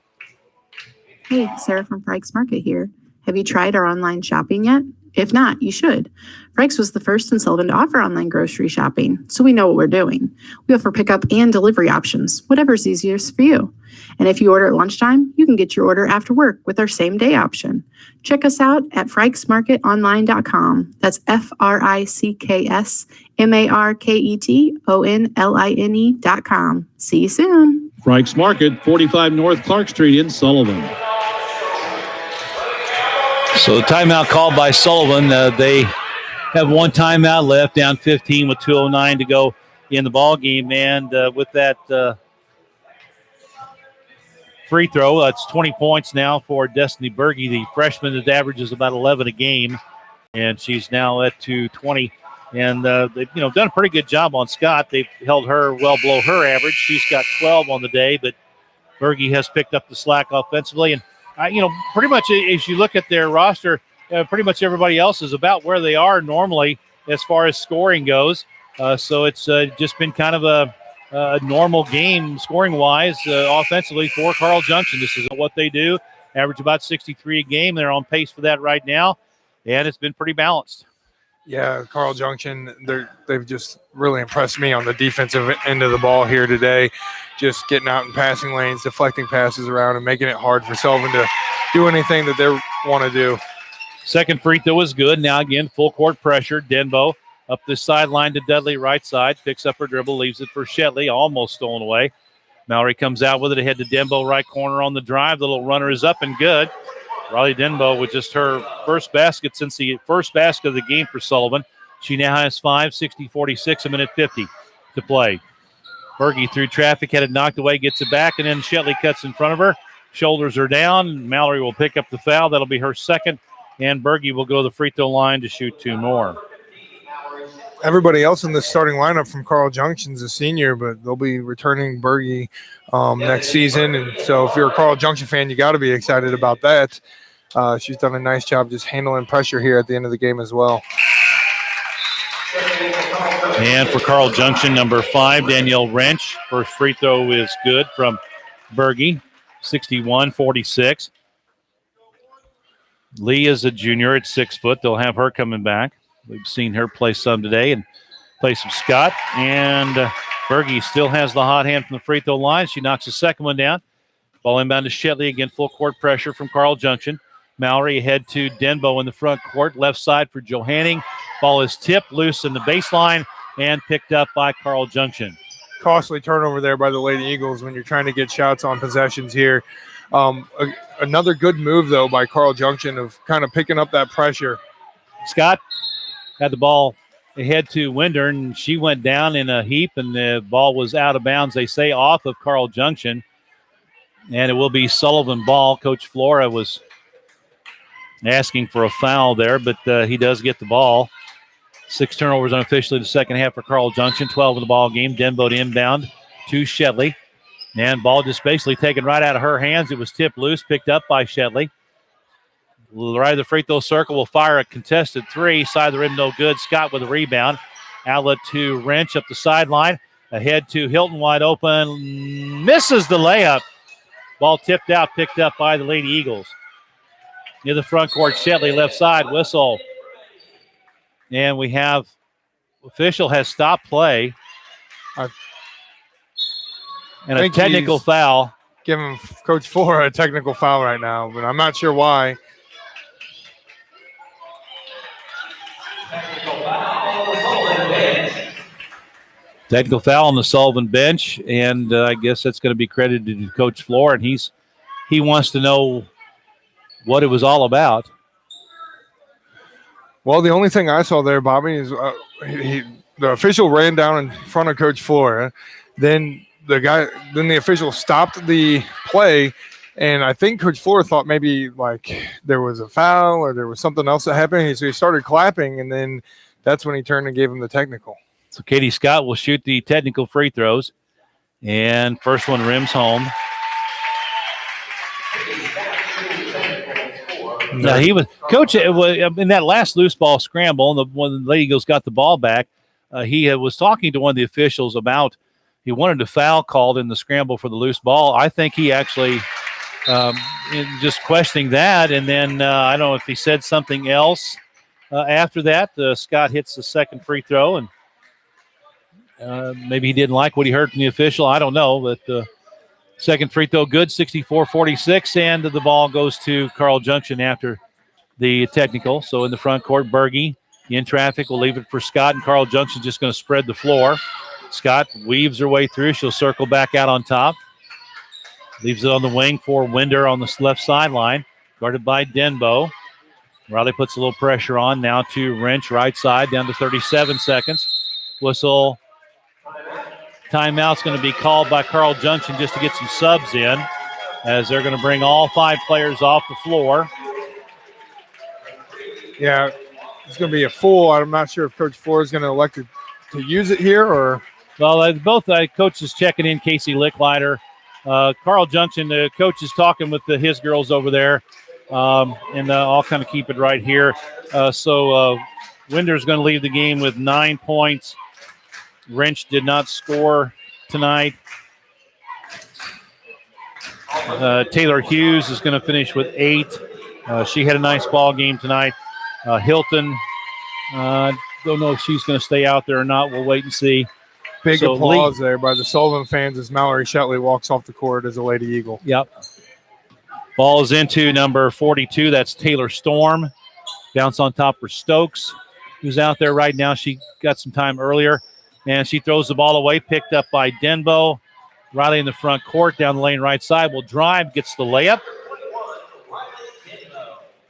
Hey, Sarah from Frykes Market here. Have you tried our online shopping yet? If not, you should. Frykes was the first in Sullivan to offer online grocery shopping, so we know what we're doing. We offer pickup and delivery options, whatever's easiest for you. And if you order at lunchtime, you can get your order after work with our same-day option. Check us out at frykesmarketonline.com. That's FRICKSMARKETONLINE.com. See you soon. Frykes Market, 45 North Clark Street in Sullivan. So the timeout called by Sullivan. They have one timeout left, down 15 with 2:09 to go in the ball game. And with that free throw, that's 20 points now for Destiny Berge, the freshman that averages about 11 a game. And she's now at 220. And they've done a pretty good job on Scott. They've held her well below her average. She's got 12 on the day, but Berge has picked up the slack offensively. And pretty much as you look at their roster, pretty much everybody else is about where they are normally as far as scoring goes. So it's just been kind of a normal game scoring-wise offensively for Carl Junction. This is what they do. Average about 63 a game. They're on pace for that right now, and it's been pretty balanced. Yeah, Carl Junction, they've just really impressed me on the defensive end of the ball here today. Just getting out in passing lanes, deflecting passes around, and making it hard for Sullivan to do anything that they want to do. Second free throw is good. Now again, full court pressure. Denbo up the sideline to Dudley, right side. Picks up her dribble, leaves it for Shetley. Almost stolen away. Mallory comes out with it ahead to Denbo, right corner on the drive. The little runner is up and good. Riley Denbo with just her first basket since the first basket of the game for Sullivan. She now has 5, 60-46, a minute 50 to play. Berge through traffic, had it knocked away, gets it back, and then Shetley cuts in front of her. Shoulders are down. Mallory will pick up the foul. That'll be her second, and Berge will go to the free throw line to shoot 2 more. Everybody else in the starting lineup from Carl Junction's a senior, but they'll be returning Berge next season. And so if you're a Carl Junction fan, you got to be excited about that. She's done a nice job just handling pressure here at the end of the game as well. And for Carl Junction, number 5, Danielle Wrench. First free throw is good from Berge, 61-46. Lee is a junior at 6 foot. They'll have her coming back. We've seen her play some today and play some Scott. And Berge still has the hot hand from the free throw line. She knocks the second one down. Ball inbound to Shetley. Again, full court pressure from Carl Junction. Mallory ahead to Denbo in the front court. Left side for Johanning. Ball is tipped loose in the baseline and picked up by Carl Junction. Costly turnover there by the Lady Eagles when you're trying to get shots on possessions here. Another good move, though, by Carl Junction of kind of picking up that pressure. Scott had the ball ahead to Winder, and she went down in a heap, and the ball was out of bounds, they say, off of Carl Junction. And it will be Sullivan ball. Coach Flora was asking for a foul there, but he does get the ball. 6 turnovers unofficially the second half for Carl Junction. 12 in the ball game. Denbo to inbound to Shetley. And ball just basically taken right out of her hands. It was tipped loose, picked up by Shetley. Right of the free throw circle will fire a contested 3. Side of the rim, no good. Scott with a rebound. Outlet to Wrench up the sideline. Ahead to Hilton, wide open. Misses the layup. Ball tipped out, picked up by the Lady Eagles. Near the front court, Shetley, left side, whistle. And we have, official has stopped play. And a technical foul. Giving Coach Flora a technical foul right now, but I'm not sure why. Technical foul on the Sullivan bench, and I guess that's going to be credited to Coach Flora, and he wants to know what it was all about. Well, the only thing I saw there, Bobby, is the official ran down in front of Coach Flora. Then the official stopped the play, and I think Coach Flora thought maybe like there was a foul or there was something else that happened. So he started clapping, and then that's when he turned and gave him the technical. So Katie Scott will shoot the technical free throws, and first one rims home. Yeah, he was coach. It was in that last loose ball scramble, and when the Lady Eagles got the ball back, he was talking to one of the officials about he wanted a foul called in the scramble for the loose ball. I think he actually just questioning that, and then I don't know if he said something else after that. Scott hits the second free throw, and maybe he didn't like what he heard from the official. I don't know, but. Second free throw good, 64-46, and the ball goes to Carl Junction after the technical. So in the front court, Berge in traffic will leave it for Scott, and Carl Junction just going to spread the floor. Scott weaves her way through. She'll circle back out on top. Leaves it on the wing for Winder on the left sideline, guarded by Denbo. Riley puts a little pressure on. Now to Wrench, right side, down to 37 seconds. Whistle. Timeout's going to be called by Carl Junction just to get some subs in, as they're going to bring all 5 players off the floor. Yeah, it's going to be a full. I'm not sure if Coach Flora is going to elect to use it here or. Well, both coaches checking in. Casey Licklider, Carl Junction. The coach is talking with his girls over there, and I'll kind of keep it right here. So Winder's going to leave the game with 9 points. Wrench did not score tonight. Taylor Hughes is going to finish with 8. She had a nice ball game tonight. Hilton, don't know if she's going to stay out there or not. We'll wait and see. Big applause there by the Sullivan fans as Mallory Shetley walks off the court as a Lady Eagle. Yep. Ball is into number 42. That's Taylor Storm. Bounce on top for Stokes, who's out there right now. She got some time earlier. And she throws the ball away, picked up by Denbo. Riley in the front court, down the lane right side, will drive, gets the layup.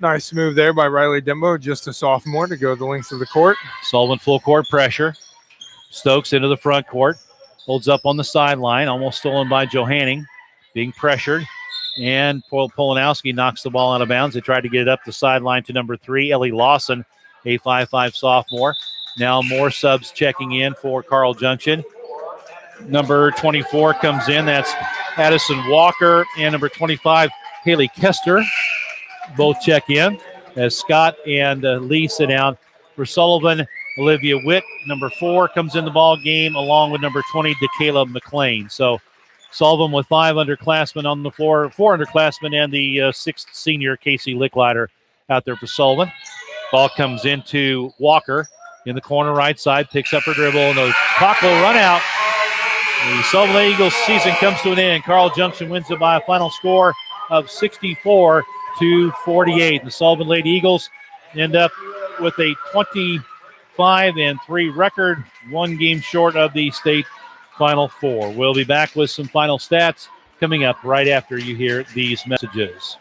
Nice move there by Riley Denbo, just a sophomore, to go the length of the court. Sullivan full court pressure. Stokes into the front court. Holds up on the sideline, almost stolen by Johanning. Being pressured. And Polanowski knocks the ball out of bounds. They tried to get it up the sideline to number 3, Ellie Lawson, a 5'5" sophomore. Now more subs checking in for Carl Junction. Number 24 comes in. That's Addison Walker. And number 25, Haley Kester. Both check in as Scott and Lee sit down. For Sullivan, Olivia Witt, number 4, comes in the ball game along with number 20, DeKayla McLean. So Sullivan with 5 underclassmen on the floor, 4 underclassmen, and the 6th senior, Casey Licklider, out there for Sullivan. Ball comes into Walker in the corner right side, picks up her dribble, and the clock will run out. The Sullivan Eagles season comes to an end. Carl Junction wins it by a final score of 64-48. The Sullivan Lady Eagles end up with a 25-3 record, 1 game short of the state Final Four. We'll be back with some final stats coming up right after you hear these messages.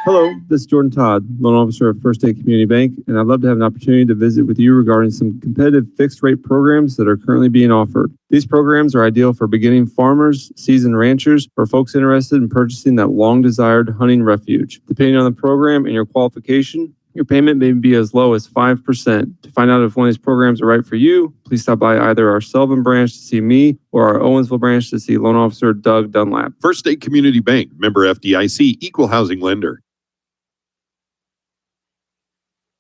Hello, this is Jordan Todd, loan officer at First State Community Bank, and I'd love to have an opportunity to visit with you regarding some competitive fixed rate programs that are currently being offered. These programs are ideal for beginning farmers, seasoned ranchers, or folks interested in purchasing that long desired hunting refuge. Depending on the program and your qualification, your payment may be as low as 5%. To find out if one of these programs are right for you, please stop by either our Sullivan branch to see me or our Owensville branch to see loan officer Doug Dunlap. First State Community Bank, member FDIC, equal housing lender.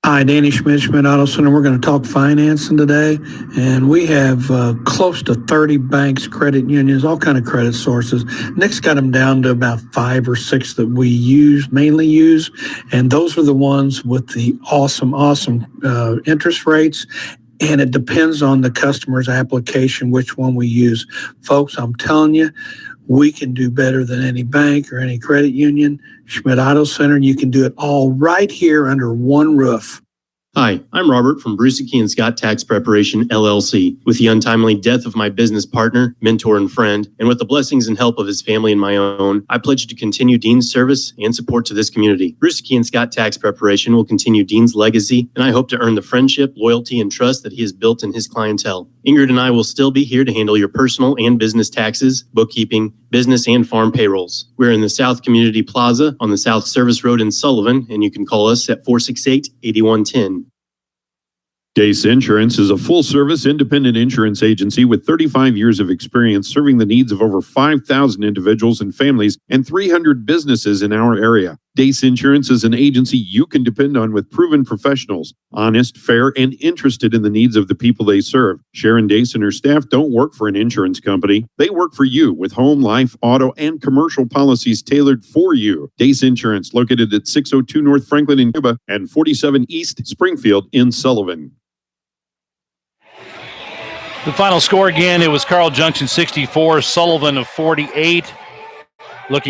Hi, Danny Schmidt, Schmidt Auto Center. We're going to talk financing today, and we have close to 30 banks, credit unions, all kind of credit sources. Nick's got them down to about 5 or 6 that we mainly use, and those are the ones with the awesome interest rates. And it depends on the customer's application, which one we use. Folks, I'm telling you, we can do better than any bank or any credit union. Schmidt Auto Center, you can do it all right here under one roof. Hi, I'm Robert from Brucey and Scott Tax Preparation, LLC. With the untimely death of my business partner, mentor, and friend, and with the blessings and help of his family and my own, I pledge to continue Dean's service and support to this community. Brucey and Scott Tax Preparation will continue Dean's legacy, and I hope to earn the friendship, loyalty, and trust that he has built in his clientele. Ingrid and I will still be here to handle your personal and business taxes, bookkeeping, business and farm payrolls. We're in the South Community Plaza on the South Service Road in Sullivan, and you can call us at 468-8110. Dace Insurance is a full-service independent insurance agency with 35 years of experience serving the needs of over 5,000 individuals and families and 300 businesses in our area. Dace Insurance is an agency you can depend on with proven professionals, honest, fair, and interested in the needs of the people they serve. Sharon Dace and her staff don't work for an insurance company. They work for you with home, life, auto, and commercial policies tailored for you. Dace Insurance, located at 602 North Franklin in Cuba and 47 East Springfield in Sullivan. The final score again, it was Carl Junction 64, Sullivan of 48. Looking